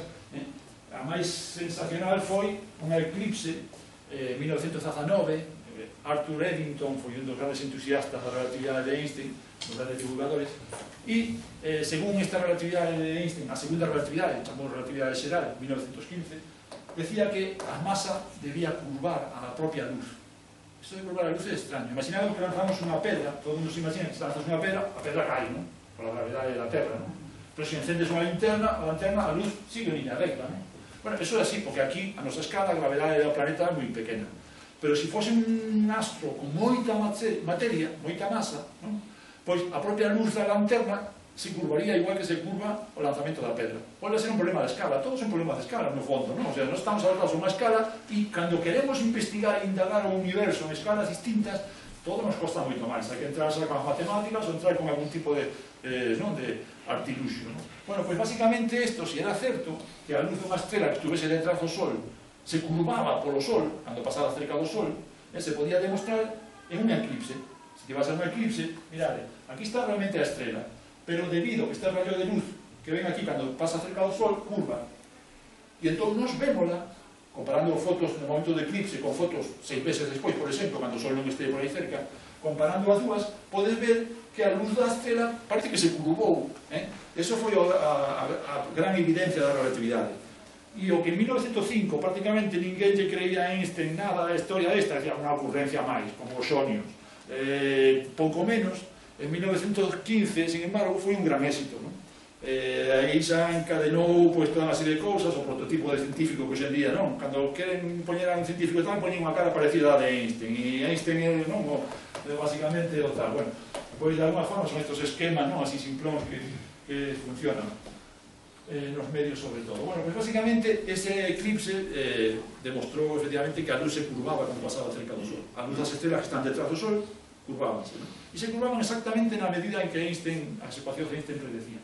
A máis sensacional foi unha eclipse, 1919, Arthur Eddington foi un dos grandes entusiastas da relatividade de Einstein, dos grandes divulgadores, e según esta relatividade de Einstein, a segunda relatividade, chamou relatividade xeral, 1915, decía que a masa debía curvar a la propia luz. Isto de curvar a luz é extraño. Imaginamos que lanzamos unha pedra, todo mundo se imagina que se lanzas unha pedra, a pedra cae, non? Por a gravedade da Terra, non? Pero se encendes unha linterna, a lanterna, a luz sigue en línea recta, non? Bueno, eso é así, porque aquí, a nosa escala, a gravedade do planeta é moi pequena. Pero se fose un astro con moita materia, moita masa, non? Pois a propia luz da lanterna se curvaría igual que se curva o lanzamento da pedra. Pode ser un problema de escala, todos son problemas de escala, no fondo, non? O sea, non estamos adaptados a unha escala e cando queremos investigar e indagar o universo en escalas distintas, todo nos costa moito máis. Hai que entrar con as matemáticas ou entrar con algún tipo de artiluxio, non? Bueno, pois basicamente isto, se era certo que a luz dunha estrela que estuvese detrás do Sol se curvaba polo Sol, cando pasaba cerca do Sol, se podía demostrar en un eclipse. Se te vas a un eclipse, mirade, aquí está realmente a estrela, pero debido a que este rayo de luz que ven aquí cando pasa cerca do Sol, curva. E entón nos vémola, comparando fotos no momento de eclipse con fotos 6 meses despois, por exemplo, cando o Sol non este por aí cerca, comparando as dúas, podes ver que a luz da estrela parece que se curvou. Eso foi a gran evidencia da relatividade. E o que en 1905 prácticamente ninguén lle creía a Einstein nada da historia desta, era unha ocurrencia máis, como os xonios. Pouco menos, en 1915, sin embargo, foi un gran éxito, non? Aí xa encadenou toda unha serie de cousas, o prototipo de científico que hoxe en día, non? Cando queren poñer a un científico tal, poñen unha cara parecida a de Einstein, e Einstein é, non, basicamente o tal. Bueno, pois de alguma forma son estos esquemas, non, así simplóns que funcionan nos medios sobre todo. Bueno, pues basicamente ese eclipse demostrou efectivamente que a luz se curvaba cando pasaba cerca do Sol. A luz das estrelas que están detrás do Sol curvábanse, ¿no? E se curvaban exactamente na medida en que Einstein, as ecuacións de Einstein predecía.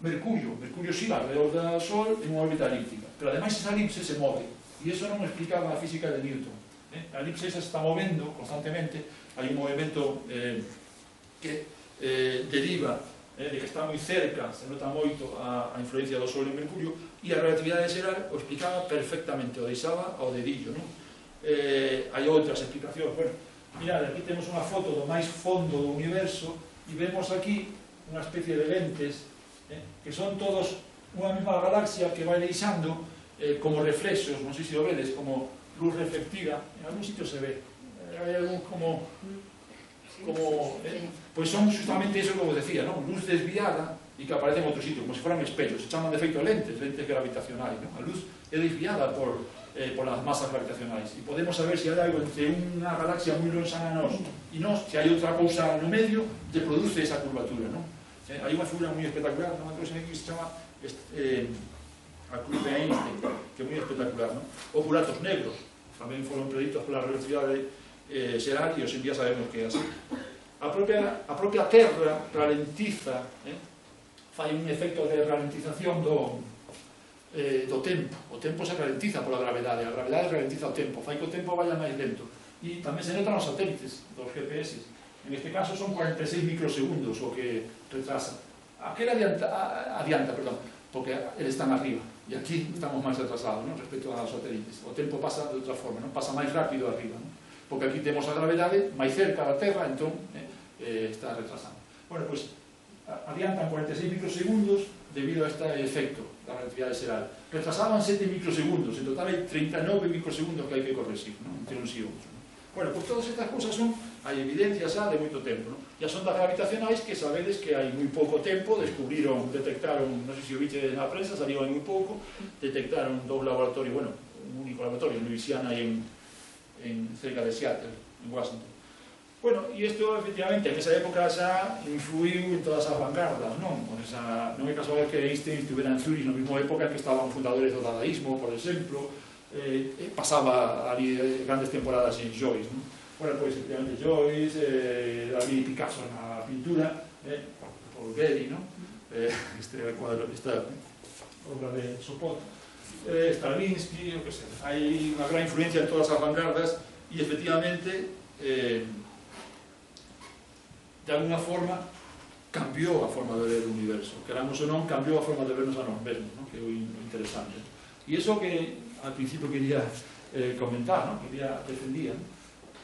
Mercurio gira alrededor do Sol en unha órbita elíptica, pero ademais esa elipse se move, e iso non explicaba a física de Newton. A elipse esa se está movendo constantemente, hai un movimento que deriva de que está moi cerca, se nota moito a influencia do Sol en Mercurio, e a relatividade xeral o explicaba perfectamente, o deixaba ao dedillo, non? Hai outras explicacións. Bueno, mirad, aquí temos unha foto do máis fondo do universo e vemos aquí unha especie de lentes que son todos unha mesma galaxia que vai deixando como reflexos, non sei se o vedes, como luz reflectida, en algún sitio se ve, hai algún como pois son justamente eso que vos decía, non? Luz desviada e que aparece en outro sitio, como se fueran espellos, se chaman de efecto lentes gravitacionais, non? A luz é desviada por as masas gravitacionais e podemos saber se hai algo entre unha galaxia moi lonxana a nós e nós, se hai outra cousa no medio, te produce esa curvatura, non? Hai unha figura moi espectacular, non? Que se chama a cruz de Einstein, que é moi espectacular, non? Ou buratos negros, tamén foron preditos pola relatividade xeral e hoxe en día sabemos que é así. A propia Terra ralentiza, fai un efecto de ralentización do tempo. O tempo se ralentiza pola gravedade, a gravedade ralentiza o tempo, fai que o tempo vaya máis lento. E tamén se notan os satélites dos GPS. En este caso son 46 microsegundos o que retrasa. Aquel adianta, porque eles están arriba. E aquí estamos máis atrasados, non? Respecto aos satélites. O tempo pasa de outra forma, non? Pasa máis rápido arriba, non? Porque aquí temos a gravedade máis cerca da Terra, entón está retrasando. Bueno, pois adiantan 46 microsegundos debido a este efecto da relatividade xeral. Retrasaban 7 microsegundos, en total hai 39 microsegundos que hai que corregir, non? Entre uns e outros. Bueno, pois todas estas cousas son, hai evidencias xa de moito tempo, non? E as ondas gravitacionais que sabedes que hai moi pouco tempo detectaron, non sei se o viche na prensa, salió hai moi pouco, detectaron dous laboratorios, bueno, un único laboratorio en Louisiana e cerca de Seattle, en Washington. Bueno, e isto, efectivamente, en esa época xa influiu en todas as vanguardas, non? Non é casual que Einstein estuvera en Zurich na mesma época en que estaban fundadores do dadaísmo, por exemplo, pasaba ali grandes temporadas en Joyce, non? Bueno, pois, efectivamente, Joyce, David Picasso na pintura, Paul Getty, non? Esta obra de Sopot, Stravinsky, o que sei, hai unha gran influencia en todas as vanguardas e efectivamente de alguna forma cambiou a forma de ver o universo, queramos ou non, cambiou a forma de vernos a nós mesmos, non? Que é o interesante. E iso que al principio quería comentar, non? Quería defendía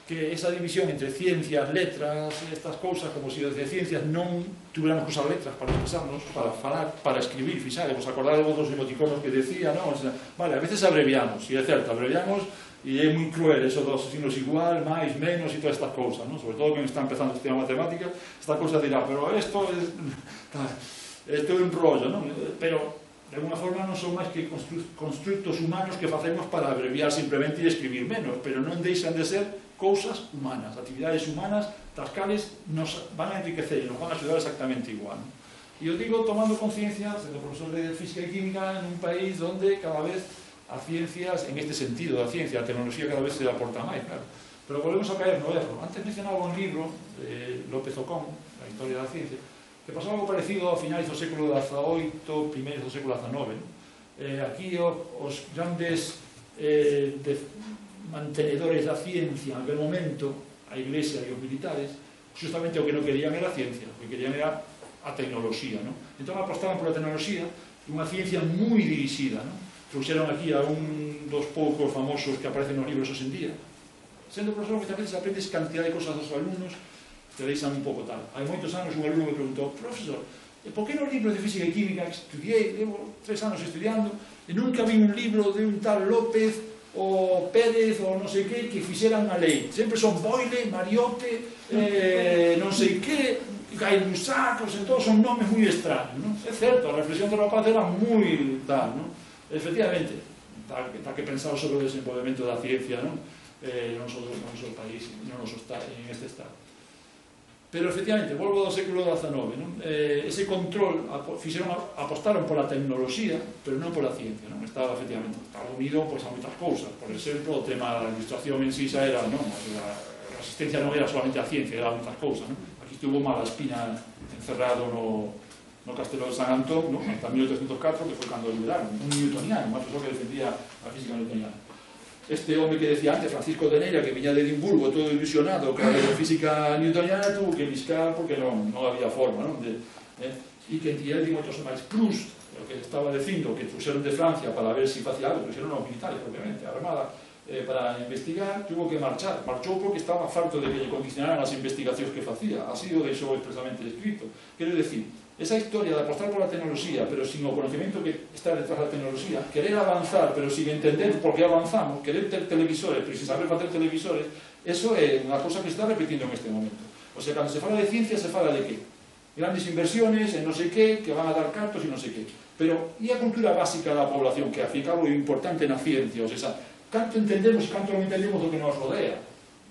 que esa división entre ciencias, letras, estas cousas, como se de ciencias non tuviéramos que usar letras para expresarnos, para falar, para escribir, fixade, vos acordade vos dos emoticonos que decía, non? O sea, vale, a veces abreviamos, e é certo, abreviamos e é moi cruel eso dos signos igual, máis, menos e todas estas cousas, non? Sobre todo quen está empezando a estudiar matemática, esta cousa dirá, pero isto é un rollo, non? Pero de alguna forma non son máis que constructos humanos que facemos para abreviar simplemente e escribir menos, pero non deixan de ser cousas humanas, actividades humanas das cales nos van a enriquecer e nos van a ayudar exactamente igual, non? E eu digo tomando conciencia, sendo profesor de física e química en un país onde cada vez as ciencias, en este sentido da ciencia, a tecnoloxía cada vez se aporta máis, claro. Pero volvemos a caer no erro. Antes mencionaba un libro de López Ocón, La historia da ciencia, que pasaba algo parecido a finais do século XVIII, primeiros do século XIX. Aquí os grandes mantenedores da ciencia, en aquel momento, a Iglesia e os militares, justamente o que non querían era a ciencia, o que querían era a tecnoloxía, non? Entón apostaban pola tecnoloxía, unha ciencia moi dirixida, non? Trouxeron aquí a un dos poucos famosos que aparecen nos libros hoxe en día. Sendo profesor, muchas veces aprendes cantidad de cosas dos alumnos, te deixan un pouco tal. Hai moitos anos un alumno me preguntou, profesor, por que no libro de física e química que estudiei, levo 3 anos estudiando, e nunca vi un libro de un tal López o Pérez ou non sei que fixeran a lei? Sempre son Boyle, Mariotte, non sei que, Gay-Lussac, todos son nomes moi extraños, non? É certo, a reflexión do rapaz era moi tal, non? Efectivamente, está que pensar sobre o desenvolvemento da ciencia, non? Non só no noso país, non en este estado. Pero efectivamente, volvo do século XIX, non? Ese control, apostaron pola tecnoloxía, pero non pola ciencia, non? Estaba efectivamente, estaba unido pois, a moitas cousas. Por exemplo, o tema da ilustración en sí xa era, non? A asistencia non era solamente a ciencia, era moitas cousas, non? Aquí estuvo Malaspina encerrado no Castelo de San Antón, ¿no? Hasta 1804, que foi cando liberaron, un newtoniano, un profesor que defendía a física newtoniana. Este home que decía antes, Francisco de Neira, que viña de Edimburgo todo ilusionado con a física newtoniana, tuvo que liscar porque non había forma, non? E que entidade de moitos máis. Proust, o que estaba dicindo, que trouxeron de Francia para ver se facía algo, trouxeron aos militares, obviamente, a Armada, para investigar, tuvo que marchar. Marchou porque estaba farto de que lle condicionaran as investigacións que facía. Así o deixou expresamente escrito. Quero decir, esa historia de apostar pola tecnoloxía, pero sin o conocimiento que está detrás da tecnoloxía, querer avanzar, pero sin entender por que avanzamos, querer ter televisores, pero sin saber facer televisores, eso é unha cosa que se está repetindo en este momento. O sea, cando se fala de ciencia, se fala de que? Grandes inversiones en non sei que van a dar cartos e non sei que. Pero, e a cultura básica da población, que, ao fin e cabo, é importante na ciencia, o sea, canto entendemos e canto non entendemos do que nos rodea.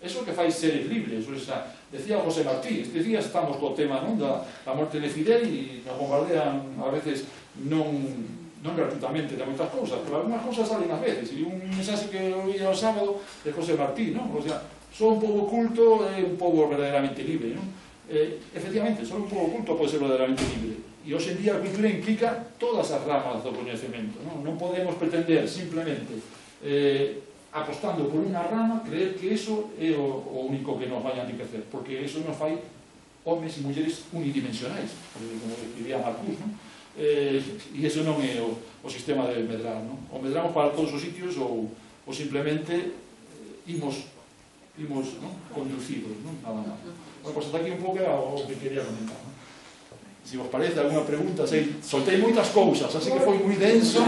Eso que fai seres libres. O sea, decía José Martí, estes días estamos co tema, non, da morte de Fidel e nos bombardean a veces non gratuitamente de moitas cousas, pero algunas cousas salen a veces. E un mensaxe que oía o sábado de José Martí, non? O sea, só un pobo culto é un pobo verdadeiramente libre, non? Efectivamente, só un pobo culto pode ser verdadeiramente libre. E hoxe en día a cultura implica todas as ramas do coñecemento, non? Non podemos pretender simplemente apostando por unha rama, creer que eso é o único que nos vai a enriquecer, porque eso nos fai homes e mulleres unidimensionais, como escribía Marcus, non? E eso non é o sistema de medrar, non? O medramos para todos os sitios ou simplemente imos conducidos, non? Nada máis. Bueno, pois hasta aquí un pouco era o que quería comentar, non? Se vos parece alguna pregunta, soltei moitas cousas, así que foi moi denso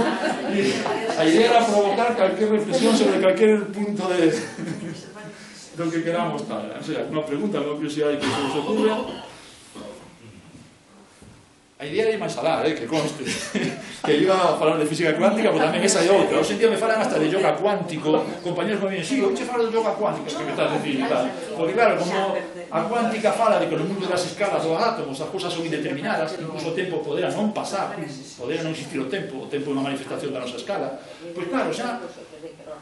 e a idea era provocar calquer reflexión sobre calquer punto do que queramos tal. O sea, unha pregunta, unha curiosidade que se vos ocurre. A idea era máis alá, que conste, que iba a falar de física cuántica, pero tamén esa é outra. Hoxe en día me falan hasta de yoga cuántico, compañeros me dicen, sí, hoxe falo de yoga cuántica, que me estás dicindo e tal. Porque claro, como a cuántica fala de que no mundo das escalas dos átomos as cousas son indeterminadas, incluso o tempo podera non pasar, podera non existir o tempo é unha manifestación da nosa escala, pois claro, xa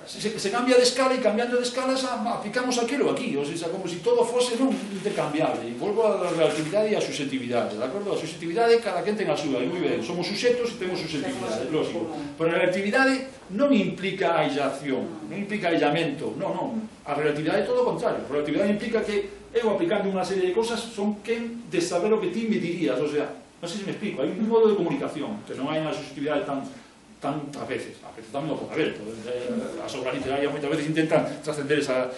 se cambia de escala e cambiando de escala aplicamos aquilo aquí, o sea, como se todo fose non intercambiable. E volvo a relatividade e a susceptividade, de acordo? A susceptividade cada quen ten a súa, e moi ben, somos suxetos e temos susceptividade, lógico. Pero a relatividade non implica aillación, non implica aillamento, non. A relatividade é todo o contrario. A relatividade implica que eu aplicando unha serie de cousas son quen de saber o que ti me dirías, o sea, non sei se me explico, hai un modo de comunicación, que non hai unha susceptividade tantas veces tamén o pode haber, as obras literarias moitas veces intentan trascender esa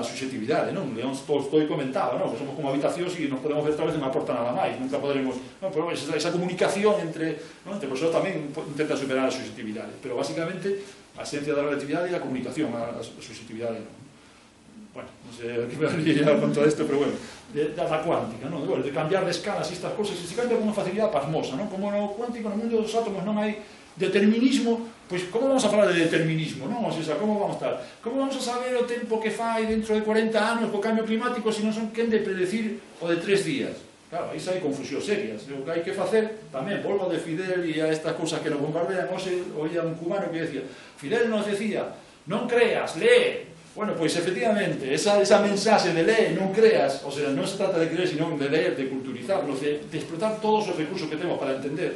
susceptividade, non? León Tolstoi comentaba, non? Que somos como habitacións e nos podemos ver tal vez non aporta nada máis, nunca poderemos, non, pero esa comunicación entre persoas tamén intenta superar a susceptividade, pero basicamente a esencia da relatividade e a comunicación, a subjetividade. Bueno, non sei a que me haría con todo isto, pero bueno, da cuántica, non? De cambiar de escalas e estas cosas, e se cambia con unha facilidade pasmosa, non? Como no cuántico, no mundo dos átomos non hai determinismo, pois como vamos a falar de determinismo, non? O sea, como vamos a estar? Como vamos a saber o tempo que fai dentro de 40 anos co cambio climático se non son quen de predecir o de 3 días? Claro, aí hai confusións serias. O que hai que facer, tamén, volvo de Fidel e a estas cousas que nos bombardean, oía un cubano que decía, Fidel nos decía, non creas, lee. Bueno, pois efectivamente, esa mensaxe de lee, non creas, o sea, non se trata de creer, sino de leer, de culturizarnos, de explotar todos os recursos que temos para entender.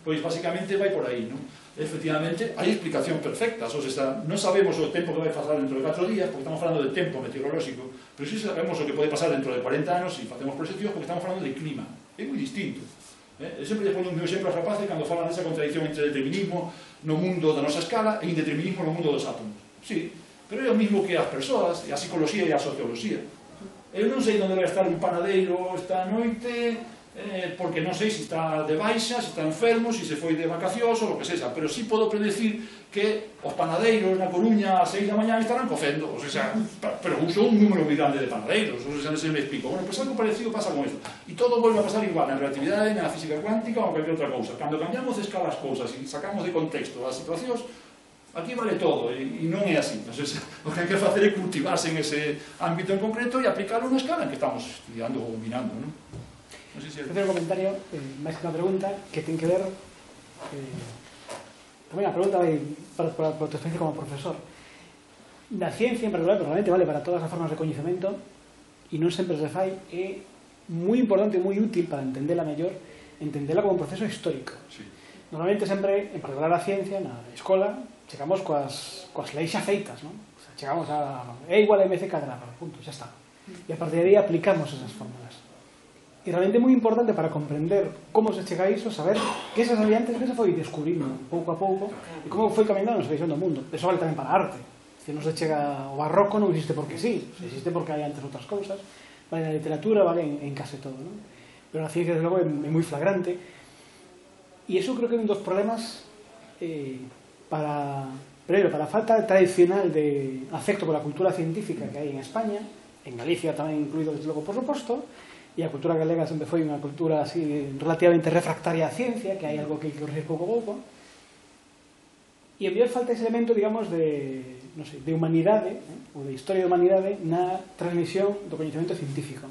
Pois, basicamente, vai por aí, non? Efectivamente, hai explicación perfectas, o sea, non sabemos o tempo que vai pasar dentro de 4 días, porque estamos falando de tempo meteorolóxico, pero sí sabemos o que pode pasar dentro de 40 anos se facemos proxeccións, porque estamos falando de clima. É moi distinto. Eu sempre pongo un meu exemplo a rapaces cando falan desa contradicción entre determinismo no mundo da nosa escala e indeterminismo no mundo dos átomos. Sí, pero é o mismo que as persoas, e a psicología e a socioloxía. Eu non sei onde vai estar un panadeiro esta noite, porque non sei se está de baixa, se está enfermo, se foi de vacacións ou o que sexa, pero sí podo predecir que os panadeiros na Coruña a 6 da mañá estarán cocendo, o sea, pero uso un número moi grande de panadeiros, o sea, non se me explico. Bueno, pues algo parecido pasa con isto. E todo volve a pasar igual, na relatividade, na física cuántica ou cualquier outra cousa. Cando cambiamos de escala as cousas e sacamos de contexto as situacións, aquí vale todo, e non é así. Entonces, o que hai que facer é cultivarse en ese ámbito en concreto e aplicarlo na escala en que estamos estudiando ou dominando, non? No sé si hacer un comentario, máis que unha pregunta, que ten que ver tamén a pregunta vai para a tu experiencia como profesor. Na ciencia en particular, pero realmente vale para todas as formas de coñecemento, e non sempre se fai, é moi importante e moi útil para entendela mellor, entendela como un proceso histórico. Sí. Normalmente sempre, en particular a ciencia, na escola, chegamos coas leis xa feitas, non? O sea, chegamos a E igual a mc cadrado, punto, xa está. E a partir de aí aplicamos esas fórmulas. E realmente é moi importante para comprender como se chega a iso, saber que se sabía antes que se foi descubrindo pouco a pouco e como foi caminando a nosa visión do mundo. Eso vale tamén para a arte. Se non se chega ao barroco non existe porque sí, existe porque hai antes outras cousas. Vale na literatura, vale en case todo, non? Pero na ciencia, desde logo, é moi flagrante. E iso creo que é un dos problemas primero, para a falta tradicional de afecto pola cultura científica que hai en España, en Galicia tamén incluído, desde logo, por suposto, e a cultura galega sempre foi unha cultura así relativamente refractaria á ciencia, que hai algo que hai que corregir pouco a pouco, e a mellor falta ese elemento, digamos, de, non sei, de humanidade, ou de historia de humanidade na transmisión do coñecemento científico,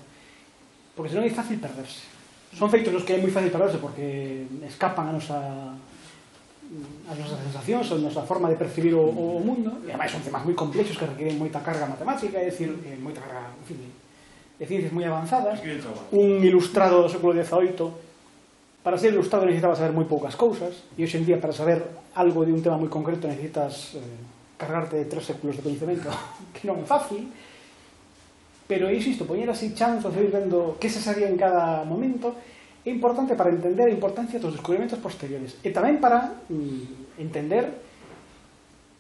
porque senón é fácil perderse. Son feitos os que é moi fácil perderse porque escapan a nosas sensacións, a nosa forma de percibir o mundo, e ademais son temas moi complexos que requiren moita carga matemática, é dicir, moita carga, en fin, de ciencias moi avanzadas. Un ilustrado do século XVIII, para ser ilustrado necesitaba saber moi poucas cousas, e hoxe en día para saber algo de un tema moi concreto necesitas cargarte de 3 séculos de coñecemento, que non é fácil, pero insisto, poñer así chanzos de ir vendo que se sabía en cada momento é importante para entender a importancia dos descubrimentos posteriores e tamén para entender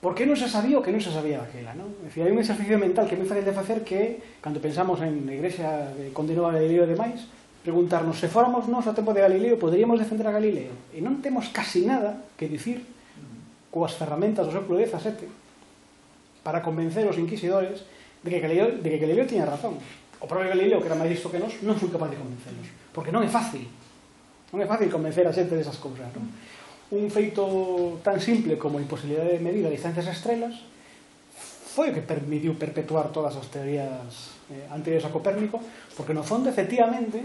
por que non se sabía o que non se sabía daquela, non? É dicir, hai un exercicio mental que é moi fácil de facer que, cando pensamos en a Igrexa que condenou a Galileo e demais, preguntarnos se fóramos nós ao tempo de Galileo poderíamos defender a Galileo, e non temos casi nada que dicir coas ferramentas do século XVII para convencer os inquisidores de que Galileo tiña razón. O propio Galileo, que era máis listo que nós, non foi capaz de convencernos, porque non é fácil convencer a xente desas cousas, non? Un feito tan simple como a imposibilidade de medir a distancias estrelas foi o que permitiu perpetuar todas as teorías anteriores a Copérnico, porque no fondo, efectivamente,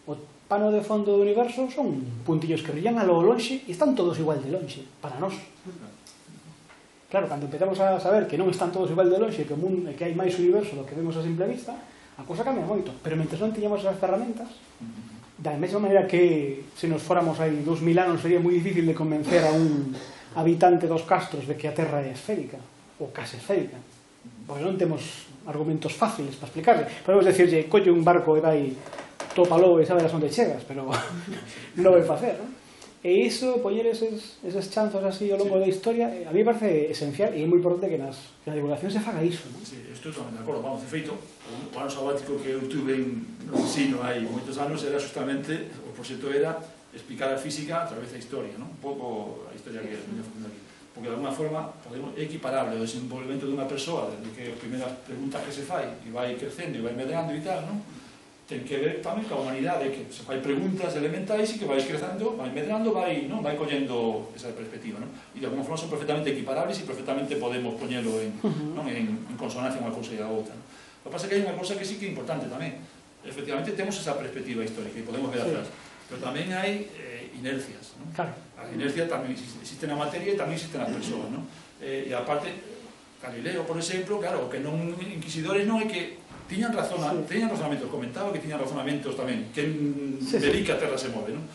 o pano de fondo do universo son puntillos que brillan a lo lonxe e están todos igual de lonxe, para nós. Claro, cando empezamos a saber que non están todos igual de lonxe, que hai máis universo do que vemos a simple vista, a cousa cambia moito, pero mentre non tiñamos esas ferramentas, da mesma maneira que se nos fóramos aí 2000 anos sería moi difícil de convencer a un habitante dos castros de que a Terra é esférica ou case esférica, porque non temos argumentos fáciles para explicarle. Podemos decirlle, colle un barco e vai tópalo e sabes onde chegas, pero non vai facer, non? E iso, poñer eses chanzos así ao longo da historia, a mí me parece esencial e é moi importante que na divulgación se faga iso, non? Sí, estou totalmente de acordo. Vamos, de feito, o ano sabático que eu tuve no ensino hai moitos anos era justamente, o proxecto era explicar a física a través da historia, non? Un pouco a historia que veño facendo aquí. porque de alguna forma é equiparable o desenvolvemento dunha persoa desde que as primeiras preguntas que se fai e vai crecendo e vai medrando e tal, non? Ten que ver tamén ca humanidade, que se fai preguntas elementais e que vai crecendo, vai medrando, vai collendo esa perspectiva, non? E de alguna forma son perfectamente equiparables e perfectamente podemos poñelo en consonancia unha cousa e a outra. O que pasa é que hai unha cousa que sí que é importante tamén. Efectivamente temos esa perspectiva histórica e podemos ver atrás, pero tamén hai inercias, non? Claro. A inercia tamén existe na materia e tamén existe nas persoas, non? E aparte, Galileo, por exemplo, claro, o que non inquisidores non é que tiñan razonamentos, comentaba que tiñan razonamentos tamén, que dedica a Terra se move, non?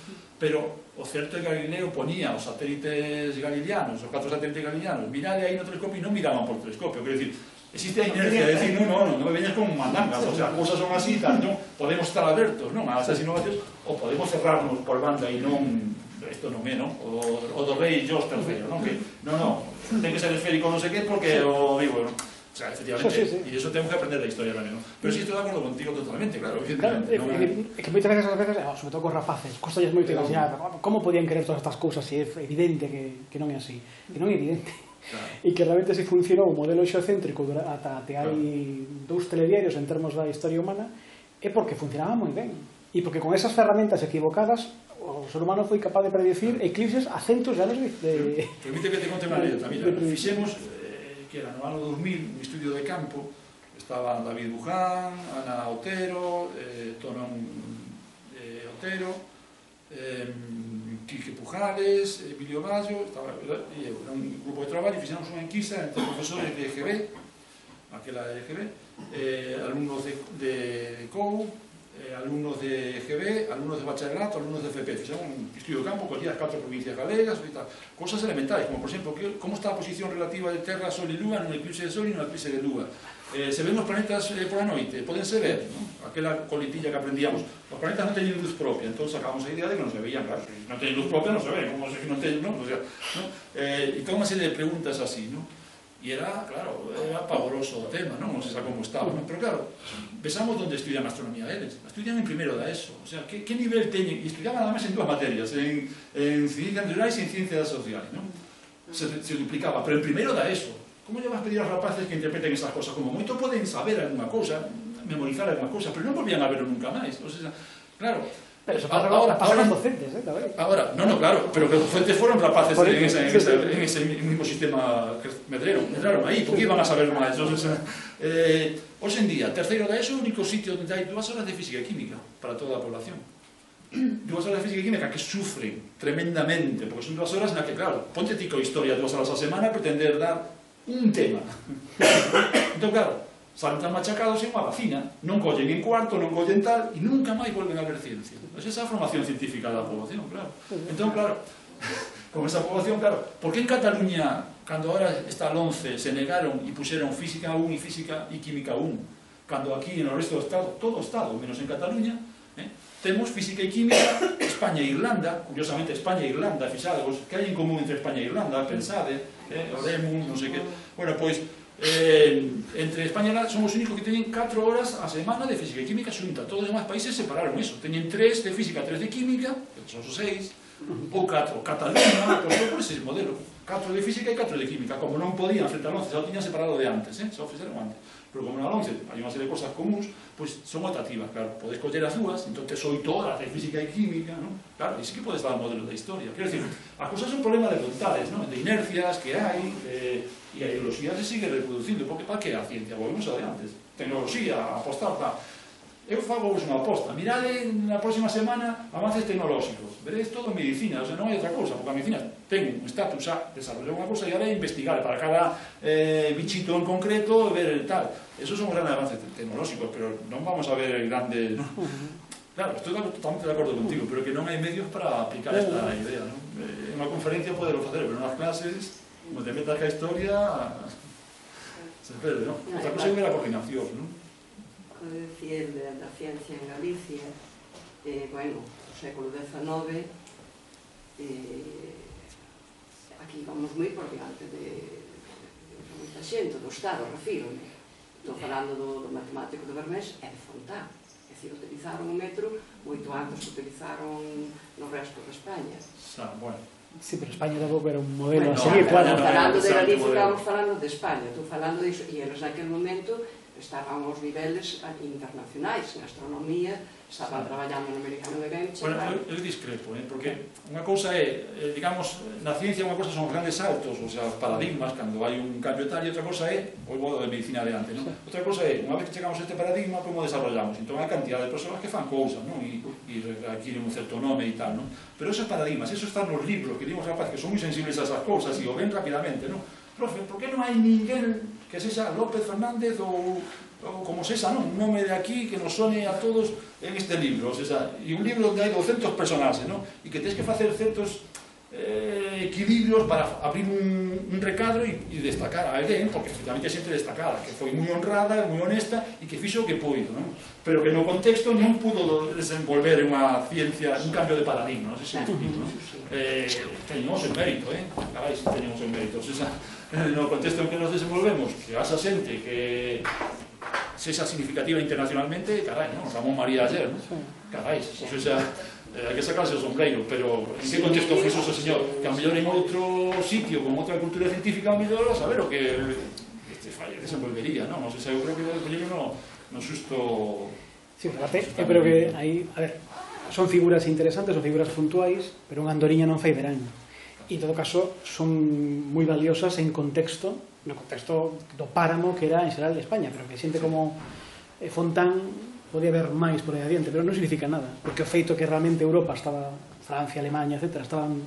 Pero o certo é que Galileo ponía os satélites galileanos, os 4 satélites galileanos, mirade aí no telescopio e non miraban por telescopio, quero dicir, existe a inercia de decir, non me veñas con mandangas, o sea, cousas son así, tal, non, podemos estar abertos, non, a esas innovacións, ou podemos cerrarnos por banda e non, isto non é, non, o do rei George III, non, que, non, ten que ser esférico non sei que, porque o digo, non. O sea, efectivamente, y eso tenemos que aprender de la historia también, ¿no? Pero sí estoy de acuerdo contigo totalmente, claro. É que moitas veces, sobre todo con rapaces, costalle moito imaginar como podían querer todas estas cousas se é evidente que non é así, que non é evidente. E que realmente se funcionou o modelo xeocéntrico ata hai 2 telediarios en termos da historia humana é porque funcionaba moi ben e porque con esas ferramentas equivocadas o ser humano foi capaz de predecir eclipses a centos de anos de... Permite que te conte unha anécdota, mira, fixemos que era no ano 2000, un estudio de campo, estaban David Buján, Ana Otero, Tonón Otero, Quique Pujales, Emilio Bayo, e eu, era un grupo de traballo, e fixemos unha enquisa entre profesores de EGB, aquela de EGB, alumnos de COU, alumnos de EGB, alumnos de bacharelato, alumnos de FP. Fixemos un estudio de campo, collía as 4 provincias galegas, cosas elementales, como por exemplo, como está a posición relativa de Terra, Sol e Lúa nun eclipse de Sol e nun eclipse de Lúa. Se ven os planetas por a noite, podense ver, ¿no? Aquela colitilla que aprendíamos, os planetas non teñen luz propia, entón sacamos a idea de que non se veían, claro, non teñen luz propia, non se ven, como se que non teñen, ¿no? O sea, ¿no? E toda unha serie de preguntas así, ¿no? E era, claro, era pavoroso o tema, non? Non se sabe como estaba, non? Pero claro, pensamos onde estudian astronomía eles. Estudian en primeiro da ESO. O sea, que nivel teñen? E estudiaban además en 2 materias, en ciencias naturais e en ciencias sociais, non? Se duplicaba, pero en primeiro da ESO. Como lle vas pedir aos rapaces que interpreten esas cosas? Como moito poden saber alguna cousa, memorizar alguna cousa, pero non volvían a verlo nunca máis. O sea, claro... Pero eso pasa con docentes, tamén. Ahora, no, claro, pero que los docentes fueron capaces en ese mismo sistema que medreron aí, porque iban a saber máis. Hoxe en día, terceiro da ESO, o único sitio onde hai 2 horas de física e química para toda a población. 2 horas de física e química que sufren tremendamente, porque son 2 horas na que, claro, ponte ti co historia 2 horas a semana a pretender dar un tema. Entón, claro, salen tan machacados en unha vacina, non collen en cuarto, non collen tal, e nunca máis volven a ver ciencia. Esa é a formación científica da población, claro. Entón, claro, con esa población, claro, por que en Cataluña, cando ahora está al 11, se negaron e puxeron física 1 e física e química 1, cando aquí en o resto do Estado, todo o Estado, menos en Cataluña, temos física e química, España e Irlanda, curiosamente España e Irlanda, fixados, que hai en común entre España e Irlanda, pensade, o Remun, non sei que, bueno, pois, entre España e Irlanda somos os únicos que teñen 4 horas a semana de física e química xunta. Todos os demais países separaron eso, teñen 3 de física, 3 de química, que son os 6, ou 4, Cataluña, por ese modelo, 4 de física e 4 de química, como non podían frente al 11, xa o tiñan separado de antes, xa o fixeron antes, pero como no al 11 hai unha serie de cosas comuns, pois son optativas, claro, podes coller as dúas, entón tes 8 horas de física e química, non? Claro, e sí que podes dar o modelo da historia, quero dicir, as cousas son problema de voluntades, non? De inercias que hai, e a ideoloxía se sigue reproducindo, porque para que a ciencia? Volvemos a de antes, tecnoloxía, apostar, tal. Eu fago unha aposta, mirade na próxima semana avances tecnolóxicos, veredes todo en medicina, o sea, non hai outra cousa, porque a medicina ten un estatus a desarrollar unha cousa e ahora é investigar para cada bichito en concreto, ver tal. Esos son grandes avances tecnolóxicos, pero non vamos a ver grandes... ¿no? Claro, estou totalmente de acordo contigo, pero que non hai medios para aplicar esta idea, ¿no? En unha conferencia podelo facer, pero nas clases, como te metas que a historia, se perde, ¿no? Outra cosa é ver a coordinación, ¿no? O decir da ciencia en Galicia, bueno, no século XIX, aquí vamos moi por diante de moita xente, do Estado, refírome. Estou falando do matemático de Bermés e de Fontán. É dicir, utilizaron o metro moito antes que utilizaron no resto de España. Bueno, Sí, pero España tampouco era un modelo a Bueno, seguir, claro. Falando de Galicia, estábamos falando de España. Tú falando disso, e eles naquele momento estaban aos niveles internacionais, en astronomía, estaban traballando no americano de Game. Bueno, eu discrepo, porque unha cousa é, digamos, na ciencia unha cousa son grandes saltos, o sea, paradigmas, cando hai un cambio tal, e outra cousa é o modo de medicina de antes, non? Outra cousa é, unha vez que chegamos a este paradigma, como desarrollamos? Entón, hai cantidad de persoas que fan cousas, non? E adquiren un certo nome e tal, non? Pero esos paradigmas, eso está nos libros, que dimos rapaz, que son moi sensibles a esas cousas, e o ven rapidamente, non? Profe, por que non hai ninguén que sexa López Fernández ou como sexa, non? Un nome de aquí que nos sone a todos en este libro, o sea, e un libro onde hai 200 personaxes, non? E que tens que facer certos equilibrios para abrir un recadro e destacar a alguén, porque efectivamente é xente destacada, que foi moi honrada, moi honesta e que fixo o que puido, non? Pero que no contexto non pudo desenvolver unha ciencia, un cambio de paradigma, non sei se me explico, non? Teñemos el mérito, carai, si teñemos el mérito, o sea, no contexto en que nos desenvolvemos, que esa xente que sexa significativa internacionalmente, carai, non? Ramón María ayer, non? Carai, o sea, hai que sacarse o sombreiro, pero en que contexto fixo ese señor? Que a mellor en outro sitio, con outra cultura científica, a mellor a saber o que este falle desenvolvería, non? Non sei se eu creo que o libro non xusto... Sí, fíjate, eu creo que aí, a ver, son figuras interesantes, son figuras puntuais, pero unha andoriña non fai verán. E en todo caso, son moi valiosas en contexto, no contexto do páramo que era en xeral de España, pero que xente como Fontán podía haber máis por aí adiante, pero non significa nada, porque o feito que realmente Europa estaba, Francia, Alemania, etc., estaban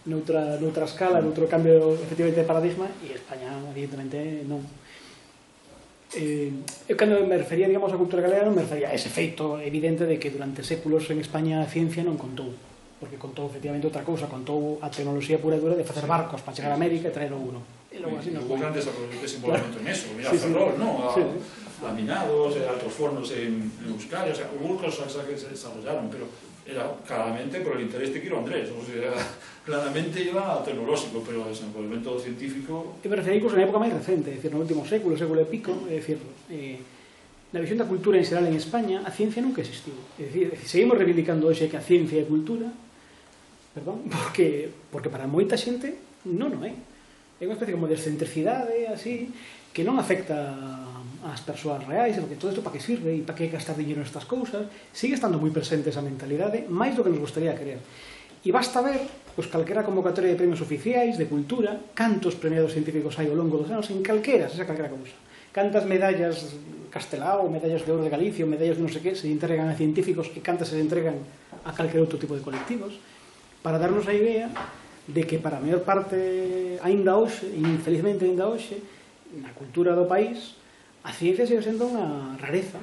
noutra escala, noutro cambio efectivamente de paradigma, e España evidentemente non. Eu cando me refería, digamos, a cultura galega non me refería a ese feito evidente de que durante séculos en España a ciencia non contou, porque contou efectivamente outra cousa, contou a tecnoloxía pura e dura de facer barcos para chegar a América e traer o ouro. E logo así nos hubo gran desenvolvemento en eso, mira, Ferrol, ¿no? Laminados, altos fornos en Euskadi, o sea, hubo cosas que se desarrollaron, pero era claramente por el interés de Quiro Andrés, o sea, claramente iba tecnológico, pero el desenvolvemento científico... Eu me refería incluso na época máis recente, é dicir, no último século e pico, é dicir, na visión da cultura en xeral en España, a ciencia nunca existiu. É dicir, seguimos reivindicando hoxe que a ciencia é cultura, perdón, porque para moita xente non é. É unha especie como de excentricidade, así, que non afecta ás persoas reais, porque todo isto para que sirve e para que gastar dinheiro nestas cousas, sigue estando moi presente esa mentalidade, máis do que nos gustaría creer. E basta ver, pois, calquera convocatoria de premios oficiais, de cultura, cantos premiados científicos hai ao longo dos anos, en calquera, esa calquera cousa. Cantas medallas Castelao, medallas de Ouro de Galicia, medallas de non sei que, se entregan a científicos e cantas se entregan a calquera outro tipo de colectivos, para darnos a idea de que para a maior parte, aínda hoxe, infelizmente aínda hoxe, na cultura do país, a ciencia sigue sendo unha rareza.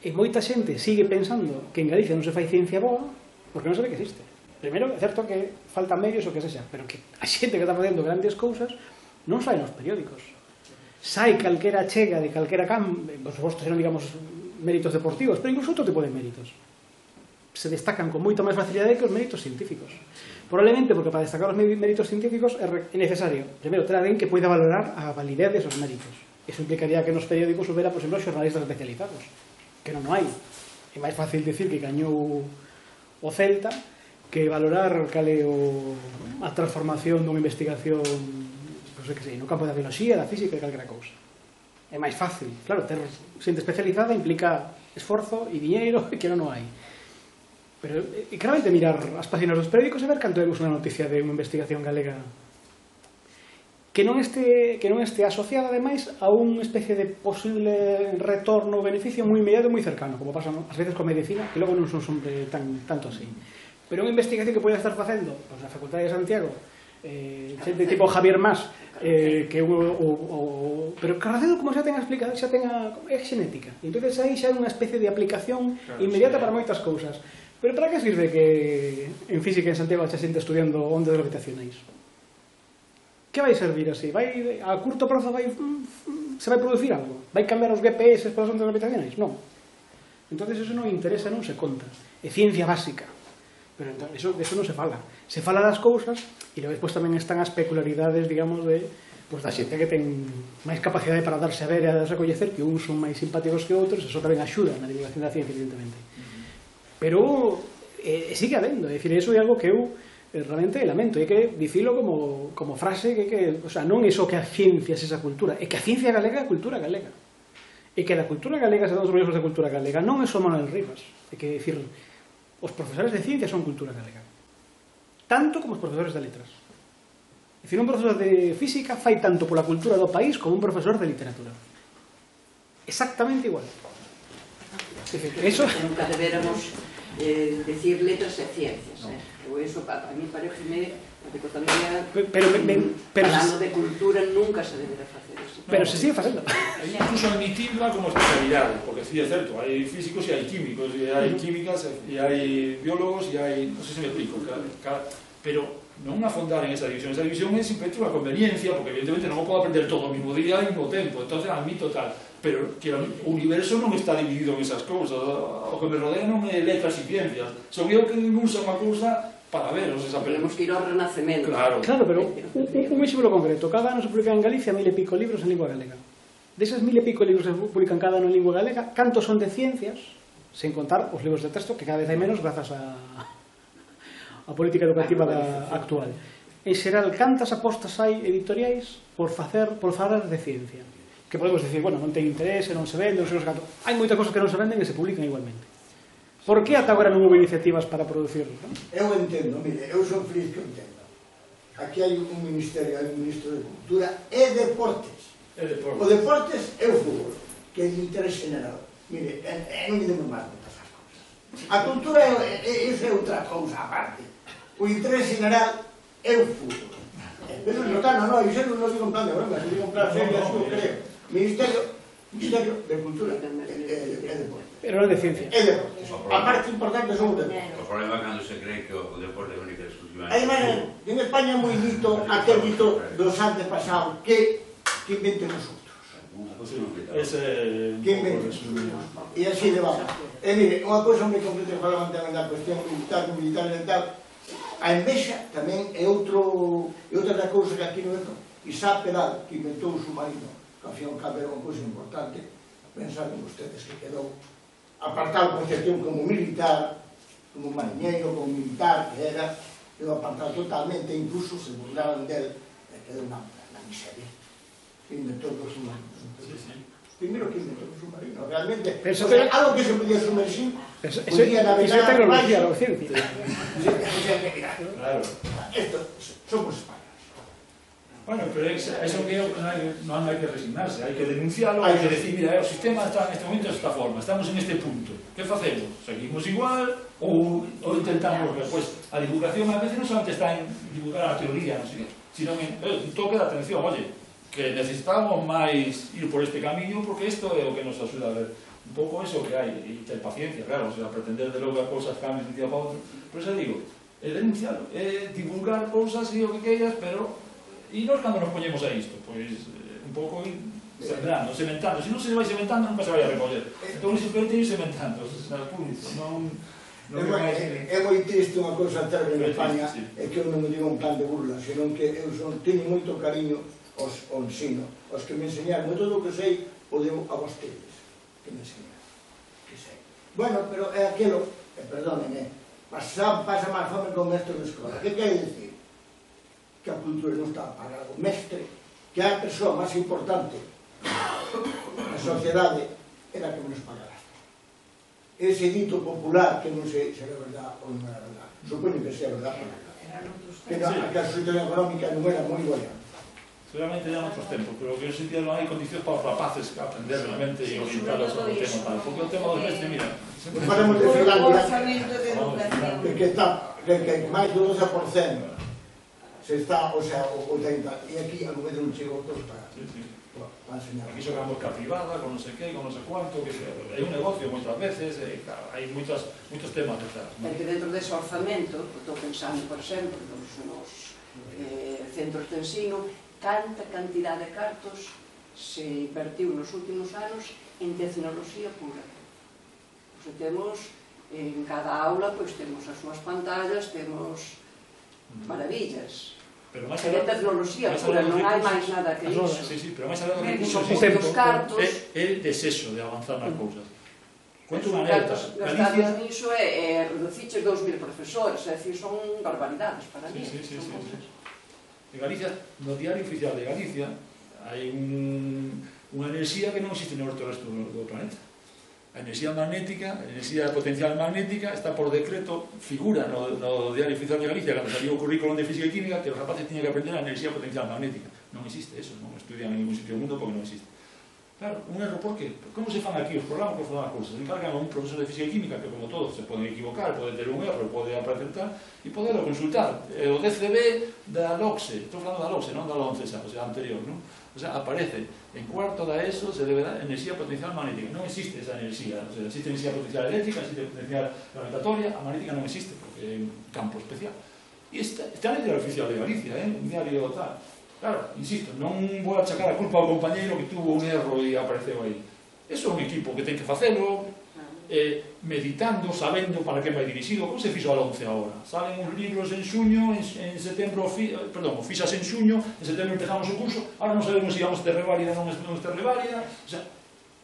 E moita xente sigue pensando que en Galicia non se fai ciencia boa porque non sabe que existe. Primeiro, é certo que faltan medios o que sexa, pero que a xente que está facendo grandes cousas non sai nos periódicos. Sai calquera chega de calquera campo, por suposto, serán, digamos, méritos deportivos, pero incluso outro tipo de méritos. Se destacan con moita máis facilidade que os méritos científicos. Probablemente porque para destacar os méritos científicos é necesario, primeiro, ter alguén que poida valorar a validez desos méritos. Eso implicaría que nos periódicos hubiera, por exemplo, xornalistas especializados, que non hai. É máis fácil decir que gañou o Celta que valorar cal é a transformación dunha investigación, non sei que sei, no campo da biología, da física e calquera cousa. É máis fácil. Claro, ter xente especializada implica esforzo e diñeiro que non hai. Pero, claramente, mirar as páginas dos periódicos e ver canto vemos unha noticia de unha investigación galega que non este asociada, ademais, a unha especie de posible retorno ou beneficio moi inmediato e moi cercano, como pasa ás veces con medicina, que logo non son sempre tanto así. Pero unha investigación que pode estar facendo na Facultade de Santiago, xente tipo Javier Mas, pero carracero como xa ten explicado, xa ten é xenética. Entón, aí xa é unha especie de aplicación inmediata para moitas cousas. Pero para que sirve que en física en Santiago xa xente estudiando ondas gravitacionais? Que vai servir así? A curto prazo se vai producir algo? Vai cambiar os GPS para as ondas gravitacionais? Non. Entón, eso non interesa, non se conta. É ciencia básica. Pero de eso non se fala. Se fala das cousas e despois tamén están as peculiaridades, digamos, da xente que ten máis capacidade para darse a ver e a darse a coñecer, que uns son máis simpáticos que outros, eso tamén axuda na divulgación da ciencia, evidentemente. Pero sigue habendo, é dicir, eso é algo que eu realmente lamento, hai que dicilo como frase o sea, non é só que a ciencia é esa cultura, é que a ciencia galega é a cultura galega, e que da cultura galega se dan os orgullosos da cultura galega non é só Manuel Rivas, é que dicir os profesores de ciencia son cultura galega tanto como os profesores de letras. É dicir, un profesor de física fai tanto pola cultura do país como un profesor de literatura, exactamente igual. Eso nunca deberamos decir letras e ciencias, ou eso a mí pareceme a dicotomía, falando de cultura nunca se deberá facer eso, pero se sigue facendo, incluso admitirla como especialidade, porque sí, é certo, hai físicos e hai químicos, e hai químicas e hai biólogos e hai, non sei se me explico, pero non afondar en esa división é simplemente unha conveniencia, porque evidentemente non o podo aprender todo o mesmo día e ao mesmo tempo, entonces admito tal, pero que o universo non está dividido en esas cousas, o que me rodea non é letras e ciencias, son eu que non usa unha cousa para veros esa tenemos que ir ao renacemento. Claro, pero un exemplo concreto, cada ano se publican en Galicia 1000 e pico libros en lingua galega. Desas 1000 e pico libros que se publican cada ano en lingua galega, cantos son de ciencias, sen contar os libros de texto, que cada vez hai menos grazas a política educativa actual. En xeral, cantas apostas hai editoriais por falar de ciencia? Que podemos decir, bueno, non ten interese, non se vende, non se canto. Hai moitas cosas que non se venden e se publican igualmente. Por que ata agora non houve iniciativas para producirlo? Eu entendo, mire, eu son feliz que entendo. Aquí hai un ministerio, hai un ministro de Cultura e Deportes. O Deportes é o fútbol, que é de interés general. Mire, non me demos máis moitas as cousas. A cultura é outra cousa aparte. O interés general é o fútbol. Pero no tal, non, eu non digo en plan de broma, eu digo en plan serio, eu creo. Ministerio de Cultura e Deportes. Pero non de ciencia. E deportes. A parte importante son os deportes. O problema é cando se cree que o deporte é única e exclusivamente. Además, en España é moi dito aquel dito dos antepasados que inventen os outros. Que inventen os outros. E así de vamos. E mire, unha cousa moi concreta que falaban tamén da cuestión militar e tal, a envexa tamén é outra da cousa que aquí non é. Isaac Peral, que inventou o submarino, que ao fin e ao cabo era unha cousa importante, pensaron ustedes que quedou apartado concepción como militar, como mariñeiro, como militar que era, quedou apartado totalmente, incluso se burlaban del, quedou na miseria, que inventou os submarinos. Primero que inventou os submarinos, realmente, algo que se podía sumergir, podía navegar a tecnología, a ciencia. Esto, somos españoles. Bueno, pero eso que non hai que resignarse, hai que denunciarlo, hai que decir, mira, o sistema está neste momento desta forma, estamos en este punto, que facemos? Seguimos igual ou intentamos, pues, a divulgación a veces non solamente está en divulgar a teoría, non sei, sino en toque de atención, oye, que necesitamos máis ir por este camiño porque isto é o que nos axuda a ver un pouco eso que hai, e ter paciencia, claro, o sea, pretender de logo a cousas cambien de un día para outro, por eso digo, é denunciarlo, é divulgar cousas e o que queiras, pero e nós cando nos poñemos a isto, pois un pouco ir sembrando, sementando, se non se vai sementando nunca se vai a recoller, entón simplemente ir sementando, non é moi triste unha cousa terrible en España, é que eu non me digo un plan de burla, senón que eu teño moito cariño aos ensino, aos que me enseñaron, todo o que sei o debo a vostedes, que me enseñaron, que sei. Bueno, pero é aquilo, perdónenme, pasa máis fome con mestre de escola, que quere dicir? Que a cultura non está para o mestre, que a persoa máis importante na sociedade era que nos pagara. Ese dito popular que non sei se era verdad ou non era verdad, supoño que sea verdad, que a situación económica non era moi boa. Seguramente eran outros tempos, pero que eu sentía non hai condicións para os rapaces que aprender realmente e orientarlos ao tema tal, porque o tema dos mestres, mira, falamos de Finlandia, que máis do 12% se está, o sea, o 30, e aquí a lo mejor non chegou todos para enseñar. Aquí xogamos ca privada, con non sei que, con non sei cuánto, que é un negocio moitas veces, hai moitos temas detrás. É que dentro dese orzamento, estou pensando, por exemplo, nos centros de ensino, canta cantidad de cartos se invertiu nos últimos anos en tecnoloxía pura. Temos, en cada aula, temos as súas pantallas, temos maravillas. Pero máis alá de tecnoloxía pura, non hai máis nada que iso. Sí, pero máis alá de recursos, os cartos é desexo de avanzar nas cousas. Cuento unha anécdota. Gastados niso é reduciches 2.000 profesores, é dicir, son barbaridades para mí. En Galicia, no Diario Oficial de Galicia, hai unha enerxía que non existe no resto do planeta. A enerxía magnética, a enerxía potencial magnética, está por decreto, figura no Diario Oficial de Galicia, cando salió o currículum de Física e Química, que os rapaces tiñan que aprender a enerxía potencial magnética. Non existe eso, non estudian en ningún sitio do mundo porque non existe. Claro, un erro, por qué? Como se fan aquí os programas que fan as cousas? Se encargan a un profesor de Física e Química que, como todos, se poden equivocar, pode ter un erro, pode apresentar e poderlo consultar. O DCB da LOCSE, estou falando da LOCSE, non da LONCESA, o sea, anterior, non? O sea, aparece en cuarto da ESO, se debe dar enerxía potencial magnética. Non existe esa enerxía, o sea, existe enerxía potencial eléctrica, existe potencial gravitatoria, a magnética non existe, porque é un campo especial. E está en el Diario Oficial de Galicia, un diario tal. Claro, insisto, non vou achacar a culpa ao compañeiro que tuvo un erro e apareceu aí. Eso é un equipo que ten que facelo, meditando, sabendo para que vai dirixido, como se fixo a LONCE agora. Salen uns libros en xuño, en setembro, perdón, fixas en xuño, en setembro empezamos o curso, ahora non sabemos se íamos ter reválida ou non íamos ter reválida, o sea,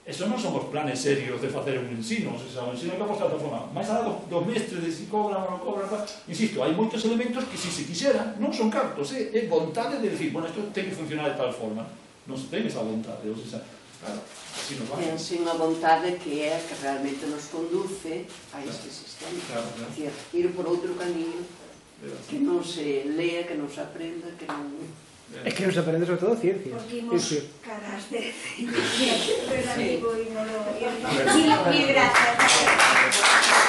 eso non son os planes serios de facer un ensino, o sea, o ensino que apostar de outra forma. Mais alá dos mestres, de si cobran ou non cobran, insisto, hai moitos elementos que, se quixeran, non son cartos, é vontade de decir, bueno, isto ten que funcionar de tal forma, non se ten esa vontade, o sea, claro, así nos vai. Ten unha vontade que é que realmente nos conduce a este sistema. Claro. É dicir, ir por outro camiño que non se lea, que non se aprenda, que non... Es que no se aprende sobre todo ciencia. Porque imos caras de ciencia relativo y no lo... Mil gracias.